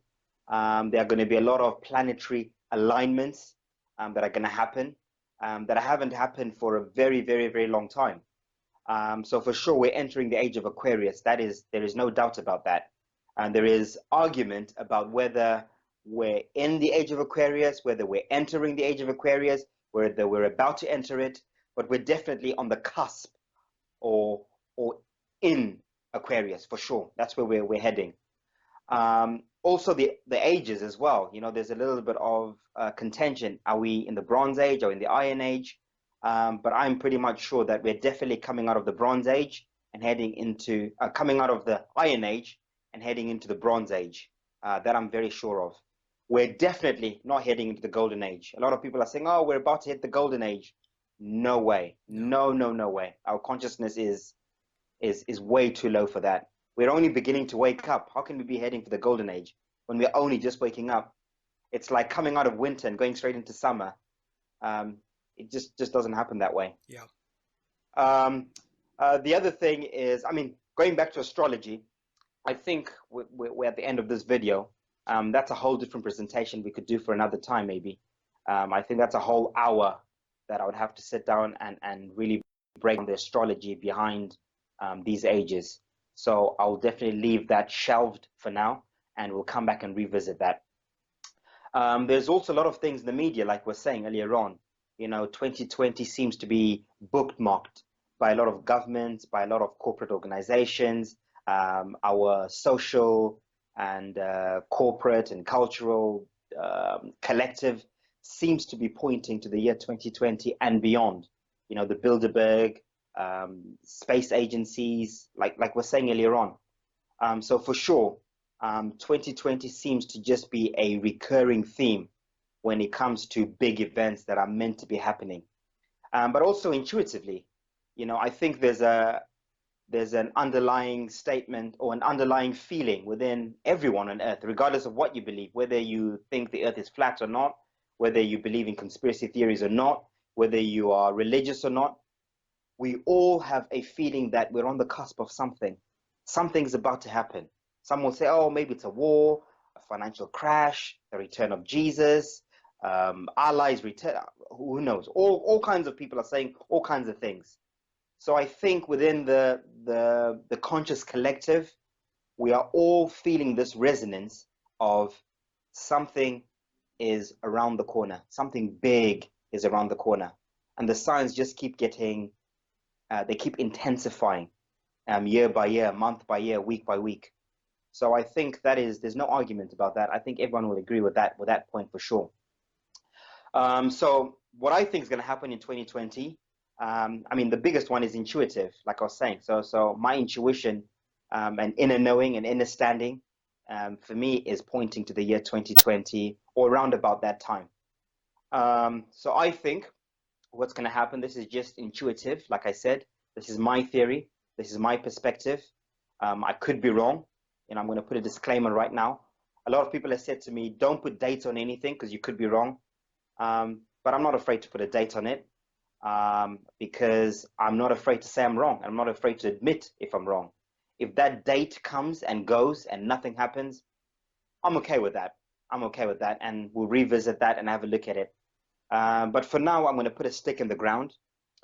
there are going to be a lot of planetary alignments that are going to happen, that haven't happened for a very, very, very long time. So for sure, we're entering the age of Aquarius. There is no doubt about that. And there is argument about whether we're in the age of Aquarius, whether we're entering the age of Aquarius, whether we're about to enter it, but we're definitely on the cusp or in Aquarius for sure. That's where we're heading. Also the ages as well. There's a little bit of contention. Are we in the Bronze Age or in the Iron Age? But I'm pretty much sure that we're definitely coming out of the Bronze Age and heading into coming out of the Iron Age and heading into the Bronze Age. That I'm very sure of. We're definitely not heading into the Golden Age. A lot of people are saying, "Oh, we're about to hit the Golden Age." No way. No way. Our consciousness is way too low for that. We're only beginning to wake up. How can we be heading for the Golden Age when we're only just waking up? It's like coming out of winter and going straight into summer. It just doesn't happen that way. Yeah. The other thing is, going back to astrology, I think we're at the end of this video. That's a whole different presentation we could do for another time, maybe. I think that's a whole hour that I would have to sit down and really break down the astrology behind these ages. So I'll definitely leave that shelved for now, and we'll come back and revisit that. There's also a lot of things in the media, like we're saying earlier on. 2020 seems to be bookmarked by a lot of governments, by a lot of corporate organizations. Our social and corporate and cultural collective seems to be pointing to the year 2020 and beyond. The Bilderberg, space agencies, like we're saying earlier on. So for sure, 2020 seems to just be a recurring theme when it comes to big events that are meant to be happening. But also intuitively, I think there's an underlying statement or an underlying feeling within everyone on Earth, regardless of what you believe, whether you think the Earth is flat or not, whether you believe in conspiracy theories or not, whether you are religious or not. We all have a feeling that we're on the cusp of something. Something's about to happen. Some will say, oh, maybe it's a war, a financial crash, the return of Jesus, Allah's return. Who knows? All kinds of people are saying all kinds of things. So I think within the conscious collective, we are all feeling this resonance of something is around the corner. Something big is around the corner. And the signs just keep getting, they keep intensifying year by year, month by year, week by week. So I think there's no argument about that. I think everyone will agree with that point for sure. So what I think is going to happen in 2020, the biggest one is intuitive, like I was saying. So my intuition and inner knowing and inner standing for me is pointing to the year 2020 or around about that time. So I think what's going to happen, this is just intuitive. Like I said, this is my theory. This is my perspective. I could be wrong. I'm going to put a disclaimer right now. A lot of people have said to me, don't put dates on anything because you could be wrong. But I'm not afraid to put a date on it because I'm not afraid to say I'm wrong. I'm not afraid to admit if I'm wrong. If that date comes and goes and nothing happens, I'm okay with that. I'm okay with that. And we'll revisit that and have a look at it. But for now, I'm going to put a stick in the ground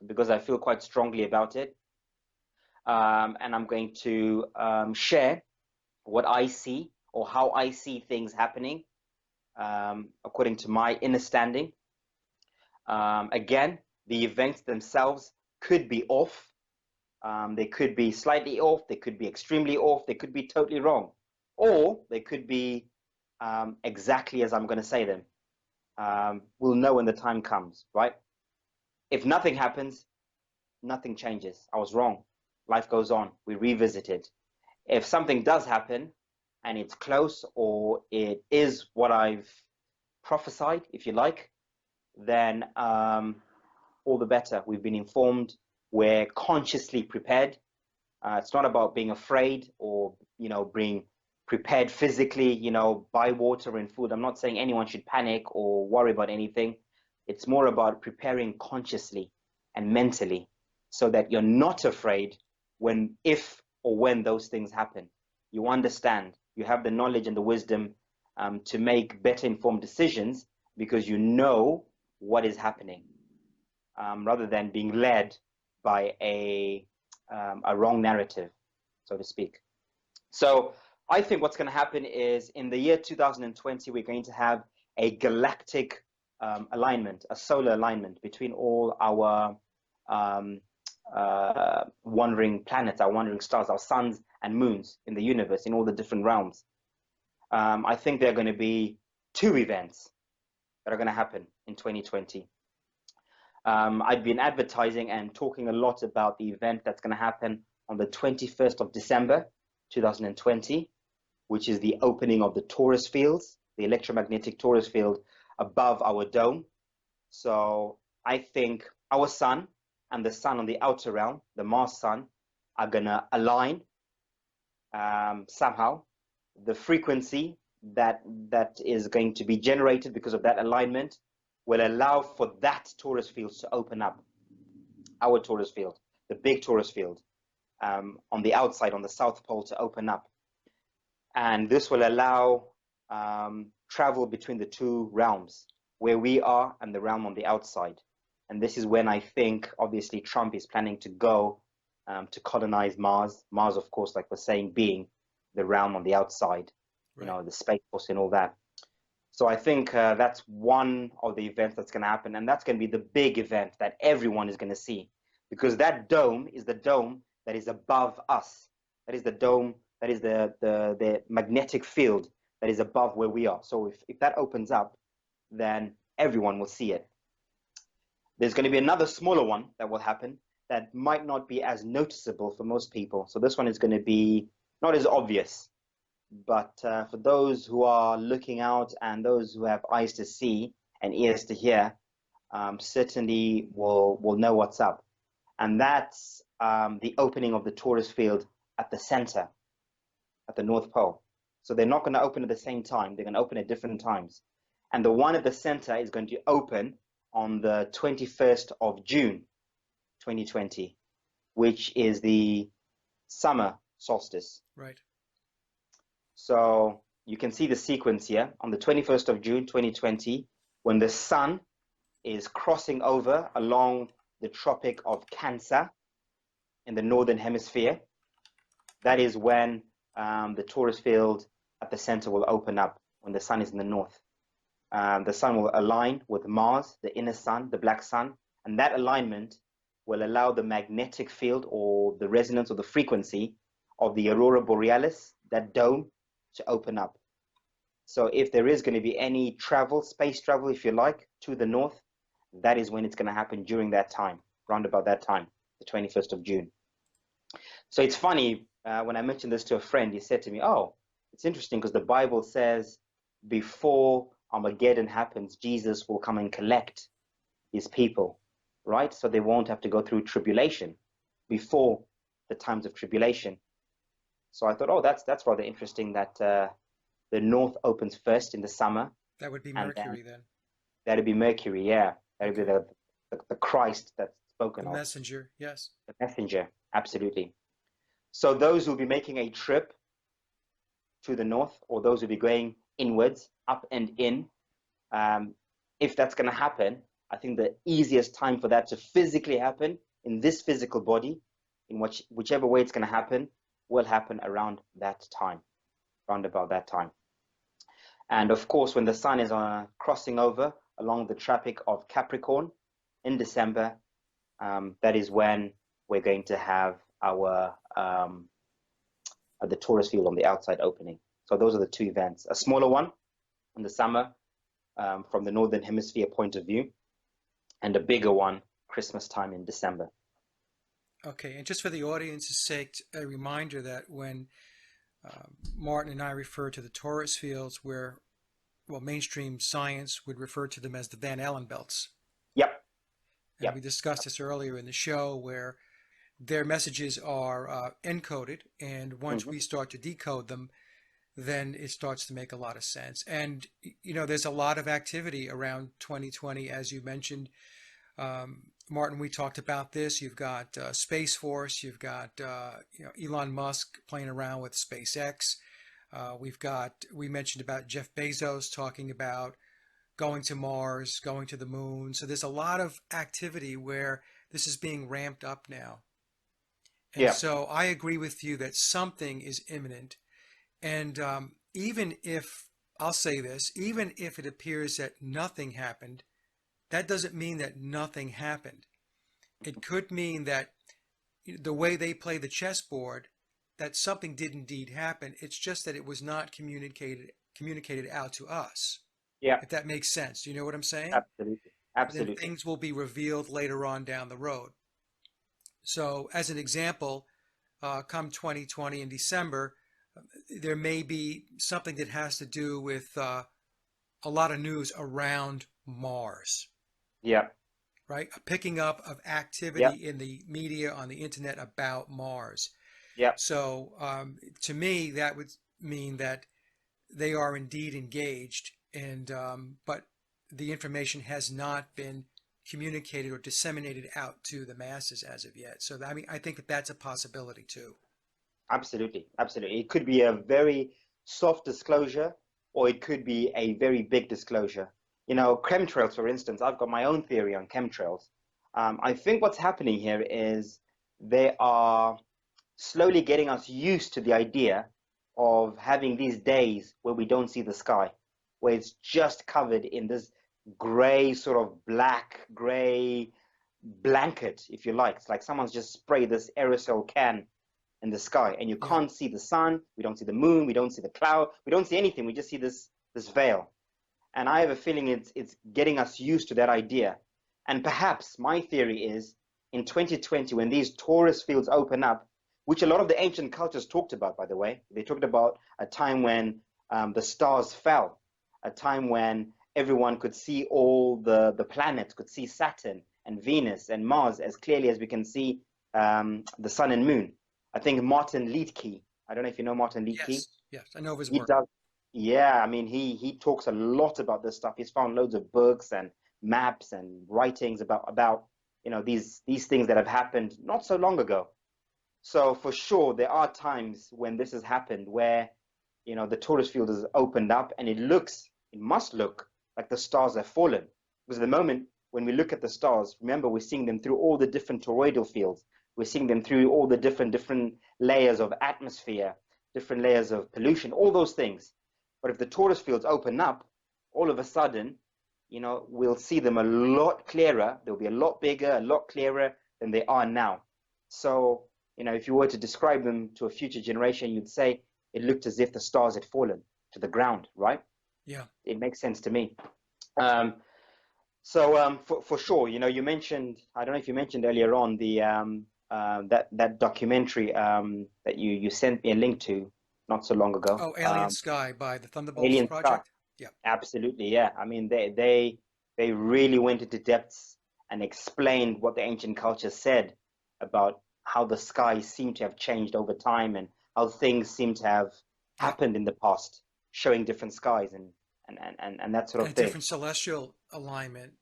because I feel quite strongly about it. And I'm going to share what I see or how I see things happening according to my understanding. Again, the events themselves could be off. They could be slightly off. They could be extremely off. They could be totally wrong. Or they could be exactly as I'm going to say them. We'll know when the time comes, right? If nothing happens, nothing changes. I was wrong. Life goes on. We revisit it. If something does happen and it's close or it is what I've prophesied, if you like, then all the better. We've been informed. We're consciously prepared. It's not about being afraid or, being prepared physically, buy water and food. I'm not saying anyone should panic or worry about anything. It's more about preparing consciously and mentally so that you're not afraid if or when those things happen. You understand, you have the knowledge and the wisdom to make better informed decisions because you know what is happening rather than being led by a wrong narrative, so to speak. So I think what's going to happen is in the year 2020, we're going to have a galactic alignment, a solar alignment between all our wandering planets, our wandering stars, our suns and moons in the universe, in all the different realms. I think there are going to be two events that are going to happen in 2020. I've been advertising and talking a lot about the event that's going to happen on the 21st of December, 2020, which is the opening of the Taurus fields, the electromagnetic Taurus field above our dome. So I think our sun and the sun on the outer realm, the Mars sun, are going to align somehow. The frequency that is going to be generated because of that alignment will allow for that Taurus field to open up. Our Taurus field, the big Taurus field on the outside, on the South Pole, to open up. And this will allow travel between the two realms, where we are and the realm on the outside. And this is when I think, obviously, Trump is planning to go to colonize Mars. Mars, of course, like we're saying, being the realm on the outside, right. The Space Force and all that. So I think that's one of the events that's going to happen. And that's going to be the big event that everyone is going to see. Because that dome is the dome that is above us. That is the dome, that is the magnetic field that is above where we are. So if that opens up, then everyone will see it. There's going to be another smaller one that will happen that might not be as noticeable for most people. So this one is going to be not as obvious. But for those who are looking out and those who have eyes to see and ears to hear, certainly will know what's up. And that's the opening of the Taurus field at the center, at the North Pole. So they're not going to open at the same time. They're going to open at different times. And the one at the center is going to open on the 21st of June, 2020, which is the summer solstice. Right. So you can see the sequence here. On the 21st of June, 2020, when the sun is crossing over along the Tropic of Cancer in the northern hemisphere, that is when the Taurus field at the center will open up, when the sun is in the north. The sun will align with Mars, the inner sun, the black sun, and that alignment will allow the magnetic field or the resonance or the frequency of the aurora borealis, that dome, to open up. So if there is going to be any travel, space travel, if you like, to the north, that is when it's going to happen during that time, round about that time, the 21st of June. So it's funny, when I mentioned this to a friend, he said to me, oh, it's interesting because the Bible says before Armageddon happens, Jesus will come and collect his people, right? So they won't have to go through tribulation before the times of tribulation. So I thought, oh, that's rather interesting that the north opens first in the summer, That would be and then Mercury then. that'd be Mercury. Yeah, that'd be Okay. the Christ that's The spoken of, messenger, yes. the messenger. Absolutely. So those who'll be making a trip to the north, or those who'll be going inwards, up and in, um, if that's going to happen, I think the easiest time for that to physically happen in this physical body, in whichever way it's going to happen, will happen around that time, around about that time. And of course, when the sun is crossing over along the tropic of Capricorn in December, that is when we're going to have our the Taurus field on the outside opening. So those are the two events: a smaller one in the summer from the northern hemisphere point of view, and a bigger one Christmas time in December. Okay, and just for the audience's sake, a reminder that when Martin and I refer to the Taurus fields, where, well, mainstream science would refer to them as the Van Allen belts. Yep. And we discussed this earlier in the show, where their messages are encoded, and once we start to decode them, then it starts to make a lot of sense. And, you know, there's a lot of activity around 2020, as you mentioned. Martin, we talked about this. You've got Space Force. You've got Elon Musk playing around with SpaceX. We mentioned about Jeff Bezos talking about going to Mars, going to the moon. So there's a lot of activity where this is being ramped up now. And so I agree with you that something is imminent. And even if, I'll say this, even if it appears that nothing happened, that doesn't mean that nothing happened. It could mean that the way they play the chessboard, that something did indeed happen. It's just that it was not communicated out to us. Yeah. If that makes sense. Do you know what I'm saying? Absolutely. Absolutely. Then things will be revealed later on down the road. So as an example, come 2020 in December, there may be something that has to do with a lot of news around Mars. Yeah. Right? A picking up of activity in the media, on the internet about Mars. Yeah. So to me, that would mean that they are indeed engaged, and but the information has not been communicated or disseminated out to the masses as of yet. So I mean, I think that that's a possibility too. Absolutely. Absolutely. It could be a very soft disclosure, or it could be a very big disclosure. You know, chemtrails, for instance, I've got my own theory on chemtrails. I think what's happening here is they are slowly getting us used to the idea of having these days where we don't see the sky, where it's just covered in this gray, sort of black, gray blanket, if you like. It's like someone's just sprayed this aerosol can in the sky, and you can't see the sun, we don't see the moon, we don't see the cloud, we don't see anything, we just see this veil. And I have a feeling it's getting us used to that idea. And perhaps my theory is in 2020, when these Taurus fields open up, which a lot of the ancient cultures talked about, by the way, they talked about a time when the stars fell, a time when everyone could see all the planets, could see Saturn and Venus and Mars as clearly as we can see the sun and moon. I think Martin Liedtke, I don't know if you know Martin Liedtke. Yes, I know of his He work. does. Yeah, I mean, he talks a lot about this stuff. He's found loads of books and maps and writings about these things that have happened not so long ago. So for sure, there are times when this has happened where the Taurus field has opened up, and it must look like the stars have fallen. Because at the moment when we look at the stars, remember, we're seeing them through all the different toroidal fields. We're seeing them through all the different layers of atmosphere, different layers of pollution, all those things. But if the Taurus fields open up, all of a sudden, we'll see them a lot clearer. They'll be a lot bigger, a lot clearer than they are now. So, if you were to describe them to a future generation, you'd say it looked as if the stars had fallen to the ground, right? Yeah. It makes sense to me. For sure, you mentioned, I don't know if you mentioned earlier on the that documentary that you sent me a link to not so long ago. Oh, Alien Sky by the Thunderbolts Alien Project? Sky. Yeah. Absolutely, yeah. I mean, they really went into depths and explained what the ancient culture said about how the sky seemed to have changed over time and how things seem to have happened in the past. showing different skies and that sort And of a thing. different celestial alignment.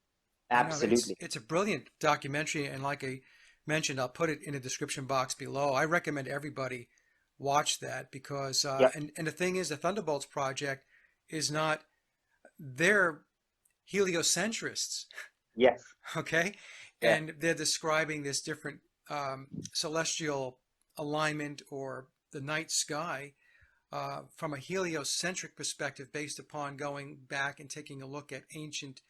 I know Absolutely. it's a brilliant documentary, and like I mentioned, I'll put it in the description box below. I recommend everybody watch that because Yep. and the thing is, the Thunderbolts project is not they're heliocentrists, Yes. okay, Yeah. and they're describing this different celestial alignment or the night sky from a heliocentric perspective, based upon going back and taking a look at ancient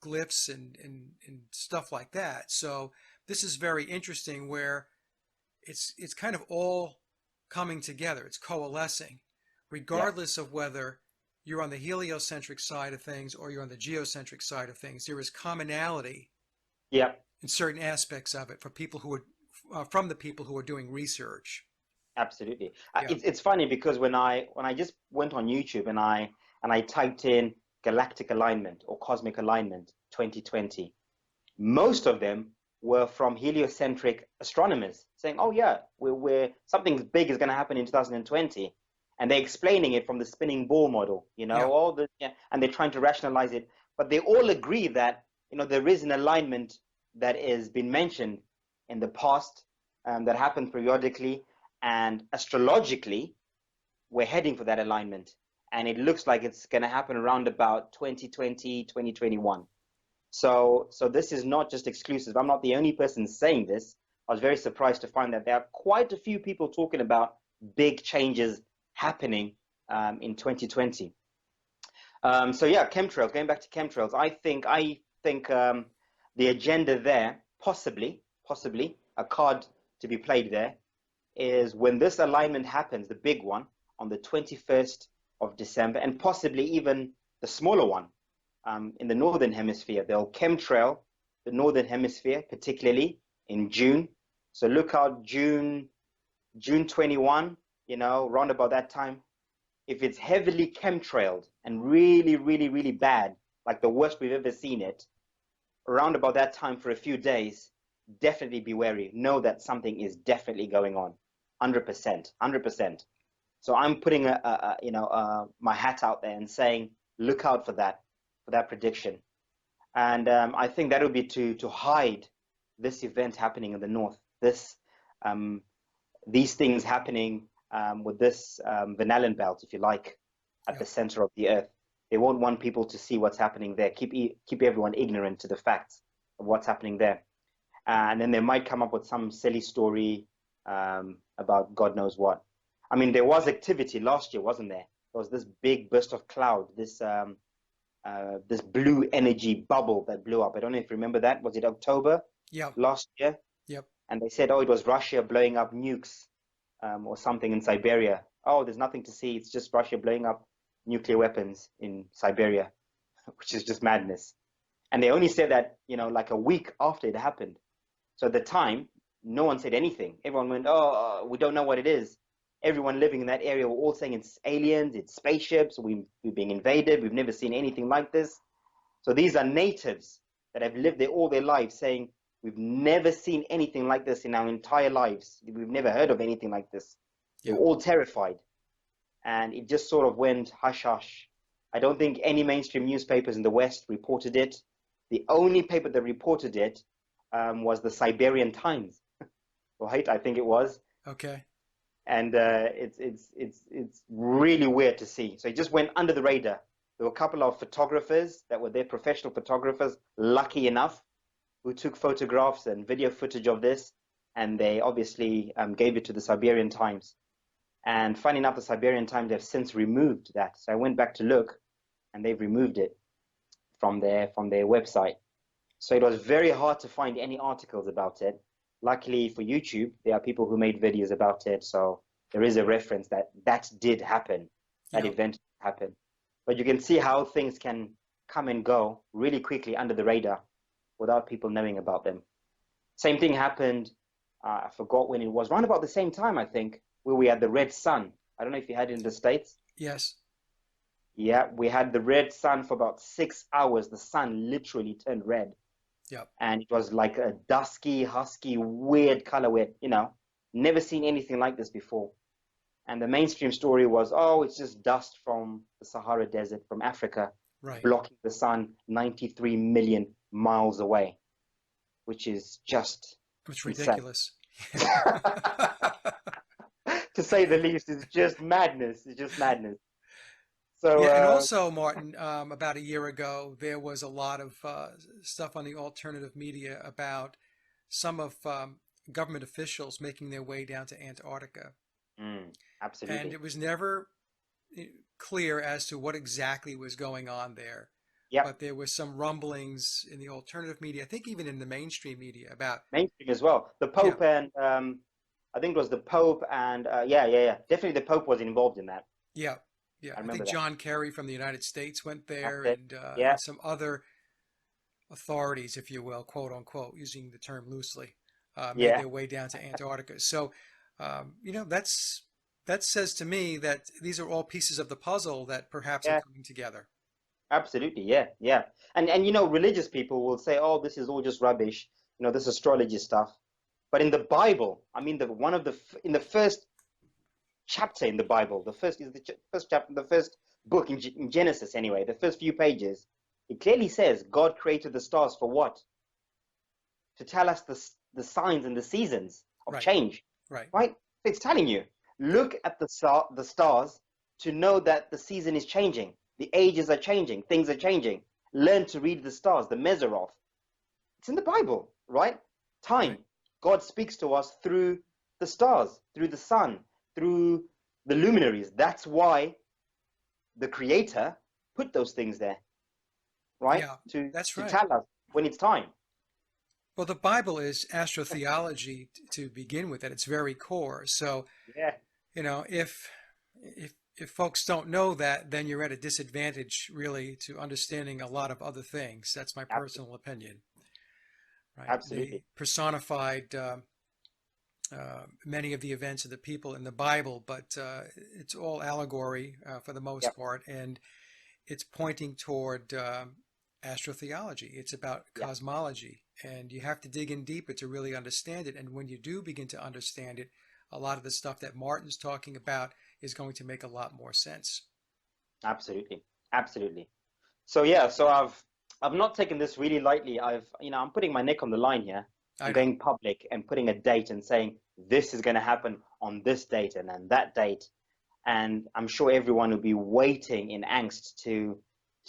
glyphs and stuff like that. So this is very interesting where it's kind of all coming together. It's coalescing, Yeah. regardless of whether you're on the heliocentric side of things or you're on the geocentric side of things. There is commonality Yeah. in certain aspects of it for people who are from the people who are doing research. Absolutely. Yeah, It's funny because when I just went on YouTube and I typed in galactic alignment or cosmic alignment 2020, most of them were from heliocentric astronomers saying, "Oh yeah, we're something big is going to happen in 2020," and they're explaining it from the spinning ball model, yeah, all the yeah, and they're trying to rationalize it, but they all agree that there is an alignment that has been mentioned in the past, that happened periodically, and astrologically we're heading for that alignment, and it looks like it's going to happen around about 2020, 2021. So this is not just exclusive. I'm not the only person saying this. I was very surprised to find that there are quite a few people talking about big changes happening in 2020. So yeah, chemtrails. Going back to chemtrails, I think the agenda there, possibly a card to be played there, is when this alignment happens, the big one on the 21st of December, and possibly even the smaller one in the northern hemisphere. They'll chemtrail the northern hemisphere, particularly in June. So look out, June 21, round about that time. If it's heavily chemtrailed and really, really, really bad, like the worst we've ever seen it, around about that time for a few days, definitely be wary. Know that something is definitely going on. 100%, 100%. So I'm putting my hat out there and saying, look out for that prediction. And I think that would be to hide this event happening in the north. Um, these things happening with this Van belt, if you like, at yeah, the center of the earth. They won't want people to see what's happening there. Keep everyone ignorant to the facts of what's happening there. And then they might come up with some silly story about God knows what. I mean, there was activity last year, wasn't there? There was this big burst of cloud, this blue energy bubble that blew up. I don't know if you remember that. Was it October yeah, last year? yep, And they said, oh, it was Russia blowing up nukes or something in Siberia. Oh, there's nothing to see. It's just Russia blowing up nuclear weapons in Siberia, which is just madness. And they only said that, like a week after it happened. So at the time, no one said anything. Everyone went, oh, we don't know what it is. Everyone living in that area were all saying it's aliens, it's spaceships, we're being invaded, we've never seen anything like this. So these are natives that have lived there all their lives saying, we've never seen anything like this in our entire lives. We've never heard of anything like this. They yeah, were all terrified. And it just sort of went hush hush. I don't think any mainstream newspapers in the West reported it. The only paper that reported it was the Siberian Times, right? I think it was. okay, And it's really weird to see. So it just went under the radar. There were a couple of photographers that were there, professional photographers, lucky enough, who took photographs and video footage of this, and they obviously gave it to the Siberian Times. And funny enough, the Siberian Times have since removed that. So I went back to look, and they've removed it from their website. So it was very hard to find any articles about it. Luckily for YouTube, there are people who made videos about it. So there is a reference that did happen, that yeah, event happened. But you can see how things can come and go really quickly under the radar without people knowing about them. Same thing happened, I forgot when it was, around about the same time, I think, where we had the red sun. I don't know if you had it in the States. yes, Yeah, we had the red sun for about 6 hours. The sun literally turned red. yep, And it was like a dusky, husky, weird color where, never seen anything like this before. And the mainstream story was, oh, it's just dust from the Sahara Desert, from Africa, Right. blocking the sun 93 million miles away, which is just It's insane. ridiculous. To say the least, it's just madness. It's just madness. So, Yeah, and also, Martin, about a year ago, there was a lot of stuff on the alternative media about some of government officials making their way down to Antarctica. And absolutely. it was never clear as to what exactly was going on there. Yep. But there was some rumblings in the alternative media, I think even in the mainstream media, about, Mainstream as well. The yeah, Pope and I think it was the Pope and yeah. Definitely the Pope was involved in that. yeah, yeah. I I think remember that. John Kerry from the United States went That's there, it. Yeah, and some other authorities, if you will, quote unquote, using the term loosely, made yeah, their way down to Antarctica. So, that says to me that these are all pieces of the puzzle that perhaps are yeah. coming together. Absolutely. Yeah. And religious people will say, "Oh, this is all just rubbish. This astrology stuff." But in the Bible, I mean, in the first chapter in the Bible, the first is the first chapter, the first book in Genesis anyway, the first few pages, it clearly says God created the stars for what? To tell us the signs and the seasons of Right, change, right. right? It's telling you, look at the stars to know that the season is changing, the ages are changing, things are changing. Learn to read the stars, the Meseroth. It's in the Bible, right? Time. Right. God speaks to us through the stars, through the sun, through the luminaries. That's why the Creator put those things there, right? Yeah, To that's to right. tell us when it's time. Well, the Bible is astrotheology to begin with at its very core. So, Yeah, if folks don't know that, then you're at a disadvantage really to understanding a lot of other things. That's my absolutely, personal opinion, right? They absolutely. personified many of the events of the people in the Bible, but it's all allegory for the most Yep, part, and it's pointing toward astrotheology. It's about yep, cosmology, and you have to dig in deeper to really understand it. And when you do begin to understand it, a lot of the stuff that Martin's talking about is going to make a lot more sense. absolutely, absolutely. So yeah, so I've not taken this really lightly. I'm putting my neck on the line here I and know. going public and putting a date and saying this is going to happen on this date and then that date. And I'm sure everyone will be waiting in angst to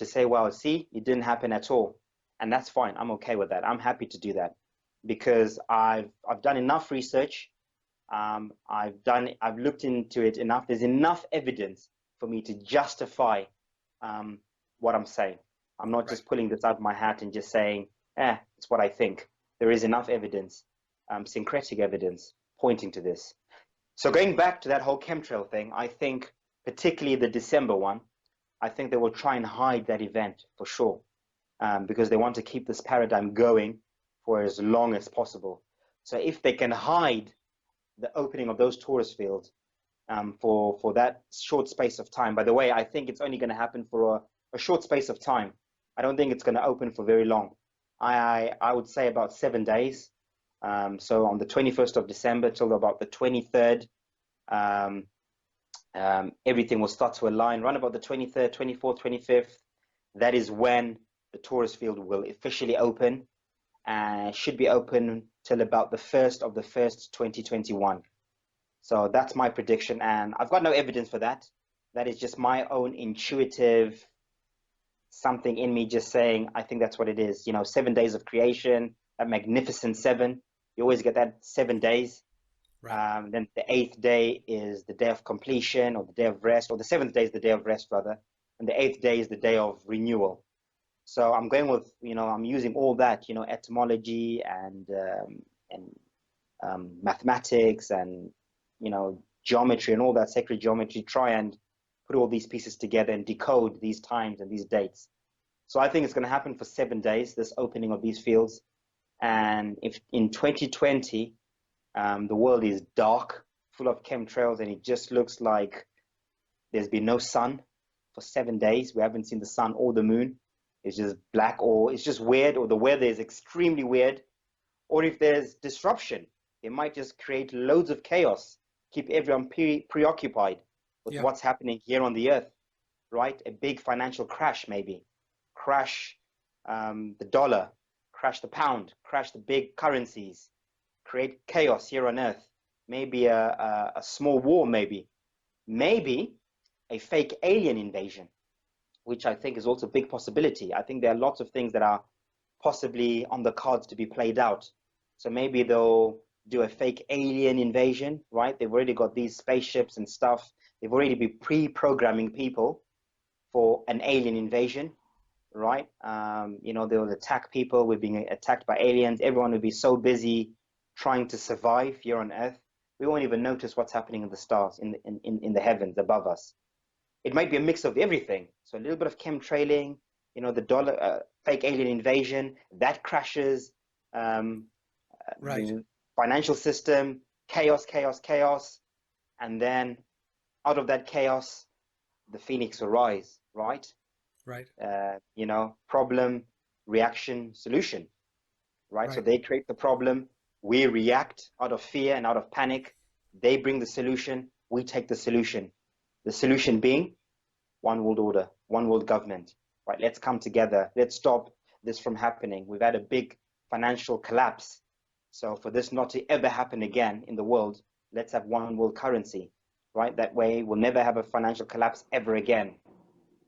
say, well, see, it didn't happen at all. And that's fine. I'm okay with that. I'm happy to do that because I've done enough research. I've looked into it enough. There's enough evidence for me to justify um, what I'm saying. I'm not Right. just pulling this out of my hat and just saying, it's what I think. There is enough evidence, syncretic evidence pointing to this. So going back to that whole chemtrail thing, I think particularly the December one, I think they will try and hide that event for sure, because they want to keep this paradigm going for as long as possible. So if they can hide the opening of those tourist fields for that short space of time. By the way, I think it's only going to happen for a short space of time. I don't think it's going to open for very long. I would say about 7 days. So on the 21st of December till about the 23rd, um, everything will start to align. Around about the 23rd, 24th, 25th, that is when the tourist field will officially open and should be open till about the 1st of the 1st, 2021. So that's my prediction, and I've got no evidence for that. That is just my own intuitive something in me just saying, I think that's what it is. 7 days of creation, that magnificent seven. You always get that 7 days. Right. Then the eighth day is the day of completion or the day of rest, or the seventh day is the day of rest, rather. And the eighth day is the day of renewal. So I'm going with, I'm using all that, etymology and mathematics and geometry and all that sacred geometry, try and put all these pieces together and decode these times and these dates. So I think it's going to happen for 7 days, this opening of these fields. And if in 2020 the world is dark, full of chemtrails, and it just looks like there's been no sun for 7 days, we haven't seen the sun or the moon, it's just black, or it's just weird, or the weather is extremely weird, or if there's disruption, it might just create loads of chaos keep everyone preoccupied with Yeah. what's happening here on the earth, right? A big financial crash, maybe. Crash the dollar, crash the pound, crash the big currencies, create chaos here on earth. Maybe a small war, maybe a fake alien invasion, which I think is also a big possibility. I think there are lots of things that are possibly on the cards to be played out. So maybe they'll do a fake alien invasion, right? They've already got these spaceships and stuff. They've already been pre-programming people for an alien invasion, right? They'll attack people. We're being attacked by aliens. Everyone will be so busy trying to survive here on Earth, we won't even notice what's happening in the stars, in the heavens above us. It might be a mix of everything. So a little bit of chemtrailing, the dollar, fake alien invasion, that crashes, Right. the financial system, chaos, and then out of that chaos, the phoenix will rise, right? Right. Problem, reaction, solution, right? So Right. they create the problem, we react out of fear and out of panic. They bring the solution, we take the solution. The solution being one world order, one world government, right? Let's come together. Let's stop this from happening. We've had a big financial collapse. So for this not to ever happen again in the world, let's have one world currency, right? That way we'll never have a financial collapse ever again.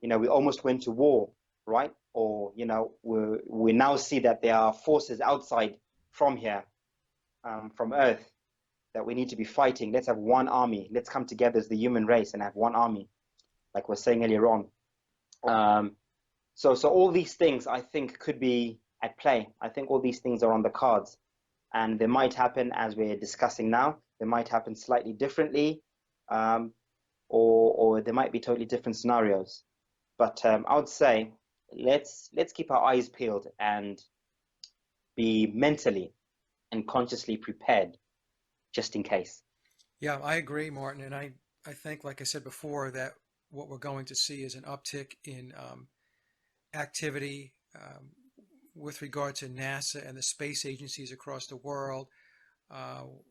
We almost went to war, right? Or, we now see that there are forces outside from here, from Earth, that we need to be fighting. Let's have one army. Let's come together as the human race and have one army, like we were saying earlier on. So all these things I think could be at play. I think all these things are on the cards, and they might happen as we're discussing now. They might happen slightly differently, or there might be totally different scenarios. But I would say let's keep our eyes peeled and be mentally and consciously prepared just in case. Yeah, I agree, Martin. And I think, like I said before, that what we're going to see is an uptick in activity with regard to NASA and the space agencies across the world.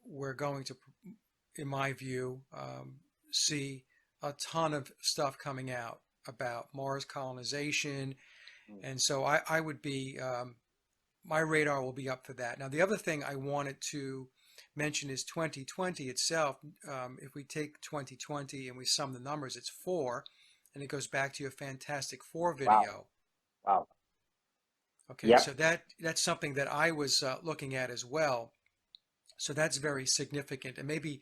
We're going to, in my view, see a ton of stuff coming out about Mars colonization. And so I would be, my radar will be up for that. Now, the other thing I wanted to mention is 2020 itself. If we take 2020 and we sum the numbers, it's 4, and it goes back to your Fantastic Four Wow. video. Wow. Okay, Yep. so that's something that I was looking at as well. So that's very significant. And maybe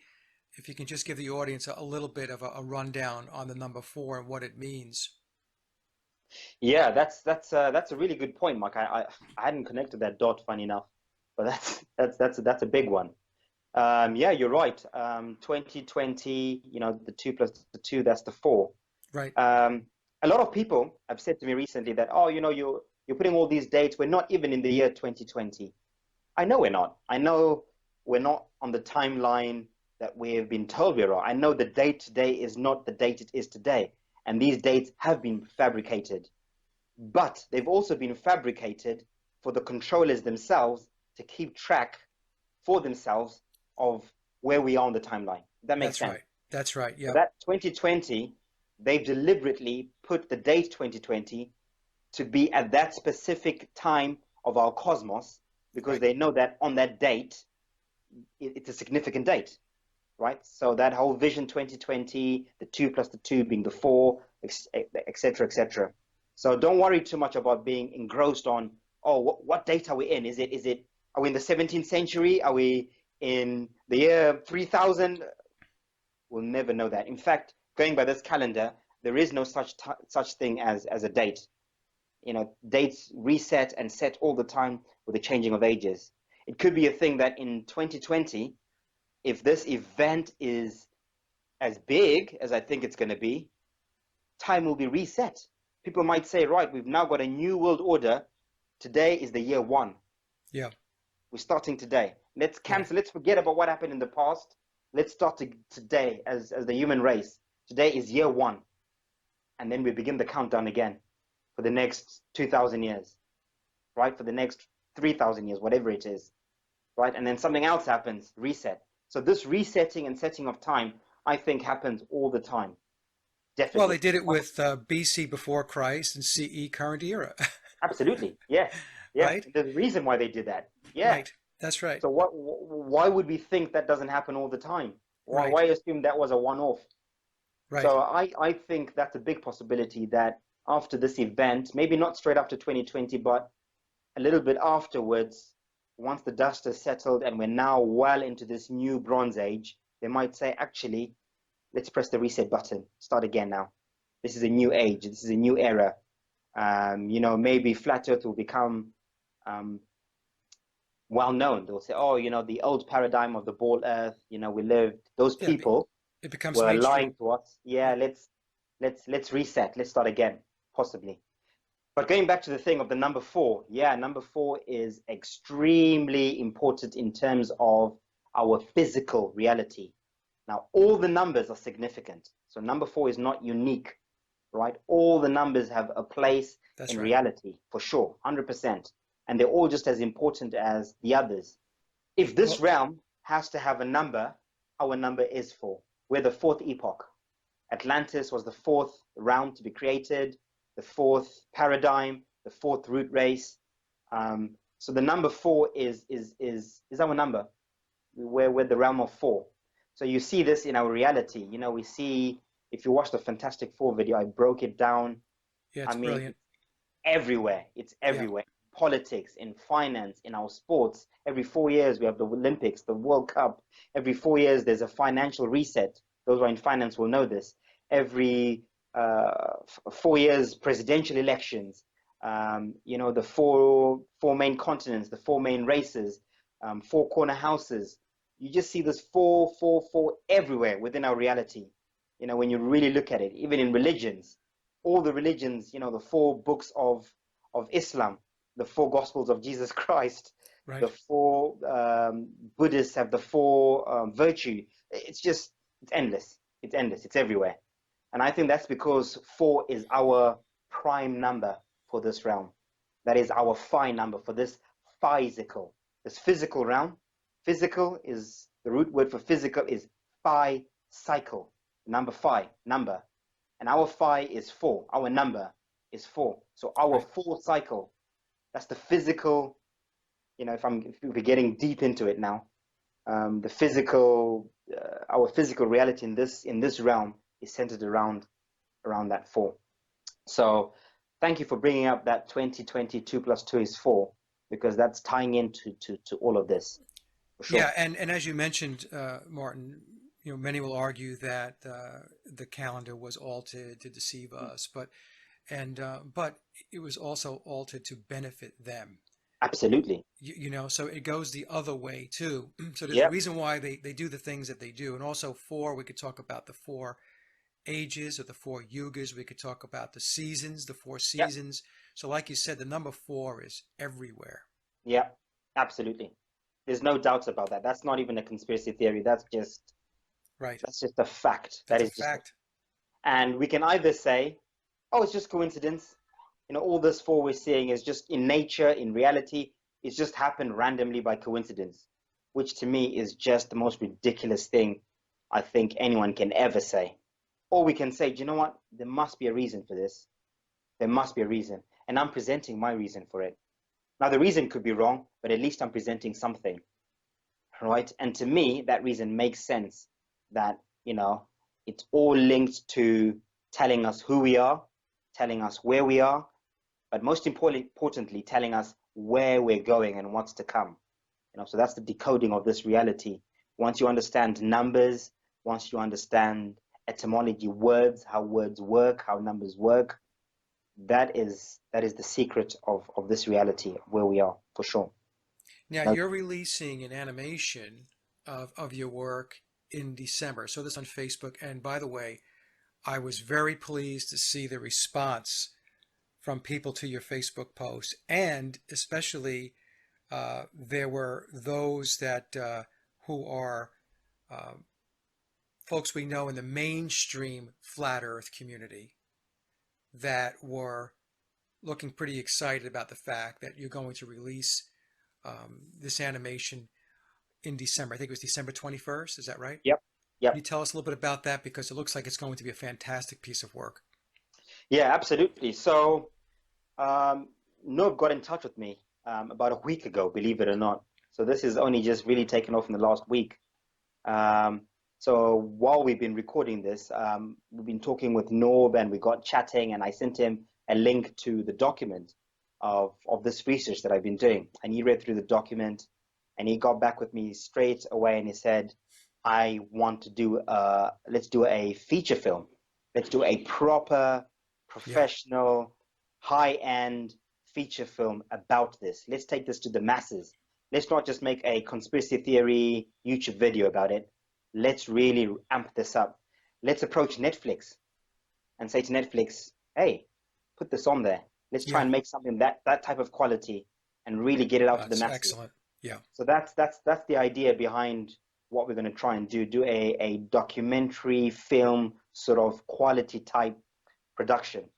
if you can just give the audience a little bit of a rundown on the number 4 and what it means. Yeah, that's a really good point, Mark. I hadn't connected that dot, funny enough, but that's a big one. Yeah, you're right. 2020, the 2 plus the 2, that's the 4. Right. A lot of people have said to me recently that, oh, you're putting all these dates. We're not even in the year 2020. I know we're not. I know we're not on the timeline that we've been told we're on. I know the date today is not the date it is today. And these dates have been fabricated. But they've also been fabricated for the controllers themselves to keep track for themselves of where we are on the timeline. That makes sense. Right. That's right. Yeah. So that 2020, they've deliberately put the date 2020 to be at that specific time of our cosmos, because Right. they know that on that date, it's a significant date, right? So that whole Vision 2020, the 2 plus the 2 being the 4, etc., etc. So don't worry too much about being engrossed on, oh, what date are we in? Are we in the 17th century? Are we in the year 3000? We'll never know that. In fact, going by this calendar, there is no such thing as a date. Dates reset and set all the time with the changing of ages. It could be a thing that in 2020, if this event is as big as I think it's going to be, time will be reset. People might say, right, we've now got a new world order. Today is the year 1. Yeah. We're starting today. Let's cancel. Let's forget about what happened in the past. Let's start today as the human race. Today is year 1. And then we begin the countdown again for the next 2,000 years, right? For the next 3,000 years, whatever it is, right? And then something else happens, reset. So this resetting and setting of time, I think, happens all the time. Well, they Definitely. did it with BC before Christ and CE current era, Absolutely. Yeah. Yeah. right? There's a reason why they did that. Yeah. Right. That's right. So why would we think that doesn't happen all the time? Why Right. assume that was a one-off? Right. So I think that's a big possibility that after this event, maybe not straight after 2020, but a little bit afterwards, once the dust has settled and we're now well into this new Bronze Age, they might say, actually, let's press the reset button, start again now. This is a new age, this is a new era. Maybe flat Earth will become um, well known. They'll say, oh, the old paradigm of the ball Earth, we lived. Those Yeah. people It becomes were mainstream. lying to us. Yeah, Yeah. let's reset. Let's start again, possibly. But going back to the thing of the number four, yeah, number four is extremely important in terms of our physical reality. Now, all the numbers are significant. So number four is not unique, right? All the numbers have a place That's in right. reality, for sure, 100%. And they're all just as important as the others. If this Well, realm has to have a number, our number is four. We're the fourth epoch. Atlantis was the fourth realm to be created, the fourth paradigm, the fourth root race. So the number four is our number. We're the realm of four. So you see this in our reality. We see, if you watch the Fantastic Four video, I broke it down. yeah, I it's mean, brilliant. everywhere. It's Yeah. everywhere. Politics, in finance, in our sports. Every 4 years we have the Olympics, the World Cup. Every 4 years there's a financial reset. Those who are in finance will know this. Every 4 years presidential elections. The four main continents, the four main races, four corner houses. You just see this four everywhere within our reality. When you really look at it, even in religions, all the religions, the four books of Islam, the four Gospels of Jesus Christ, the Right. four Buddhists have the four virtue. It's endless. It's endless. It's everywhere. And I think that's because four is our prime number for this realm. That is our phi number for this physical realm. Physical is the root word for physical is phi cycle, number phi, number. And our phi is four. Our number is four. So our Right. four cycle, that's the physical, if we're getting deep into it now, our physical reality in this realm is centered around that four. So thank you for bringing up that 2022 plus 2 is 4, because that's tying into to all of this, for sure. Yeah, and as you mentioned, Martin, many will argue that the calendar was altered to deceive us, but it was also altered to benefit them. Absolutely. So it goes the other way too. So there's a Yeah. reason why they do the things that they do. And also four, we could talk about the four ages or the four yugas. We could talk about the seasons, the four Yeah. seasons. So like you said, the number four is everywhere. Yeah. Absolutely. There's no doubts about that. That's not even a conspiracy theory. Right. That's just a fact. That That's a is just, fact. and we can either say, oh, it's just coincidence. All this four we're seeing is just in nature, in reality, it's just happened randomly by coincidence, which to me is just the most ridiculous thing I think anyone can ever say. Or we can say, do you know what? There must be a reason for this. There must be a reason. And I'm presenting my reason for it. Now, the reason could be wrong, but at least I'm presenting something, right? And to me, that reason makes sense, that, it's all linked to telling us who we are, telling us where we are, but most importantly, telling us where we're going and what's to come. So that's the decoding of this reality. Once you understand numbers, once you understand etymology, words, how words work, how numbers work, that is the secret of this reality, of where we are, for sure. Now No, you're releasing an animation of your work in December. So this on Facebook. And by the way, I was very pleased to see the response from people to your Facebook post, and especially there were those that who are uh, folks we know in the mainstream flat Earth community that were looking pretty excited about the fact that you're going to release this animation. in December. I think it was December 21st. Is that right? Yep. Can Yep. you tell us a little bit about that? Because it looks like it's going to be a fantastic piece of work. Yeah, absolutely. So, Nob got in touch with me about a week ago, believe it or not. So this is only just really taken off in the last week. Um, so while we've been recording this, we've been talking with Nob and we got chatting, and I sent him a link to the document of this research that I've been doing. And he read through the document and he got back with me straight away and he said, I want to do let's do a feature film. Let's do a proper, Yeah. professional, high-end feature film about this. Let's take this to the masses. Let's not just make a conspiracy theory YouTube video about it. Let's really amp this up. Let's approach Netflix and say to Netflix, hey, put this on there. Let's try Yeah. and make something that type of quality and really get it out to the That's masses. excellent. Yeah. So that's the idea behind what we're going to try and do a documentary film sort of quality type production.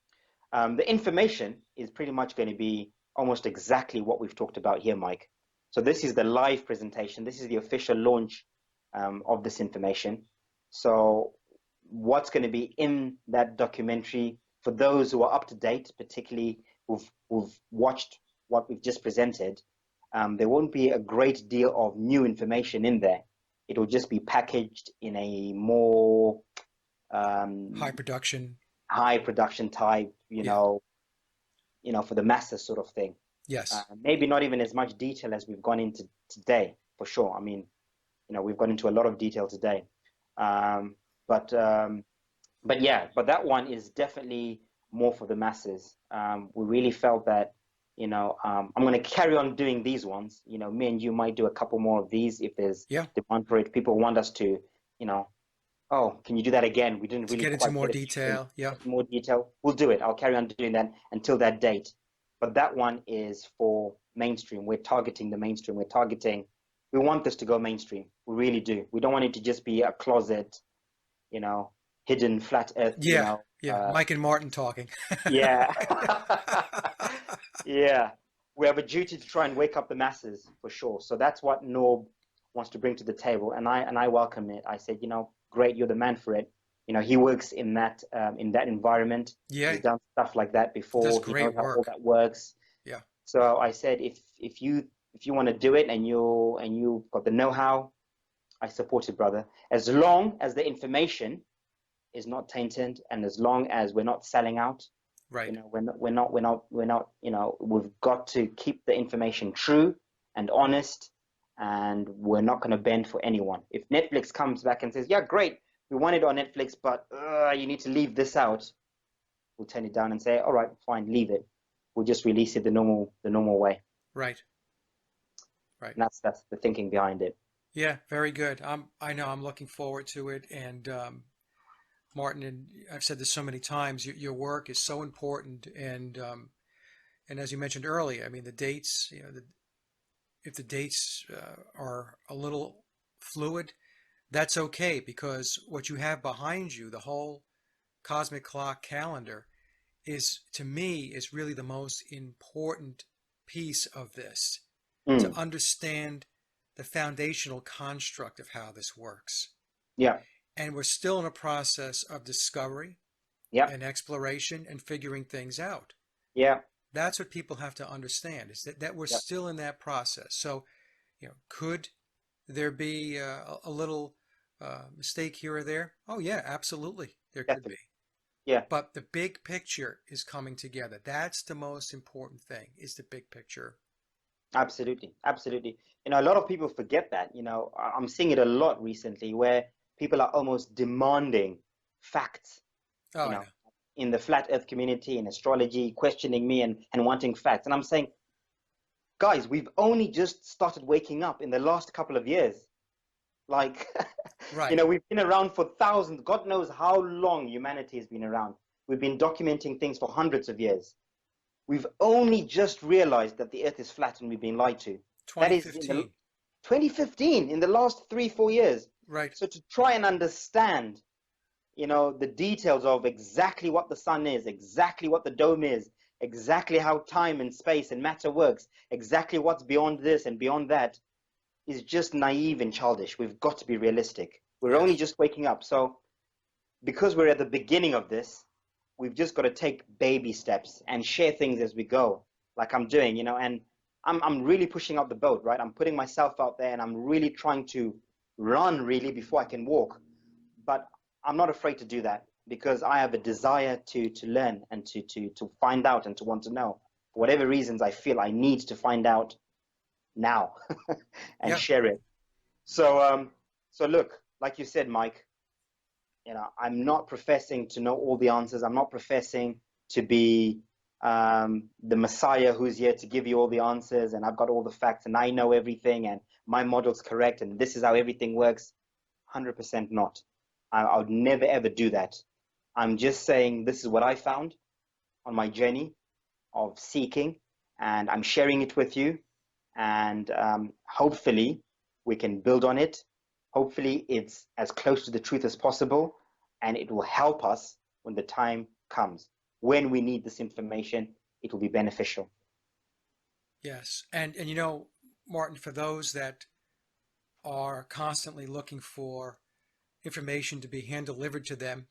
The information is pretty much going to be almost exactly what we've talked about here, Mike. So this is the live presentation. This is the official launch of this information. So what's going to be in that documentary, for those who are up to date, particularly who've watched what we've just presented, there won't be a great deal of new information in there. It will just be packaged in a more High production. high production type, Yeah. for the masses sort of thing. Yes. Maybe not even as much detail as we've gone into today, for sure. I mean, we've gone into a lot of detail today. But that one is definitely more for the masses. We really felt that, I'm going to carry on doing these ones. Me and you might do a couple more of these if there's Yeah. demand for it. People want us to, oh, can you do that again? We didn't To really get into quite more get it through. detail. Yeah. More detail. We'll do it. I'll carry on doing that until that date. But that one is for mainstream. We're targeting the mainstream. We want this to go mainstream. We really do. We don't want it to just be a closet, hidden flat earth, Yeah. Yeah. Mike and Martin talking. yeah. Yeah. We have a duty to try and wake up the masses for sure. So that's what Norb wants to bring to the table. And I welcome it. I said, great, you're the man for it. He works in that environment. Yeah. He's done stuff like that before. Does He great knows how all work. that works. Yeah. So I said, if you want to do it and you've got the know-how, I support it, brother. As long as the information is not tainted, and as long as we're not selling out, Right. we're not. We've got to keep the information true and honest, and we're not going to bend for anyone. If Netflix comes back and says, "Yeah, great, we want it on Netflix, but you need to leave this out," we'll turn it down and say, "All right, fine, leave it. We'll just release it the normal way." Right. Right. And that's the thinking behind it. Yeah. Very good. I know I'm looking forward to it. And Martin, and I've said this so many times, your work is so important. And as you mentioned earlier, I mean, the dates, if the dates are a little fluid, that's okay, because what you have behind you, the whole cosmic clock calendar, to me, is really the most important piece of this, to understand the foundational construct of how this works. Yeah. And we're still in a process of discovery Yeah. and exploration and figuring things out. Yeah. That's what people have to understand, is that we're Yeah. still in that process. So, could there be a little mistake here or there? Oh, yeah, absolutely. There could Definitely. be. Yeah. But the big picture is coming together. That's the most important thing, is the big picture. Absolutely. Absolutely. A lot of people forget that. I'm seeing it a lot recently where people are almost demanding facts, Oh, I know. in the flat earth community, in astrology, questioning me and wanting facts. And I'm saying, guys, we've only just started waking up in the last couple of years. Like, Right. we've been around for thousands. God knows how long humanity has been around. We've been documenting things for hundreds of years. We've only just realized that the earth is flat and we've been lied to. That is in 2015. 2015, in the last 3-4 years. Right. So to try and understand, the details of exactly what the sun is, exactly what the dome is, exactly how time and space and matter works, exactly what's beyond this and beyond that, is just naive and childish. We've got to be realistic. We're only Yes. just waking up. So because we're at the beginning of this, we've just got to take baby steps and share things as we go, like I'm doing, and I'm really pushing out the boat, right? I'm putting myself out there and I'm really trying to run really before I can walk. But I'm not afraid to do that because I have a desire to learn and to find out and to want to know. For whatever reasons, I feel I need to find out now and Yeah. share it. So look, like you said, Mike, I'm not professing to know all the answers. I'm not professing to be the Messiah who's here to give you all the answers and I've got all the facts and I know everything and my model's correct and this is how everything works. 100% not. I would never ever do that. I'm just saying this is what I found on my journey of seeking, and I'm sharing it with you. And hopefully, we can build on it. Hopefully, it's as close to the truth as possible, and it will help us when the time comes. When we need this information, it will be beneficial. Yes. And Martin, for those that are constantly looking for information to be hand delivered to them,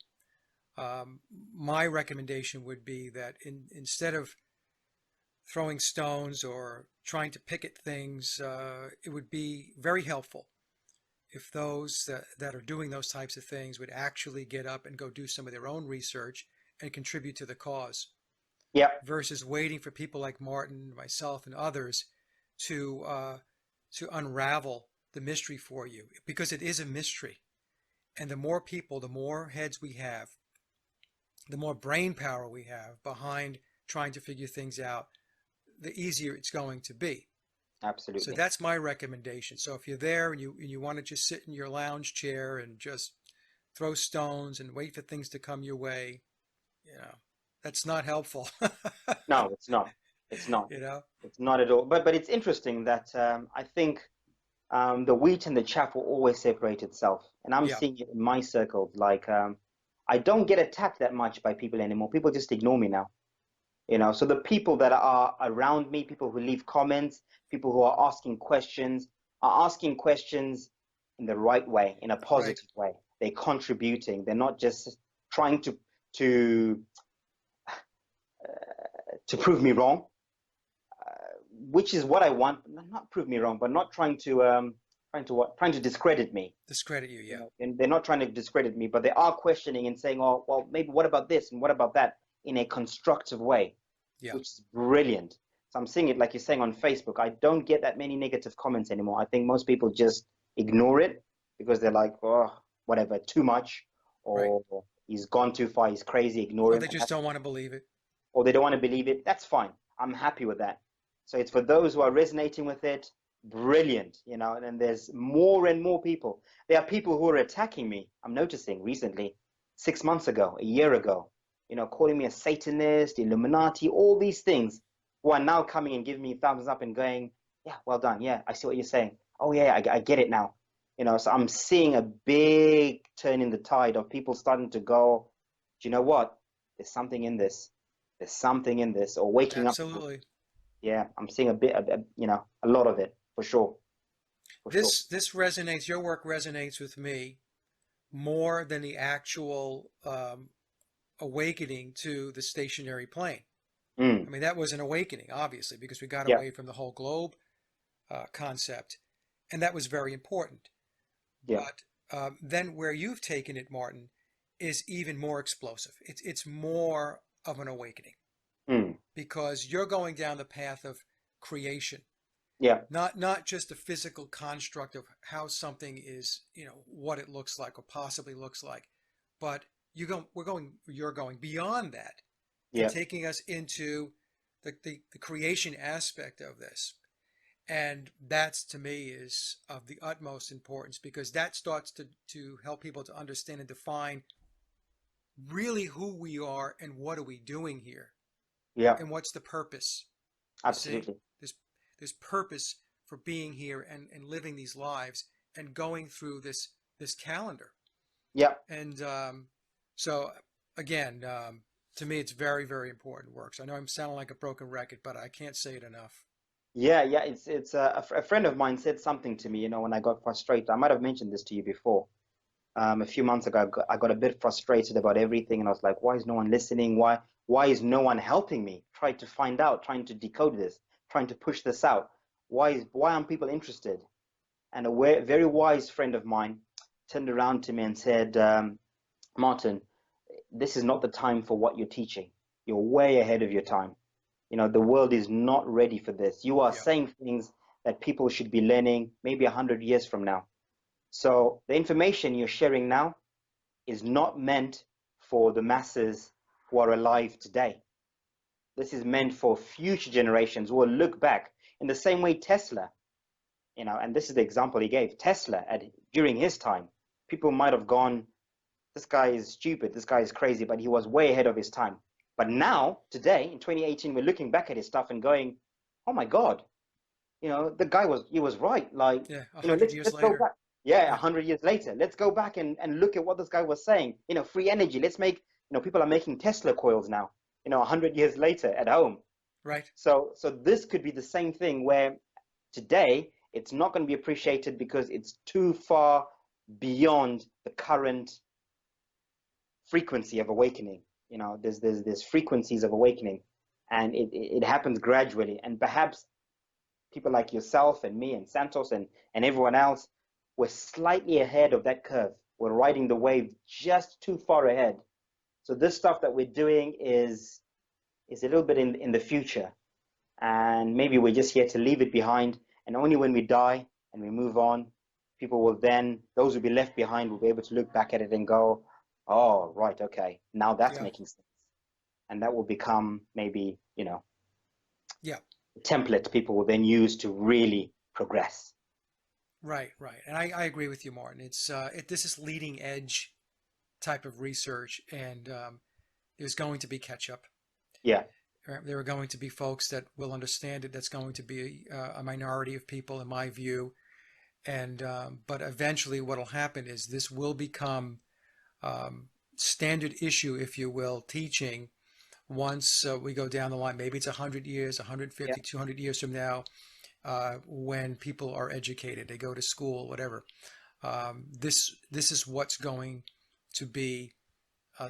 my recommendation would be that instead of throwing stones or trying to pick at things, it would be very helpful if those that are doing those types of things would actually get up and go do some of their own research and contribute to the cause Yeah, versus waiting for people like Martin, myself, and others to unravel the mystery for you, because it is a mystery. And the more people, the more heads we have, the more brain power we have behind trying to figure things out, the easier it's going to be. So absolutely. that's my recommendation. So if you're there and you want to just sit in your lounge chair and just throw stones and wait for things to come your way, you know, that's not helpful. No, it's not. It's not. you know? It's not at all. But it's interesting that I think the wheat and the chaff will always separate itself. And I'm Yeah, seeing it in my circles. Like, I don't get attacked that much by people anymore. People just ignore me now. So the people that are around me, people who leave comments, people who are asking questions in the right way, in a right. positive way. They're contributing. They're not just trying to to prove me wrong, which is what I want. Not prove me wrong, but not trying to discredit me. Discredit you, yeah. And they're not trying to discredit me, but they are questioning and saying, "Oh, well, maybe what about this and what about that?" in a constructive way, Yeah, which is brilliant. So I'm seeing it like you're saying on Facebook. I don't get that many negative comments anymore. I think most people just ignore it because they're like, "Oh, whatever, too much," right. or "He's gone too far. He's crazy. Ignore Or him." they just don't want to believe it. Or they don't want to believe it. That's fine. I'm happy with that. So it's for those who are resonating with it. Brilliant, and then there's more and more people. There are people who are attacking me. I'm noticing recently, 6 months ago, a year ago, calling me a Satanist, Illuminati, all these things, who are now coming and giving me thumbs up and going, "Yeah, well done. Yeah, I see what you're saying. Oh yeah, I get it now." So I'm seeing a big turn in the tide of people starting to go, "Do you know what? There's something in this. There's something in this," or waking up. Absolutely. Yeah, I'm seeing a lot of it for sure, for sure. This resonates. Your work resonates with me more than the actual awakening to the stationary plane. I Mm, mean, that was an awakening, obviously, because we got yeah, away from the whole globe concept, and that was very important. yeah, But then where you've taken it, Martin, is even more explosive. It's more of an awakening mm, because you're going down the path of creation, yeah, not just a physical construct of how something is, what it looks like or possibly looks like, but you're going beyond that and yeah, taking us into the creation aspect of this. And that's to me is of the utmost importance because that starts to help people to understand and define really who we are and what are we doing here yeah, and what's the purpose. You see, absolutely. there's there's purpose for being here and living these lives and going through this calendar. Yeah, And so again, to me, it's very, very important work. So I know I'm sounding like a broken record, but I can't say it enough. Yeah. It's a friend of mine said something to me, when I got frustrated. I might have mentioned this to you before. A few months ago, I got a bit frustrated about everything, and I was like, why is no one listening? Why is no one helping me? Trying to find out, trying to decode this, trying to push this out. Why aren't people interested? And very wise friend of mine turned around to me and said, Martin, this is not the time for what you're teaching. You're way ahead of your time. The world is not ready for this. You are Yeah. saying things that people should be learning maybe 100 years from now. So the information you're sharing now is not meant for the masses who are alive today. This is meant for future generations who will look back in the same way Tesla, and this is the example he gave. Tesla, during his time, people might have gone, this guy is stupid, this guy is crazy, but he was way ahead of his time. But now, today, in 2018, we're looking back at his stuff and going, oh my God, the guy was right. Like, Yeah. 100 years let's go later. back. Yeah, Yeah. 100 years later, let's go back and look at what this guy was saying. Free energy. Let's make, people are making Tesla coils now, 100 years later at home. Right. So this could be the same thing where today it's not going to be appreciated because it's too far beyond the current frequency of awakening. There's frequencies of awakening, and it happens gradually. And perhaps people like yourself and me and Santos and everyone else, we're slightly ahead of that curve. We're riding the wave just too far ahead. So this stuff that we're doing is a little bit in the future. And maybe we're just here to leave it behind. And only when we die and we move on, people will then, those who will be left behind will be able to look back at it and go, oh, right, okay, now that's Yeah. making sense. And that will become maybe, Yeah. a template people will then use to really progress. Right. Right. And I agree with you, Martin. This is leading edge type of research, and there's going to be catch up. Yeah, There are going to be folks that will understand it. That's going to be a minority of people, in my view. And but eventually, what will happen is this will become standard issue, if you will, teaching. Once we go down the line, maybe it's 100 years, yeah, 150, 200 years from now, when people are educated, they go to school, whatever. This is what's going to be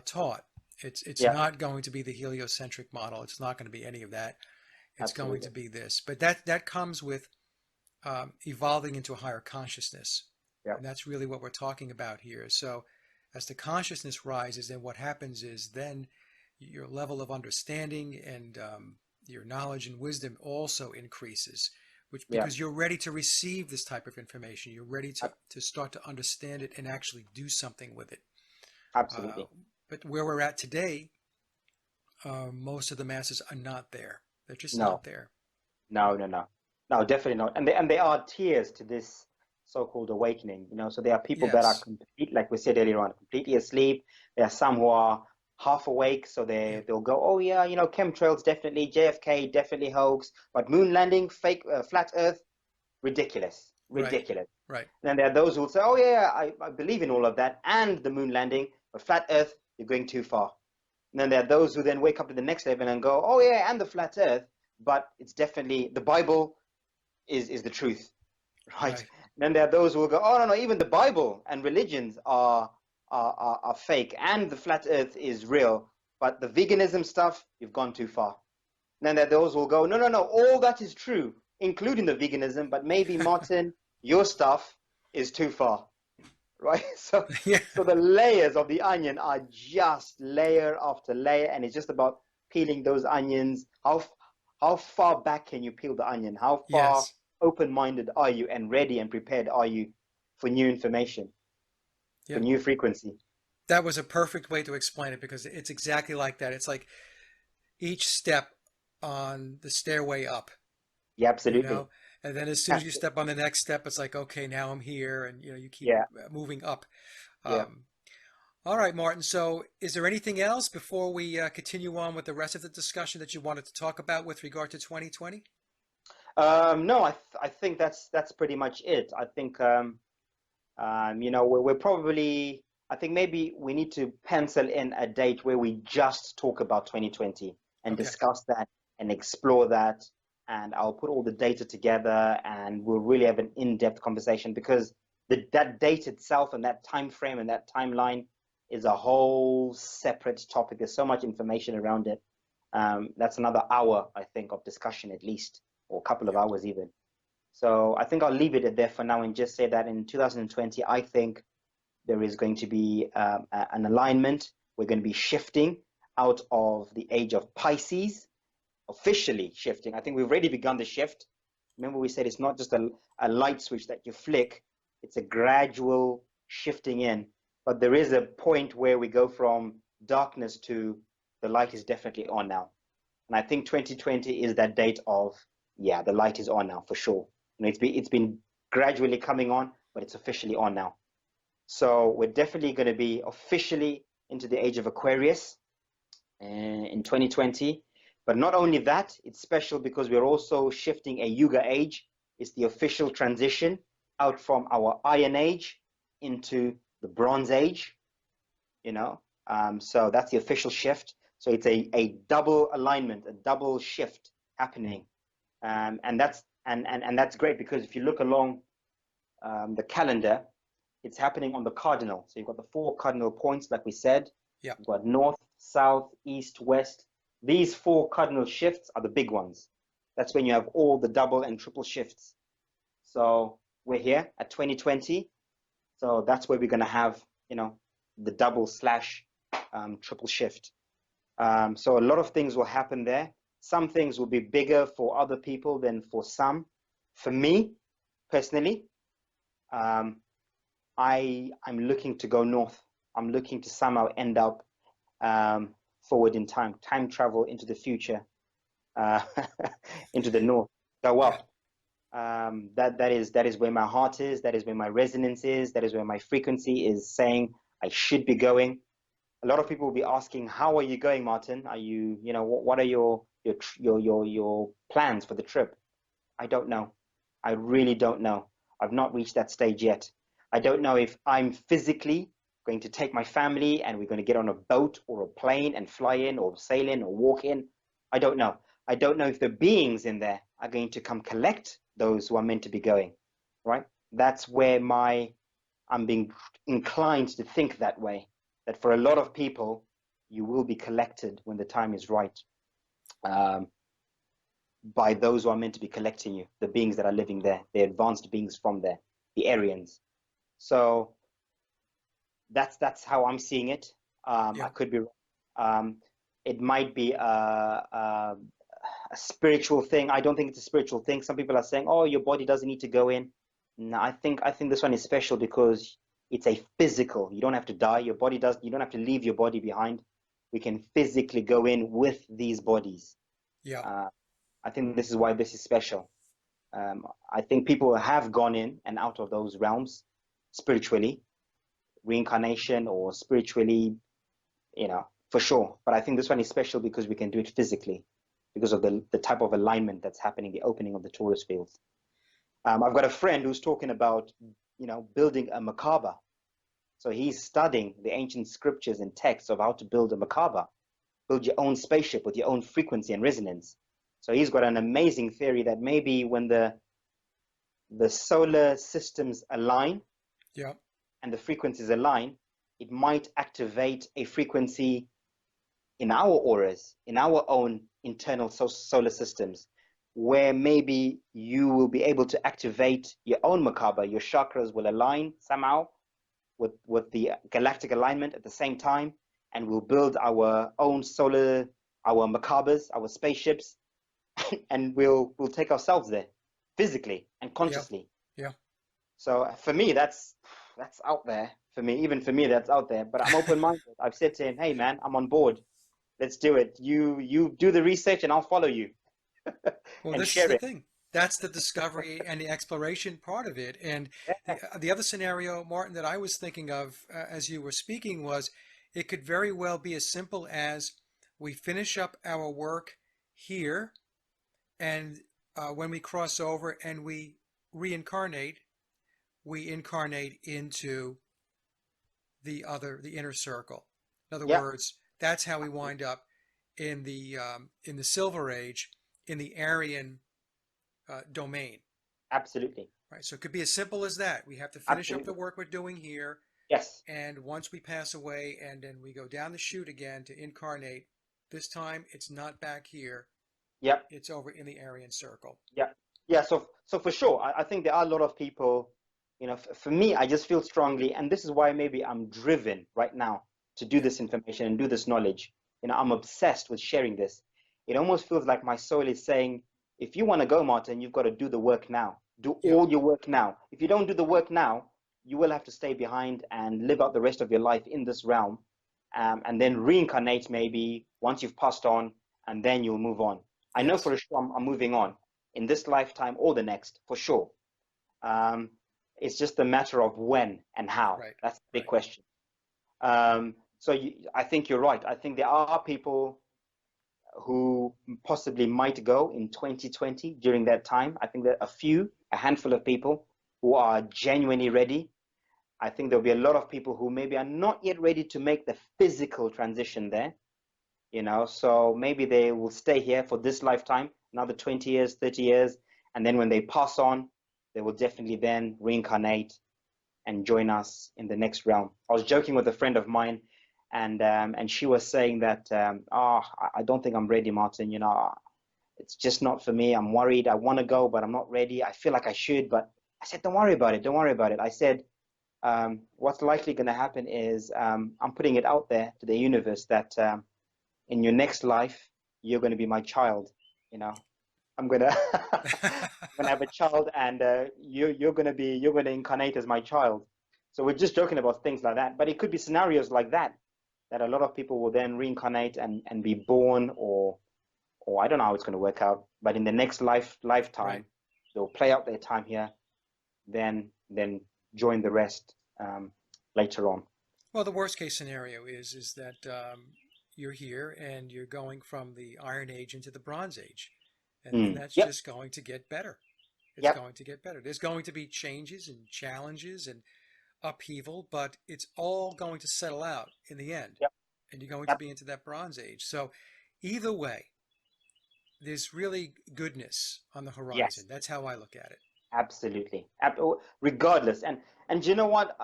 taught. It's yeah, not going to be the heliocentric model. It's not going to be any of that. It's going to absolutely. be this. But that comes with evolving into a higher consciousness, Yeah, and that's really what we're talking about here. So, as the consciousness rises, then what happens is then your level of understanding and your knowledge and wisdom also increases, which yeah, because you're ready to receive this type of information, you're ready ab- to start to understand it and actually do something with it. Uh, absolutely. but where we're at today, most of the masses are not there. They're just No, not there. no, no, no, no, definitely not. And there are tiers to this so-called awakening. So there are people that are Yes. complete, like we said earlier on, completely asleep. There are some who are half awake, so Yeah. they'll go, oh yeah, chemtrails definitely, JFK definitely hoax, but moon landing, fake, flat Earth, ridiculous, Right. ridiculous. Right. And then there are those who will say, oh yeah, I believe in all of that and the moon landing, but flat Earth, you're going too far. And then there are those who then wake up to the next level and go, oh yeah, and the flat Earth, but it's definitely the Bible is the truth, right? Right. And then there are those who will go, oh no, even the Bible and religions are fake, and the flat Earth is real, but the veganism stuff, you've gone too far. And then there are those who will go, no, all that is true, including the veganism, but maybe Martin, your stuff is too far, right? So, Yeah. so the layers of the onion are just layer after layer, and it's just about peeling those onions. How far back can you peel the onion? How far Yes. open-minded are you and ready and prepared are you for new information, for Yeah. new frequency? That was a perfect way to explain it because it's exactly like that. It's like each step on the stairway up, Yeah, you absolutely. know, and then as soon as you step on the next step, it's like, okay, now I'm here, and you keep Yeah, moving up. yeah. Um, all right, Martin. So, is there anything else before we continue on with the rest of the discussion that you wanted to talk about with regard to 2020? No, I think that's pretty much it. I think we're probably, I think maybe we need to pencil in a date where we just talk about 2020 and Okay. discuss that and explore that and I'll put all the data together, and we'll really have an in-depth conversation, because that date itself and that time frame and that timeline is a whole separate topic. There's so much information around it. That's another hour, I think, of discussion at least, or a couple of hours even. So I think I'll leave it there for now and just say that in 2020, I think there is going to be an alignment. We're going to be shifting out of the age of Pisces, officially shifting. I think we've already begun the shift. Remember, we said it's not just a light switch that you flick, it's a gradual shifting in. But there is a point where we go from darkness to the light is definitely on now. And I think 2020 is that date of, yeah, the light is on now for sure. You know, it's been gradually coming on, but it's officially on now. So we're definitely going to be officially into the age of Aquarius in 2020. But not only that, it's special because we're also shifting a Yuga age. It's the official transition out from our Iron Age into the Bronze Age, you know. So that's the official shift. So it's a double alignment, a double shift happening. And that's great, because if you look along the calendar, it's happening on the cardinal. So you've got the 4 cardinal points, like we said. Yeah. You've got north, south, east, west. These 4 cardinal shifts are the big ones. That's when you have all the double and triple shifts. So we're here at 2020. So that's where we're going to have, you know, the double / triple shift. So a lot of things will happen there. Some things will be bigger for other people than for some. For me, personally, I'm looking to go north. I'm looking to somehow end up forward in time travel into the future, into the north, go up. That is where my heart is. That is where my resonance is. That is where my frequency is saying I should be going. A lot of people will be asking, how are you going, Martin? Are you, you know, what are your plans for the trip? I don't know. I really don't know. I've not reached that stage yet. I don't know if I'm physically going to take my family and we're going to get on a boat or a plane and fly in or sail in or walk in. I don't know. I don't know if the beings in there are going to come collect those who are meant to be going, right? That's where I'm being inclined to think that way, that for a lot of people, you will be collected when the time is right, by those who are meant to be collecting you, the beings that are living there, the advanced beings from there, the Aryans. So that's how I'm seeing it. I could be wrong. It might be a spiritual thing. I don't think it's a spiritual thing. Some people are saying, "Oh, your body doesn't need to go in." No, I think this one is special because it's a physical. You don't have to die. Your body does. You don't have to leave your body behind. We can physically go in with these bodies. Yeah. I think this is why this is special. I think people have gone in and out of those realms spiritually, reincarnation or spiritually, you know, for sure. But I think this one is special because we can do it physically, because of the type of alignment that's happening, the opening of the Taurus fields. I've got a friend who's talking about, you know, building a Merkaba. So he's studying the ancient scriptures and texts of how to build a Merkaba, build your own spaceship with your own frequency and resonance. So he's got an amazing theory that maybe when the solar systems align, Yeah. and the frequencies align, it might activate a frequency in our auras, in our own internal solar systems, where maybe you will be able to activate your own Merkaba. Your chakras will align somehow with the galactic alignment at the same time, and we'll build our own our Merkabas, our spaceships, and we'll take ourselves there physically and consciously. Yeah. So for me, that's out there. For me, even for me, that's out there. But I'm open-minded. I've said to him, "Hey, man, I'm on board. Let's do it. You do the research, and I'll follow you Well, and this is share the it." thing. That's the discovery and the exploration part of it. And the other scenario, Martin, that I was thinking of as you were speaking was it could very well be as simple as we finish up our work here, and when we cross over and we reincarnate, we incarnate into the inner circle. In other Yeah, words, that's how we wind up in the Silver Age, in the Aryan domain. Absolutely. Right. So it could be as simple as that. We have to finish up the Absolutely. work we're doing here, Yes. and once we pass away, and then we go down the chute again to incarnate. This time it's not back here. Yep. It's over in the Aryan circle. Yeah, yeah. So for sure, I think there are a lot of people. For me, I just feel strongly, and this is why maybe I'm driven right now to do Yeah. this information and do this knowledge. I'm obsessed with sharing this. It almost feels like my soul is saying, if you want to go, Martin, you've got to do the work now. Do Yeah. all your work now. If you don't do the work now, you will have to stay behind and live out the rest of your life in this realm, and then reincarnate maybe once you've passed on, and then you'll move on. I know Yes. for sure I'm moving on in this lifetime or the next, for sure. Um, it's just a matter of when and how. Right. That's the big Right. question. I think you're right. I think there are people who possibly might go in 2020 during that time. I think there are a handful of people who are genuinely ready. I think there'll be a lot of people who maybe are not yet ready to make the physical transition there. So maybe they will stay here for this lifetime, another 20 years, 30 years, and then when they pass on, they will definitely then reincarnate and join us in the next realm. I was joking with a friend of mine, and she was saying that, I don't think I'm ready, Martin. It's just not for me. I'm worried. I want to go, but I'm not ready. I feel like I should, but I said, don't worry about it. Don't worry about it. I said, what's likely going to happen is, I'm putting it out there to the universe that, in your next life, you're going to be my child. I'm gonna I'm gonna have a child, and you're gonna incarnate as my child. So we're just joking about things like that, but it could be scenarios like that a lot of people will then reincarnate and be born, or I don't know how it's going to work out. But in the next Right. lifetime, they'll play out their time here, then join the rest, later on. Well, the worst case scenario is that you're here and you're going from the Iron Age into the Bronze Age, and that's Yep, just going to get better. It's yep, going to get better. There's going to be changes and challenges and upheaval, but it's all going to settle out in the end, yep, and you're going to yep. be into that Bronze Age. So, either way, there's really goodness on the horizon. Yes. That's how I look at it. Absolutely. Regardless. And you know what?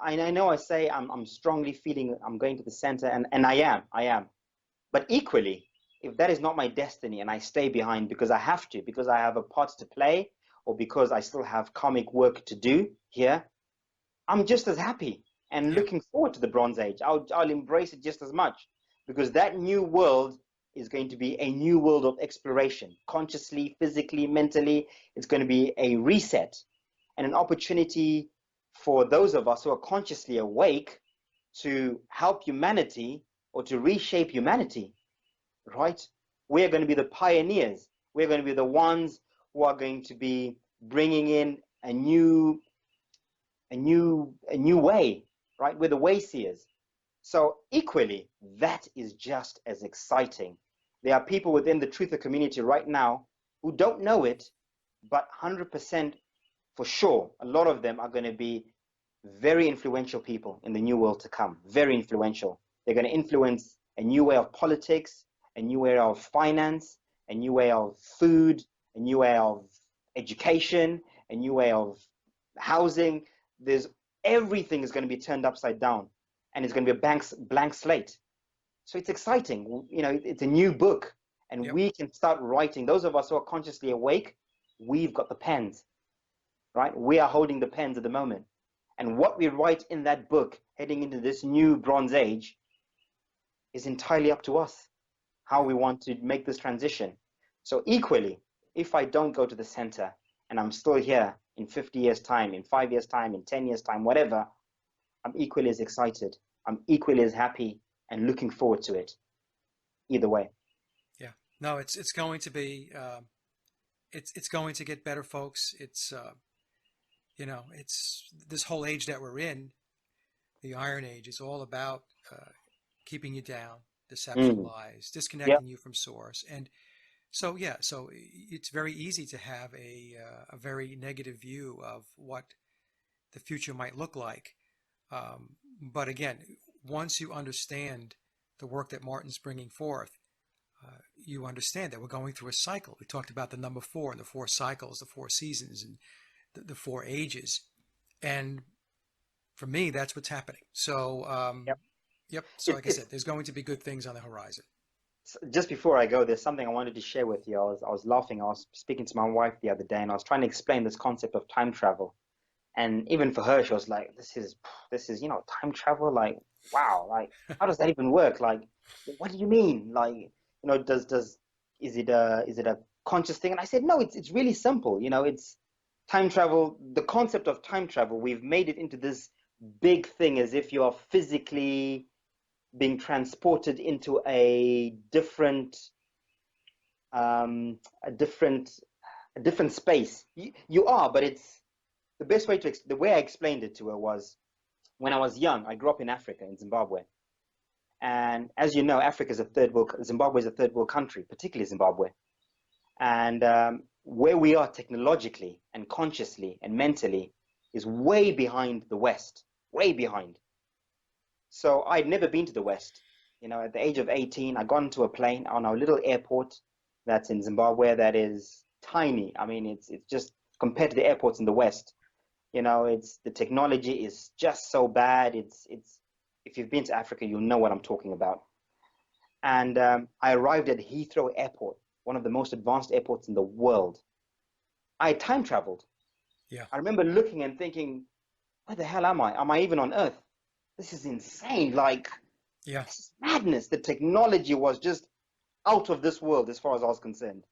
I know I say I'm strongly feeling I'm going to the center, and I am. But equally, if that is not my destiny and I stay behind because I have to, because I have a part to play, or because I still have karmic work to do here, I'm just as happy and Yeah. looking forward to the Bronze Age. I'll embrace it just as much, because that new world is going to be a new world of exploration, consciously, physically, mentally. It's going to be a reset and an opportunity for those of us who are consciously awake to help humanity or to reshape humanity, right? We're going to be the pioneers. We're going to be the ones who are going to be bringing in a new way, right? We're the wayseers. So equally, that is just as exciting. There are people within the truther community right now who don't know it, but 100% for sure, a lot of them are going to be very influential people in the new world to come. Very influential. They're going to influence a new way of politics, a new way of finance, a new way of food, a new way of education, a new way of housing. There's Everything is going to be turned upside down, and it's going to be a blank slate. So it's exciting. It's a new book, and Yep. we can start writing. Those of us who are consciously awake, we've got the pens, right? We are holding the pens at the moment. And what we write in that book heading into this new Bronze Age is entirely up to us, how Yeah. we want to make this transition. So, equally, if I don't go to the center and I'm still here in 50 years' time, in 5 years' time, in 10 years' time, whatever, I'm equally as excited. I'm equally as happy and looking forward to it, either way. Yeah. No, it's going to be it's going to get better, folks. It's this whole age that we're in, the Iron Age, is all about keeping you down, deception, Mm. lies, Yeah. disconnecting you from source, and so yeah, so it's very easy to have a very negative view of what the future might look like. But again, once you understand the work that Martin's bringing forth, you understand that we're going through a cycle. We talked about the number four and the four cycles, the four seasons, and the four ages. And for me, that's what's happening. So, Yep. yep. So, like I It's said, there's going to be good things on the horizon. just before I go, there's something I wanted to share with you. I was laughing. I was speaking to my wife the other day, and I was trying to explain this concept of time travel. And even for her, she was like, "This is time travel. Like, wow. Like, how does that even work? Like, what do you mean? Like, does is it a conscious thing?" And I said, "No, it's really simple. It's time travel. The concept of time travel, we've made it into this big thing as if you are physically being transported into um, a different, a different space. You are, but it's the way I explained it to her was when I was young. I grew up in Africa, in Zimbabwe, and as you know, Zimbabwe is a third world country, particularly Zimbabwe, and where we are technologically and consciously and mentally is way behind the West, way behind. So I'd never been to the West. At the age of 18, I got into a plane on our little airport that's in Zimbabwe that is tiny. I mean, it's just compared to the airports in the West, it's the technology is just so bad. It's if you've been to Africa, you'll know what I'm talking about. And I arrived at Heathrow Airport, one of the most advanced airports in the world. I time traveled. Yeah. I remember looking and thinking, where the hell am I? Am I even on Earth? This is insane. Like, Yeah. this is madness. The technology was just out of this world as far as I was concerned.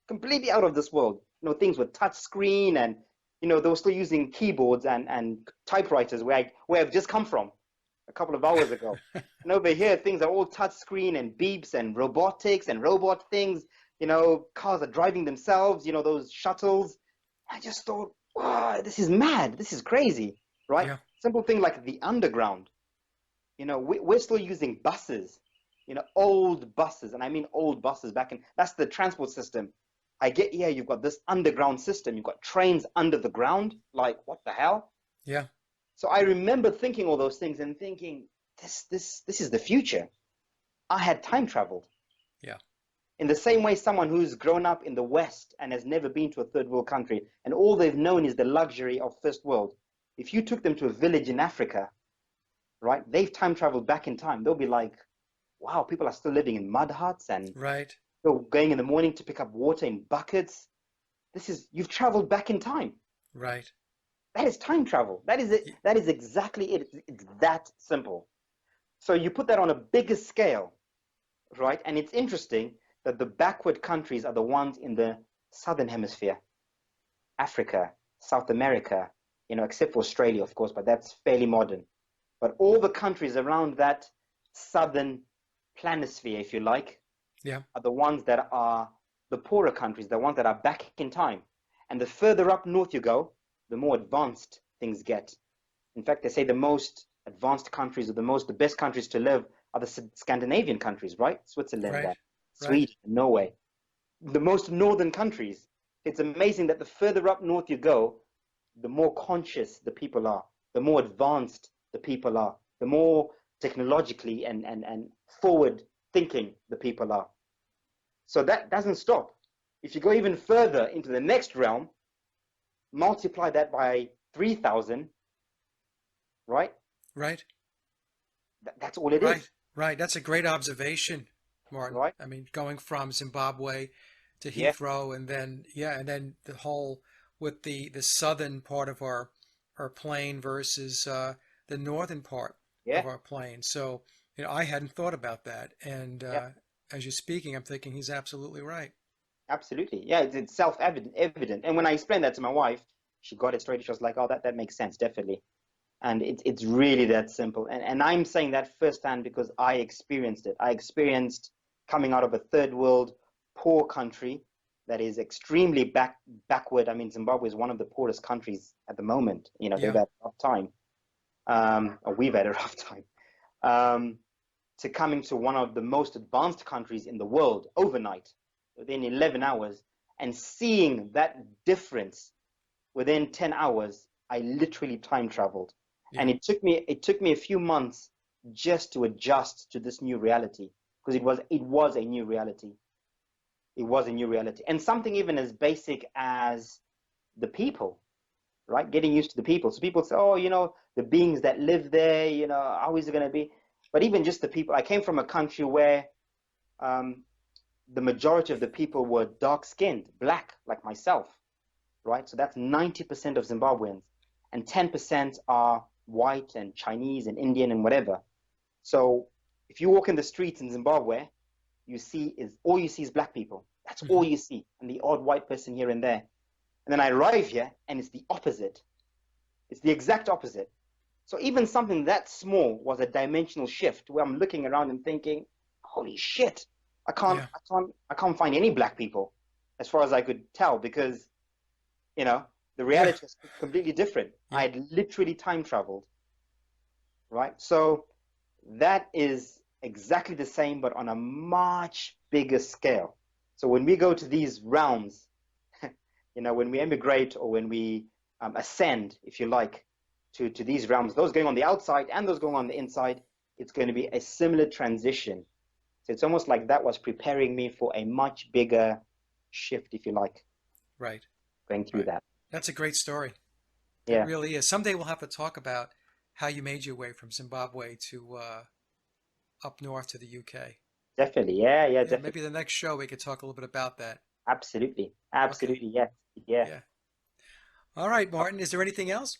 Completely out of this world. Things were touch screen and, they were still using keyboards and typewriters where I've just come from a couple of hours ago. And over here, things are all touch screen and beeps and robotics and robot things. Cars are driving themselves, those shuttles. I just thought, wow, this is mad. This is crazy, right? Yeah. Simple thing like the underground. We're still using buses, old buses, and I mean old buses that's the transport system. I get here, you've got this underground system, you've got trains under the ground, like what the hell? Yeah. So I remember thinking all those things and thinking, this is the future. I had time traveled. Yeah. In the same way, someone who's grown up in the West and has never been to a third world country, and all they've known is the luxury of first world. If you took them to a village in Africa, right? They've time traveled back in time. They'll be like, wow, people are still living in mud huts and Right. still going in the morning to pick up water in buckets. You've traveled back in time. Right. That is time travel. That is it. That is exactly it. It's that simple. So you put that on a bigger scale, right? And it's interesting that the backward countries are the ones in the southern hemisphere, Africa, South America, except for Australia, of course, but that's fairly modern. But all the countries around that southern planisphere, if you like, Yeah. are the ones that are the poorer countries, the ones that are back in time. And the further up north you go, the more advanced things get. In fact, they say the most advanced countries or the best countries to live are the Scandinavian countries, right? Switzerland, Right. Sweden, and Norway. The most northern countries. It's amazing that the further up north you go, the more conscious the people are, the more advanced the people are, the more technologically and forward thinking the people are. So that doesn't stop. If you go even further into the next realm, multiply that by 3,000, right? Right. That's all it Right. is, Right. That's a great observation, Martin. right? I mean, going from Zimbabwe to Yeah, Heathrow, and then the whole with the southern part of our plane versus the northern part yeah, of our plane. So I hadn't thought about that, and yeah, as you're speaking, I'm thinking he's absolutely right. absolutely. Yeah, it's self-evident. And when I explained that to my wife, she got it straight. She was like, "Oh, that makes sense, definitely." And it's really that simple. And I'm saying that firsthand because I experienced it. I experienced coming out of a third world poor country that is extremely backward. I mean, Zimbabwe is one of the poorest countries at the moment. They've Yeah. had a rough time, or we've had a rough time. To coming to one of the most advanced countries in the world overnight, within 11 hours, and seeing that difference within 10 hours, I literally time traveled. And Yeah. it took me a few months just to adjust to this new reality because it was a new reality. It was a new reality. And something even as basic as the people, right? Getting used to the people. So people say, oh, the beings that live there, how is it going to be? But even just the people, I came from a country where um, the majority of the people were dark skinned, black, like myself, right? So that's 90% of Zimbabweans, and 10% are white and Chinese and Indian and whatever. So if you walk in the streets in Zimbabwe, all you see is black people. That's all you see, and the odd white person here and there. And then I arrive here, and it's the opposite. It's the exact opposite. So even something that small was a dimensional shift where I'm looking around and thinking, "Holy shit! Yeah. I can't find any black people, as far as I could tell, because the Yeah. reality was completely different. Yeah. I had literally time traveled, right? So that is exactly the same, but on a much bigger scale. So when we go to these realms, when we emigrate or when we ascend, if you like, to these realms, those going on the outside and those going on the inside, it's going to be a similar transition. So it's almost like that was preparing me for a much bigger shift, if you like, Right. going through Right. that. That's a great story. It Yeah, really is. Someday we'll have to talk about how you made your way from Zimbabwe to up north to the UK. definitely. Yeah, yeah, Yeah, definitely. maybe the next show we could talk a little bit about that. Absolutely. Okay. Absolutely. Yeah. Yeah. Yeah. All right, Martin. Is there anything else?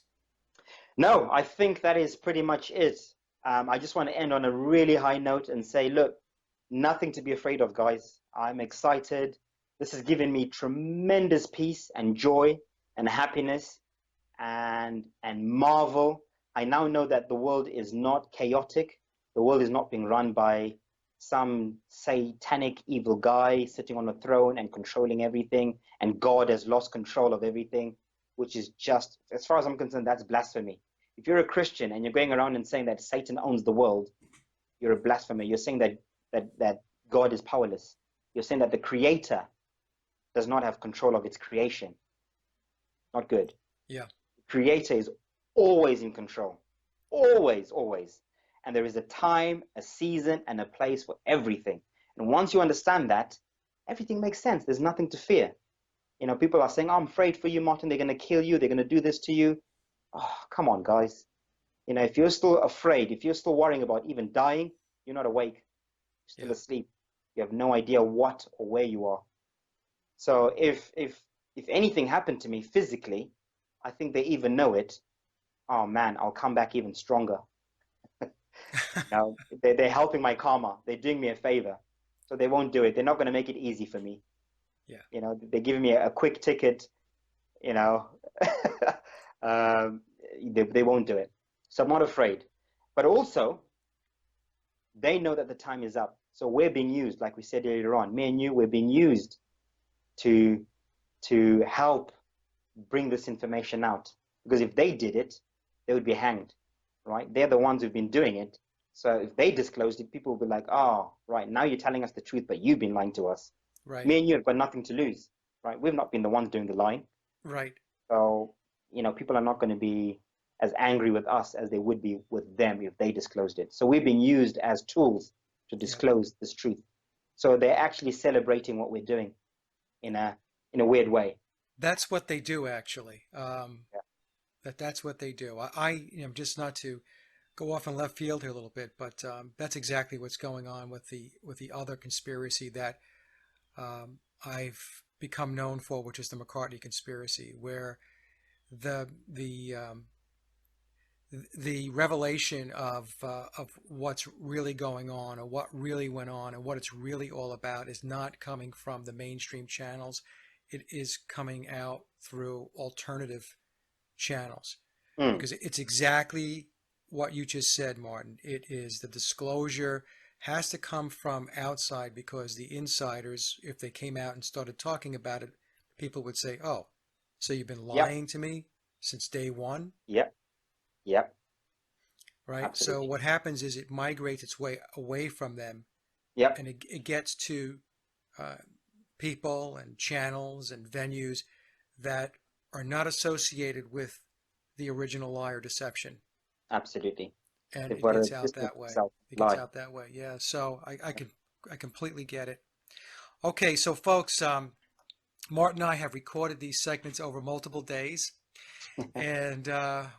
No, I think that is pretty much it. I just want to end on a really high note and say, look, nothing to be afraid of, guys. I'm excited. This has given me tremendous peace and joy and happiness and marvel. I now know that the world is not chaotic. The world is not being run by some satanic evil guy sitting on a throne and controlling everything, and God has lost control of everything, which is just, as far as I'm concerned, that's blasphemy. If you're a Christian and you're going around and saying that Satan owns the world, you're a blasphemer. You're saying that God is powerless. You're saying that the creator does not have control of its creation. Not good. Yeah. Creator is always in control. Always, always. And there is a time, a season, and a place for everything. And once you understand that, everything makes sense. There's nothing to fear. People are saying, oh, I'm afraid for you, Martin. They're going to kill you. They're going to do this to you. Oh, come on, guys. If you're still afraid, if you're still worrying about even dying, you're not awake. You're still Yeah. asleep. You have no idea what or where you are. So if anything happened to me physically, I think they even know it. Oh man, I'll come back even stronger. They're helping my karma. They're doing me a favor. So they won't do it. They're not going to make it easy for me. Yeah. They're giving me a quick ticket, you know. um, they won't do it. So I'm not afraid. But also, they know that the time is up. So we're being used, like we said earlier on, me and you, we're being used to help bring this information out. Because if they did it, they would be hanged, right? They're the ones who've been doing it. So if they disclosed it, people will be like, oh, right, now you're telling us the truth, but you've been lying to us. Right. Me and you have got nothing to lose, right? We've not been the ones doing the lying. Right. So, people are not going to be as angry with us as they would be with them if they disclosed it. So we've been used as tools to disclose this truth. So they're actually celebrating what we're doing in a weird way. That's what they do, actually. Yeah. That's what they do. Just not to go off in left field here a little bit, but that's exactly what's going on with the other conspiracy that I've become known for, which is the McCartney conspiracy, where the the um, the revelation of what's really going on, or what really went on, and what it's really all about is not coming from the mainstream channels. It is coming out through alternative channels, Mm. because it's exactly what you just said, Martin. It is the disclosure has to come from outside, because the insiders, if they came out and started talking about it, people would say, "Oh, so you've been Yep. lying to me since day one?" Yep. Yep. Right? So Absolutely. what happens is it migrates its way away from them, Yep. and it gets to uh, people and channels and venues that are not associated with the original lie or deception, Absolutely. and They've it got to gets out distance that way. themselves. It gets Lie. out that way. Yeah. So I completely get it. Okay, so folks, Martin and I have recorded these segments over multiple days, and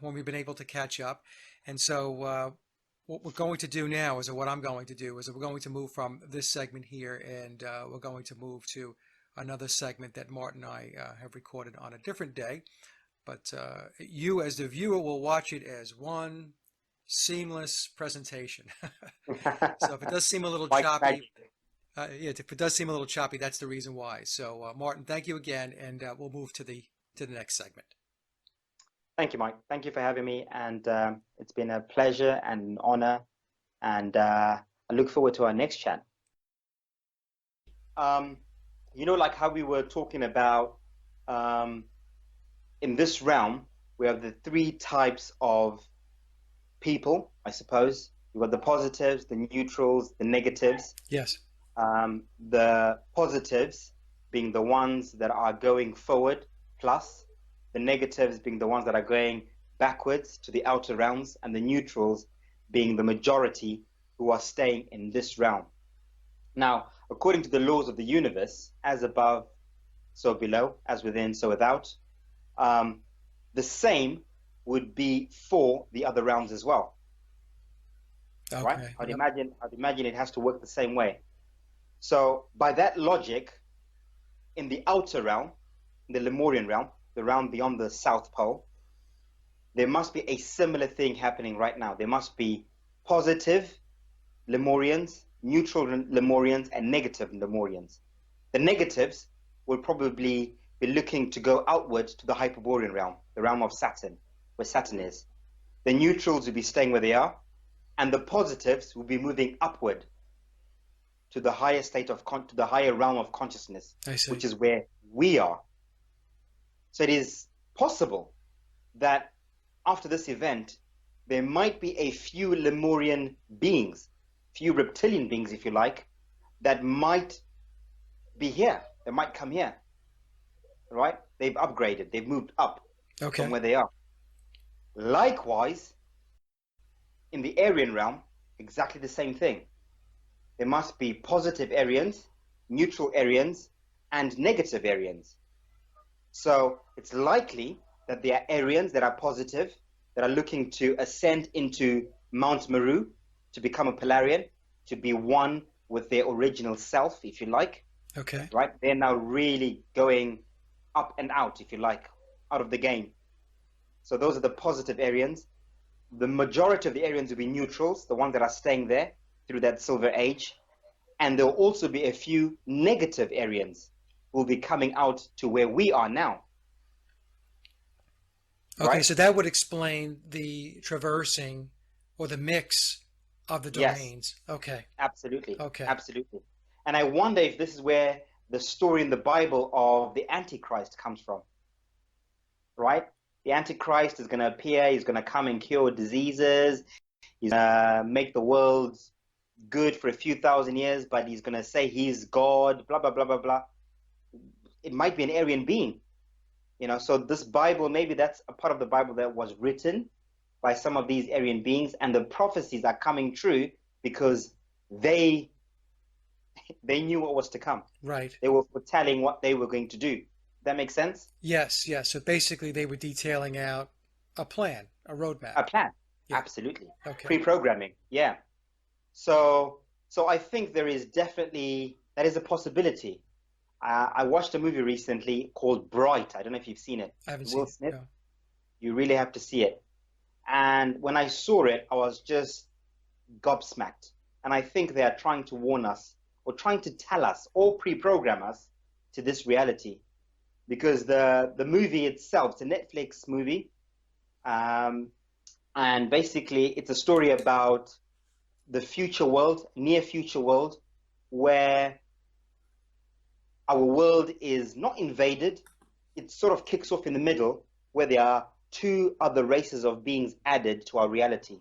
when we've been able to catch up. And so, what we're going to do now is, or what I'm going to do is, we're going to move from this segment here, and we're going to move to another segment that Martin and I have recorded on a different day. But you, as the viewer, will watch it as one seamless presentation. So if it does seem a little Mike's choppy, magic. yeah, if it does seem a little choppy, that's the reason why. So, Martin, thank you again, and we'll move to the next segment. Thank you, Mike. Thank you for having me, and it's been a pleasure and an honor. And I look forward to our next chat. Um, like how we were talking about um, in this realm, we have the three types of people, I suppose. You've got the positives, the neutrals, the negatives. Yes. The positives being the ones that are going forward, plus the negatives being the ones that are going backwards to the outer realms, and the neutrals being the majority who are staying in this realm. Now, according to the laws of the universe, as above, so below, as within, so without, um, the same would be for the other realms as well, right? Okay. I'd Yep. imagine, I'd imagine it has to work the same way. So, by that logic, in the outer realm, in the Lemurian realm, the realm beyond the South Pole, there must be a similar thing happening right now. There must be positive Lemurians, neutral Lemurians, and negative Lemurians. The negatives will probably be looking to go outward to the Hyperborean realm, the realm of Saturn, where Saturn is. The neutrals will be staying where they are, and the positives will be moving upward to the higher state of to the higher realm of consciousness, I see. which is where we are. So it is possible that after this event, there might be a few Lemurian beings, few reptilian beings, if you like, that might be here. They might come here, right? They've upgraded. They've moved up from Okay. where they are. Likewise, in the Aryan realm, exactly the same thing. There must be positive Aryans, neutral Aryans, and negative Aryans. So it's likely that there are Aryans that are positive, that are looking to ascend into Mount Meru to become a Polarian, to be one with their original self, if you like, Okay. right? They're now really going up and out, if you like, out of the game. So those are the positive Aryans. The majority of the Aryans will be neutrals, the ones that are staying there through that silver age. And there'll also be a few negative Aryans who will be coming out to where we are now, Okay, right? so that would explain the traversing or the mix of the Yes, domains. Okay. absolutely. Okay. Absolutely. And I wonder if this is where the story in the Bible of the Antichrist comes from, right? The Antichrist is going to appear, he's going to come and cure diseases, he's going to make the world good for a few thousand years, but he's going to say he's God, blah, blah, blah, blah, blah. It might be an Aryan being, so this Bible, maybe that's a part of the Bible that was written by some of these Aryan beings, and the prophecies are coming true because they they knew what was to come. Right. They were foretelling what they were going to do. That makes sense? Yes, yes. So basically they were detailing out a plan, a roadmap. A plan. Yeah. Absolutely. Okay. Pre-programming. Yeah. So I think there is definitely that is a possibility. I watched a movie recently called Bright. I don't know if you've seen it. I haven't Will seen it. Smith. No. You really have to see it. And when I saw it, I was just gobsmacked. And I think they are trying to warn us or trying to tell us or pre-program us to this reality. Because the movie itself, it's a Netflix movie. And basically, it's a story about the future world, near future world, where our world is not invaded. It sort of kicks off in the middle, where there are two other races of beings added to our reality.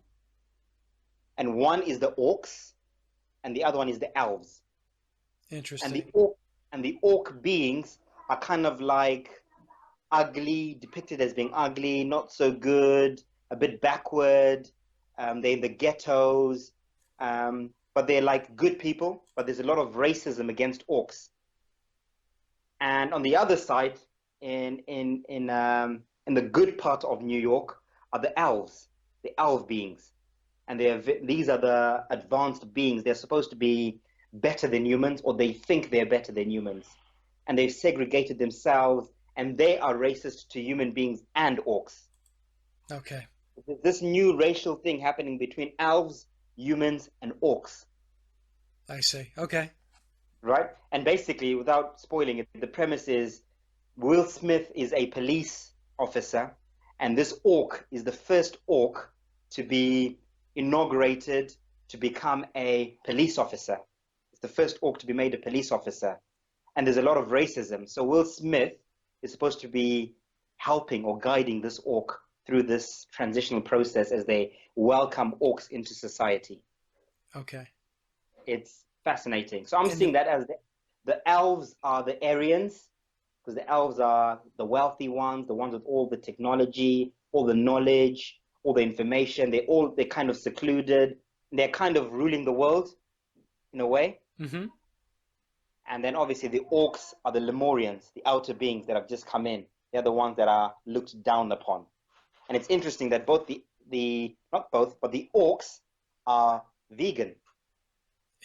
And one is the orcs, and the other one is the elves. And Interesting. the orc beings are kind of like ugly, depicted as being ugly, not so good, a bit backward. They're in the ghettos, but they're like good people. But there's a lot of racism against orcs. And on the other side, in the good part of New York, are the elves, the elf beings, and these are the advanced beings. They're supposed to be better than humans, or they think they're better than humans, and they've segregated themselves, and they are racist to human beings and orcs. Okay. There's this new racial thing happening between elves, humans, and orcs. I see. Okay. Right? And basically, without spoiling it, the premise is Will Smith is a police officer, and this orc is the first orc to be inaugurated to become a police officer. It's the first orc to be made a police officer. And there's a lot of racism. So Will Smith is supposed to be helping or guiding this orc through this transitional process as they welcome orcs into society. Okay. It's fascinating. So I'm seeing that as the elves are the Aryans, because the elves are the wealthy ones, the ones with all the technology, all the knowledge, all the information. They're kind of secluded. They're kind of ruling the world in a way. Mm-hmm. And then obviously the orcs are the Lemurians, the outer beings that have just come in. They're the ones that are looked down upon. And it's interesting that both not both, but the orcs are vegan.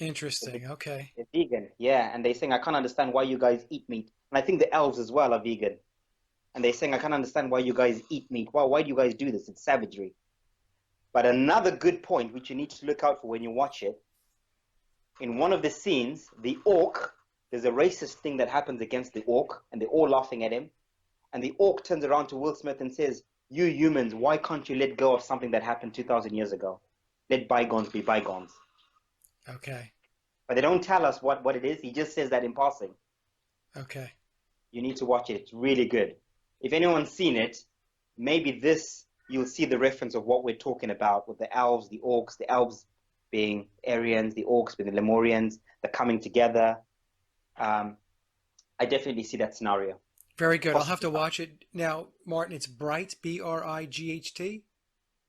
Interesting. Okay. They're vegan, yeah. And they're saying, I can't understand why you guys eat meat. And I think the elves as well are vegan. And they're saying, I can't understand why you guys eat meat. Why do you guys do this? It's savagery. But another good point, which you need to look out for when you watch it, in one of the scenes, the orc, there's a racist thing that happens against the orc, and they're all laughing at him. And the orc turns around to Will Smith and says, you humans, why can't you let go of something that happened 2,000 years ago? Let bygones be bygones. Okay. But they don't tell us what it is. He just says that in passing. Okay. You need to watch it. It's really good. If anyone's seen it, maybe you'll see the reference of what we're talking about with the elves, the orcs, the elves being Aryans, the orcs being the Lemurians, the coming together. I definitely see that scenario. Very good. I'll have to watch it. Now, Martin, it's Bright, Bright,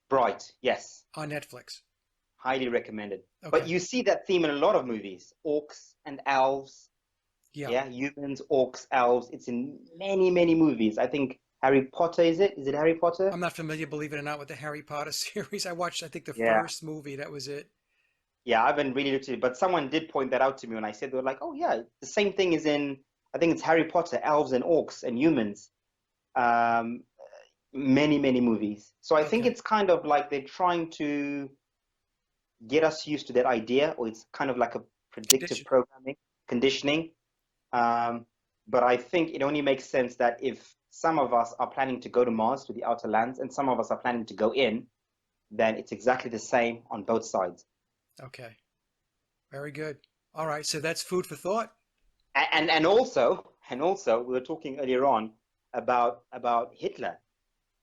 Bright, yes. on Netflix. Highly recommended. Okay. But you see that theme in a lot of movies. Orcs and elves. Yeah. Humans, orcs, elves. It's in many, many movies. I think Harry Potter, is it? Is it Harry Potter? I'm not familiar, believe it or not, with the Harry Potter series. I watched, I think, the Yeah. first movie. That was it. Yeah, I haven't really looked at it, but someone did point that out to me when I said, they were like, oh yeah, the same thing is in, I think it's Harry Potter, elves and orcs and humans. Many, many movies. So I think Okay. it's kind of like they're trying to get us used to that idea, or it's kind of like a predictive programming, conditioning. But I think it only makes sense that if some of us are planning to go to Mars, to the outer lands, and some of us are planning to go in, then it's exactly the same on both sides. Okay. Very good. All right. So that's food for thought. And also we were talking earlier on about Hitler,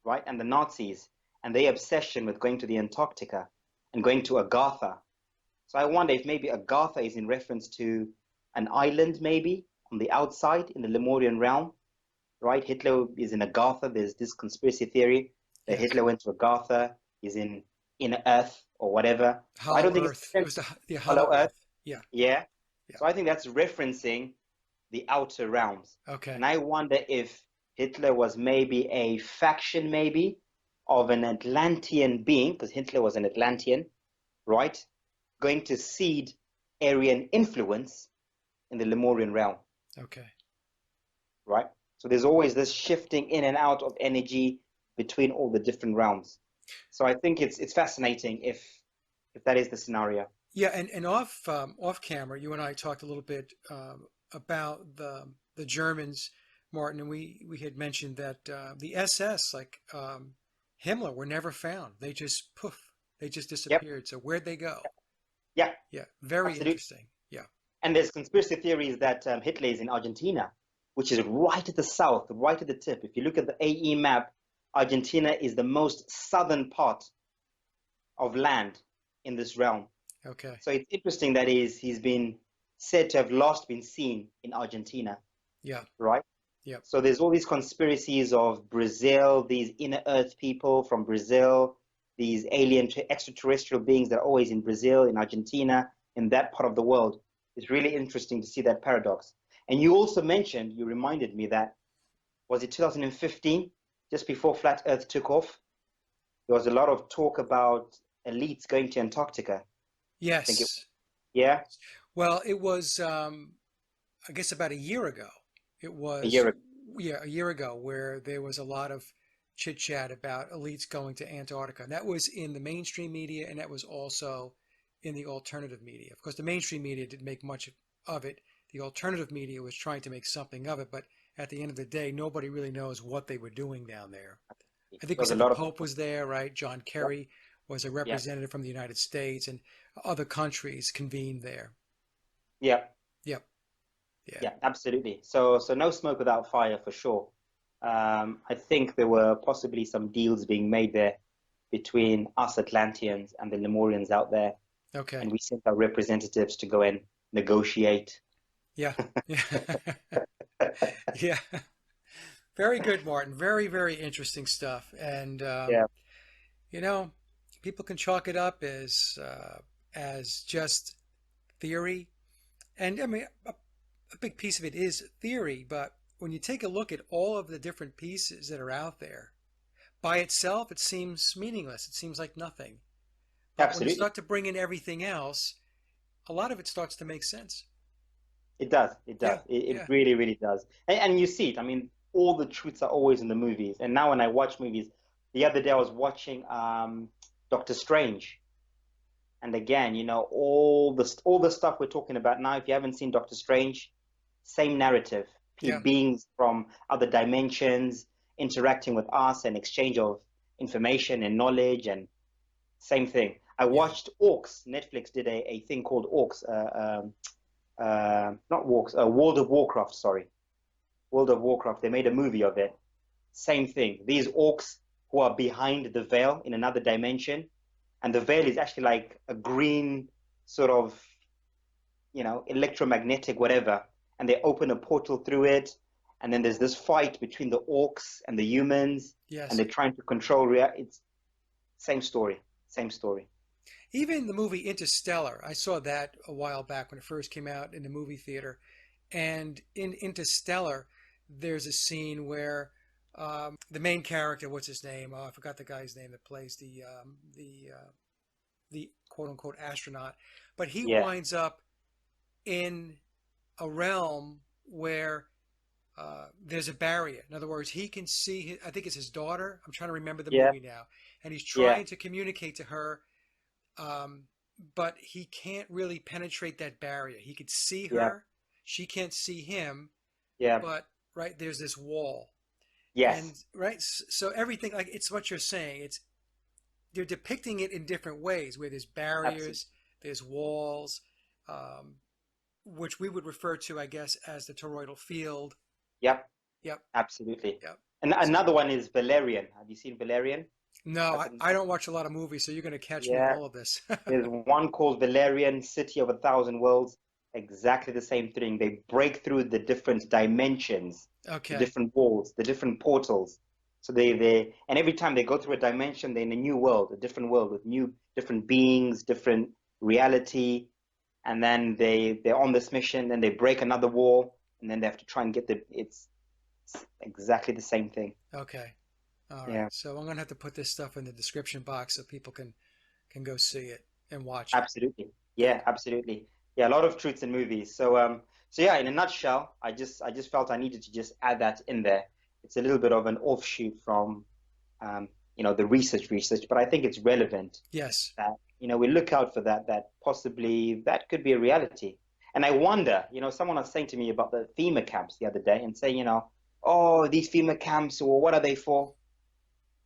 right, and the Nazis and their obsession with going to the Antarctica and going to Agartha. So I wonder if maybe Agartha is in reference to an island, maybe on the outside in the Lemurian realm, right? Hitler is in Agartha. There's this conspiracy theory that Yes. Hitler went to Agartha. He's in inner Earth or whatever. So I Hollow don't think Earth. It it's was the Hollow Hollow Earth. Earth. Yeah. Yeah. Yeah. So I think that's referencing the outer realms. Okay. And I wonder if Hitler was maybe a faction, maybe, of an Atlantean being, because Hitler was an Atlantean, right? Going to seed Aryan influence in the Lemurian realm, Okay. right? So there's always this shifting in and out of energy between all the different realms. So I think it's fascinating if that is the scenario. Yeah, and off camera, you and I talked a little bit about the Germans, Martin, and we had mentioned that the SS, like Himmler, were never found. They just they just disappeared. Yep. So where'd they go? Yeah. Yeah, very Absolutely. interesting. Yeah. And there's conspiracy theories that Hitler is in Argentina, which is right at the south, right at the tip. If you look at the AE map, Argentina is the most southern part of land in this realm. Okay. So it's interesting that he's been said to have last been seen in Argentina. Yeah. Right? Yeah. So there's all these conspiracies of Brazil, these inner earth people from Brazil, these alien extraterrestrial beings that are always in Brazil, in Argentina, in that part of the world. It's really interesting to see that paradox. And you also mentioned, you reminded me that, was it 2015, just before Flat Earth took off? There was a lot of talk about elites going to Antarctica. I think it, Yes. yeah, Well, it was, I guess, about a year ago. It a was, year ago. yeah, a year ago, where there was a lot of chit chat about elites going to Antarctica. And that was in the mainstream media, and that was also in the alternative media. Of course, the mainstream media didn't make much of it. The alternative media was trying to make something of it, but at the end of the day, nobody really knows what they were doing down there. I think There we was a said the lot of, Pope was there, right? John yep, Kerry was a yep, representative from the United States, and other countries convened there. yep, Yep. Yeah. yeah, absolutely. So no smoke without fire for sure. I think there were possibly some deals being made there between us Atlanteans and the Lemurians out there, and Okay. we sent our representatives to go and negotiate. Yeah. Yeah. Yeah. Very good, Martin. Very, very interesting stuff. And Yeah, you know, people can chalk it up as just theory. And I mean, a big piece of it is theory, but when you take a look at all of the different pieces that are out there, by itself, it seems meaningless. It seems like nothing. But when you absolutely. start to bring in everything else, a lot of it starts to make sense. It does. It Yeah, does. It yeah, really, really does. And you see it. I mean, all the truths are always in the movies. And now when I watch movies, the other day I was watching Doctor Strange. And again, all the stuff we're talking about now, if you haven't seen Doctor Strange, same narrative. yeah, Beings from other dimensions interacting with us and exchange of information and knowledge and same thing. I yeah. watched Orcs. Netflix did a thing called Orcs. Not Walks, World of Warcraft, sorry. World of Warcraft. They made a movie of it. Same thing. These orcs who are behind the veil in another dimension, and the veil is actually like a green sort of, electromagnetic whatever, and they open a portal through it, and then there's this fight between the orcs and the humans, and Yes. they're trying to control it's same story, same story. Even the movie Interstellar, I saw that a while back when it first came out in the movie theater. And in Interstellar, there's a scene where the main character, what's his name? Oh, I forgot the guy's name that plays the quote unquote astronaut, but he Yeah, winds up in a realm where there's a barrier. In other words, he can see. I think it's his daughter. I'm trying to remember the yeah, movie now, and he's yeah, trying to communicate to her, um, but he can't really penetrate that barrier. He could see yeah, her, she can't see him, yeah, but right there's this wall, and yes, right, so everything like it's what you're saying. It's they're depicting it in different ways, where there's absolutely. barriers, there's walls, um, which we would refer to, I guess, as the toroidal field. Yep. Yep, Absolutely. yep. And So another one is Valerian. Have you seen Valerian? no, That's I don't watch a lot of movies, so you're going to catch me in yeah. all of this. There's one called Valerian, City of a Thousand Worlds. Exactly the same thing. They break through the different dimensions, the Okay. different walls, the different portals. So and every time they go through a dimension, they're in a new world, a different world with different beings, different reality. And then they're on this mission, then they break another wall, and then they have to try and it's exactly the same thing. Okay. All right. Yeah. So I'm gonna have to put this stuff in the description box so people can go see it and watch it. Absolutely. Good. Yeah, absolutely. Yeah, a lot of truths in movies. So yeah, in a nutshell, I just felt I needed to just add that in there. It's a little bit of an offshoot from the research, but I think it's relevant Yes. that, we look out for that possibly that could be a reality. And I wonder, someone was saying to me about the FEMA camps the other day and saying, oh, these FEMA camps, or what are they for?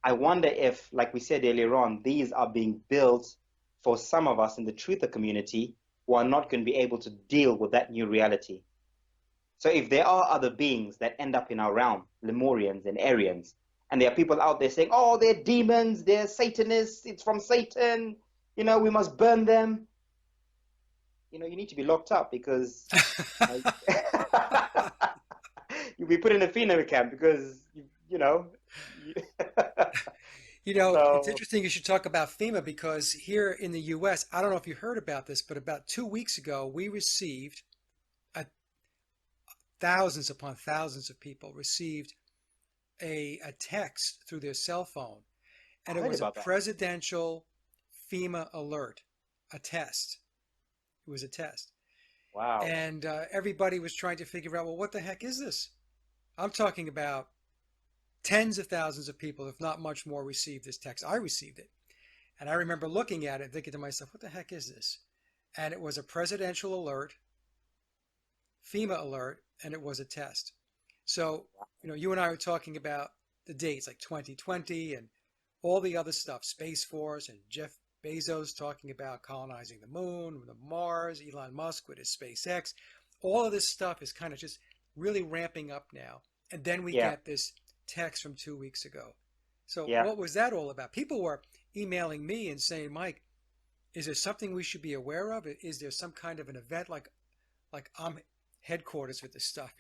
I wonder if, like we said earlier on, these are being built for some of us in the truther community who are not going to be able to deal with that new reality. So if there are other beings that end up in our realm, Lemurians and Aryans, and there are people out there saying, oh, they're demons, they're Satanists, it's from Satan, we must burn them. You need to be locked up because you'll be put in a FEMA camp because, you know. It's So, interesting you should talk about FEMA because here in the U.S., I don't know if you heard about this, but about 2 weeks ago, we received thousands upon thousands of people received a text through their cell phone, and I it heard was a about that. presidential FEMA alert, a test. It was a test. Wow. And everybody was trying to figure out, well, what the heck is this? I'm talking about tens of thousands of people, if not much more, received this text. I received it. And I remember looking at it and thinking to myself, what the heck is this? And it was a presidential alert, FEMA alert, and it was a test. So, you and I were talking about the dates like 2020 and all the other stuff, Space Force and Jeff Bezos talking about colonizing the moon, the Mars, Elon Musk with his SpaceX. All of this stuff is kind of just really ramping up now. And then we Yeah. get this text from 2 weeks ago. So Yeah. what was that all about? People were emailing me and saying, Mike, is there something we should be aware of? Is there some kind of an event like I'm headquarters with this stuff,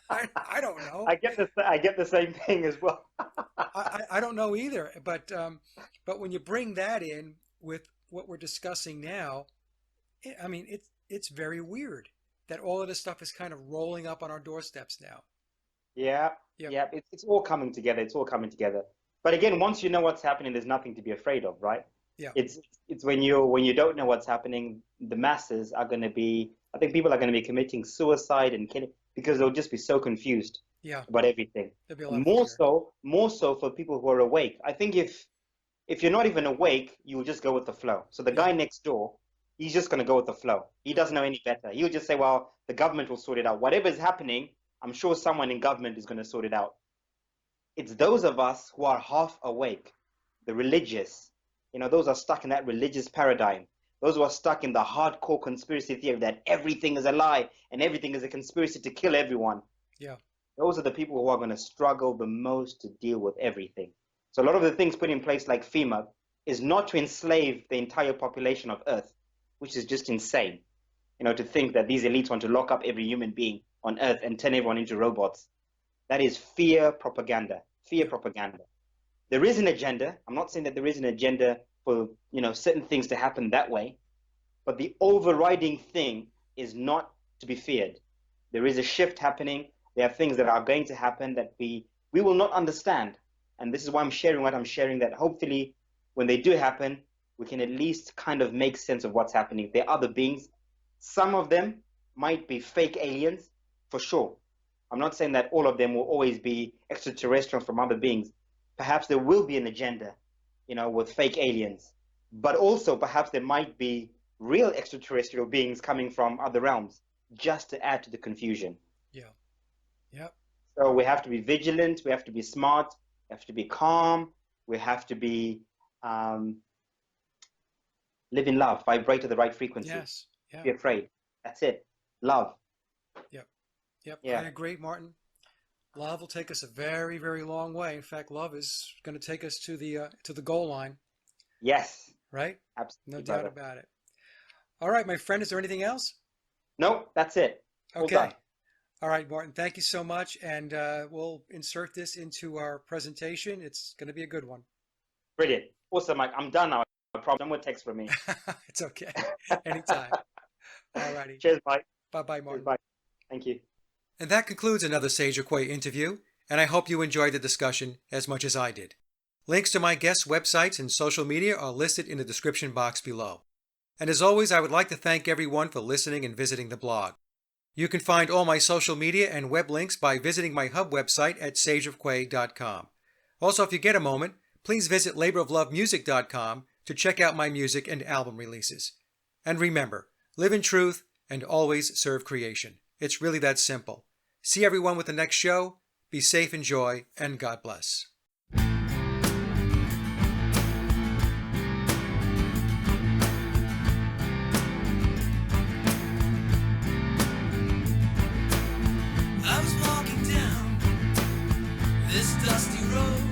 I don't know. I get the same thing as well. I don't know either. But when you bring that in with what we're discussing now, I mean, it's very weird that all of this stuff is kind of rolling up on our doorsteps now. Yeah. Yep. Yeah. It's all coming together. It's all coming together. But again, once you know what's happening, there's nothing to be afraid of, right? Yeah. It's when you don't know what's happening, the masses are going to be, I think people are going to be committing suicide and killing because they'll just be so confused Yeah. about everything. There'll be a lot of More so for people who are awake. I think if you're not even awake, you will just go with the flow. So the guy next door, he's just going to go with the flow. He doesn't know any better. He'll just say, well, the government will sort it out. Whatever is happening, I'm sure someone in government is going to sort it out. It's those of us who are half awake, the religious, those are stuck in that religious paradigm. Those who are stuck in the hardcore conspiracy theory that everything is a lie and everything is a conspiracy to kill everyone. Yeah. Those are the people who are going to struggle the most to deal with everything. So a lot of the things put in place like FEMA is not to enslave the entire population of Earth, which is just insane. To think that these elites want to lock up every human being on Earth and turn everyone into robots. That is fear propaganda. Fear propaganda. There is an agenda. I'm not saying that there is an agenda for certain things to happen that way, but the overriding thing is not to be feared. There is a shift happening. There are things that are going to happen that we will not understand. And this is why I'm sharing what I'm sharing, that hopefully when they do happen, we can at least kind of make sense of what's happening. There are other beings. Some of them might be fake aliens, for sure. I'm not saying that all of them will always be extraterrestrial from other beings. Perhaps there will be an agenda, with fake aliens. But also perhaps there might be real extraterrestrial beings coming from other realms, just to add to the confusion. Yeah. Yep. So we have to be vigilant. We have to be smart. We have to be calm. We have to be live in love, vibrate at the right frequency. Yes. Yeah. Be afraid. That's it. Love. Yep. Yep. Yeah. I agree, Martin. Love will take us a very, very long way. In fact, love is going to take us to the goal line. Yes. Right? Absolutely. No doubt about it. All right, my friend. Is there anything else? No, that's it. Okay. All done. All right, Martin. Thank you so much, and we'll insert this into our presentation. It's going to be a good one. Brilliant. Awesome, Mike. I'm done now. I promise. No more text from me. It's okay. Anytime. All righty. Cheers, Mike. Bye-bye, Martin. Bye. Thank you. And that concludes another Sage of Quay interview, and I hope you enjoyed the discussion as much as I did. Links to my guests' websites and social media are listed in the description box below. And as always, I would like to thank everyone for listening and visiting the blog. You can find all my social media and web links by visiting my hub website at sageofquay.com. Also, if you get a moment, please visit laboroflovemusic.com to check out my music and album releases. And remember, live in truth and always serve creation. It's really that simple. See everyone with the next show. Be safe, enjoy, and God bless. I was walking down this dusty road.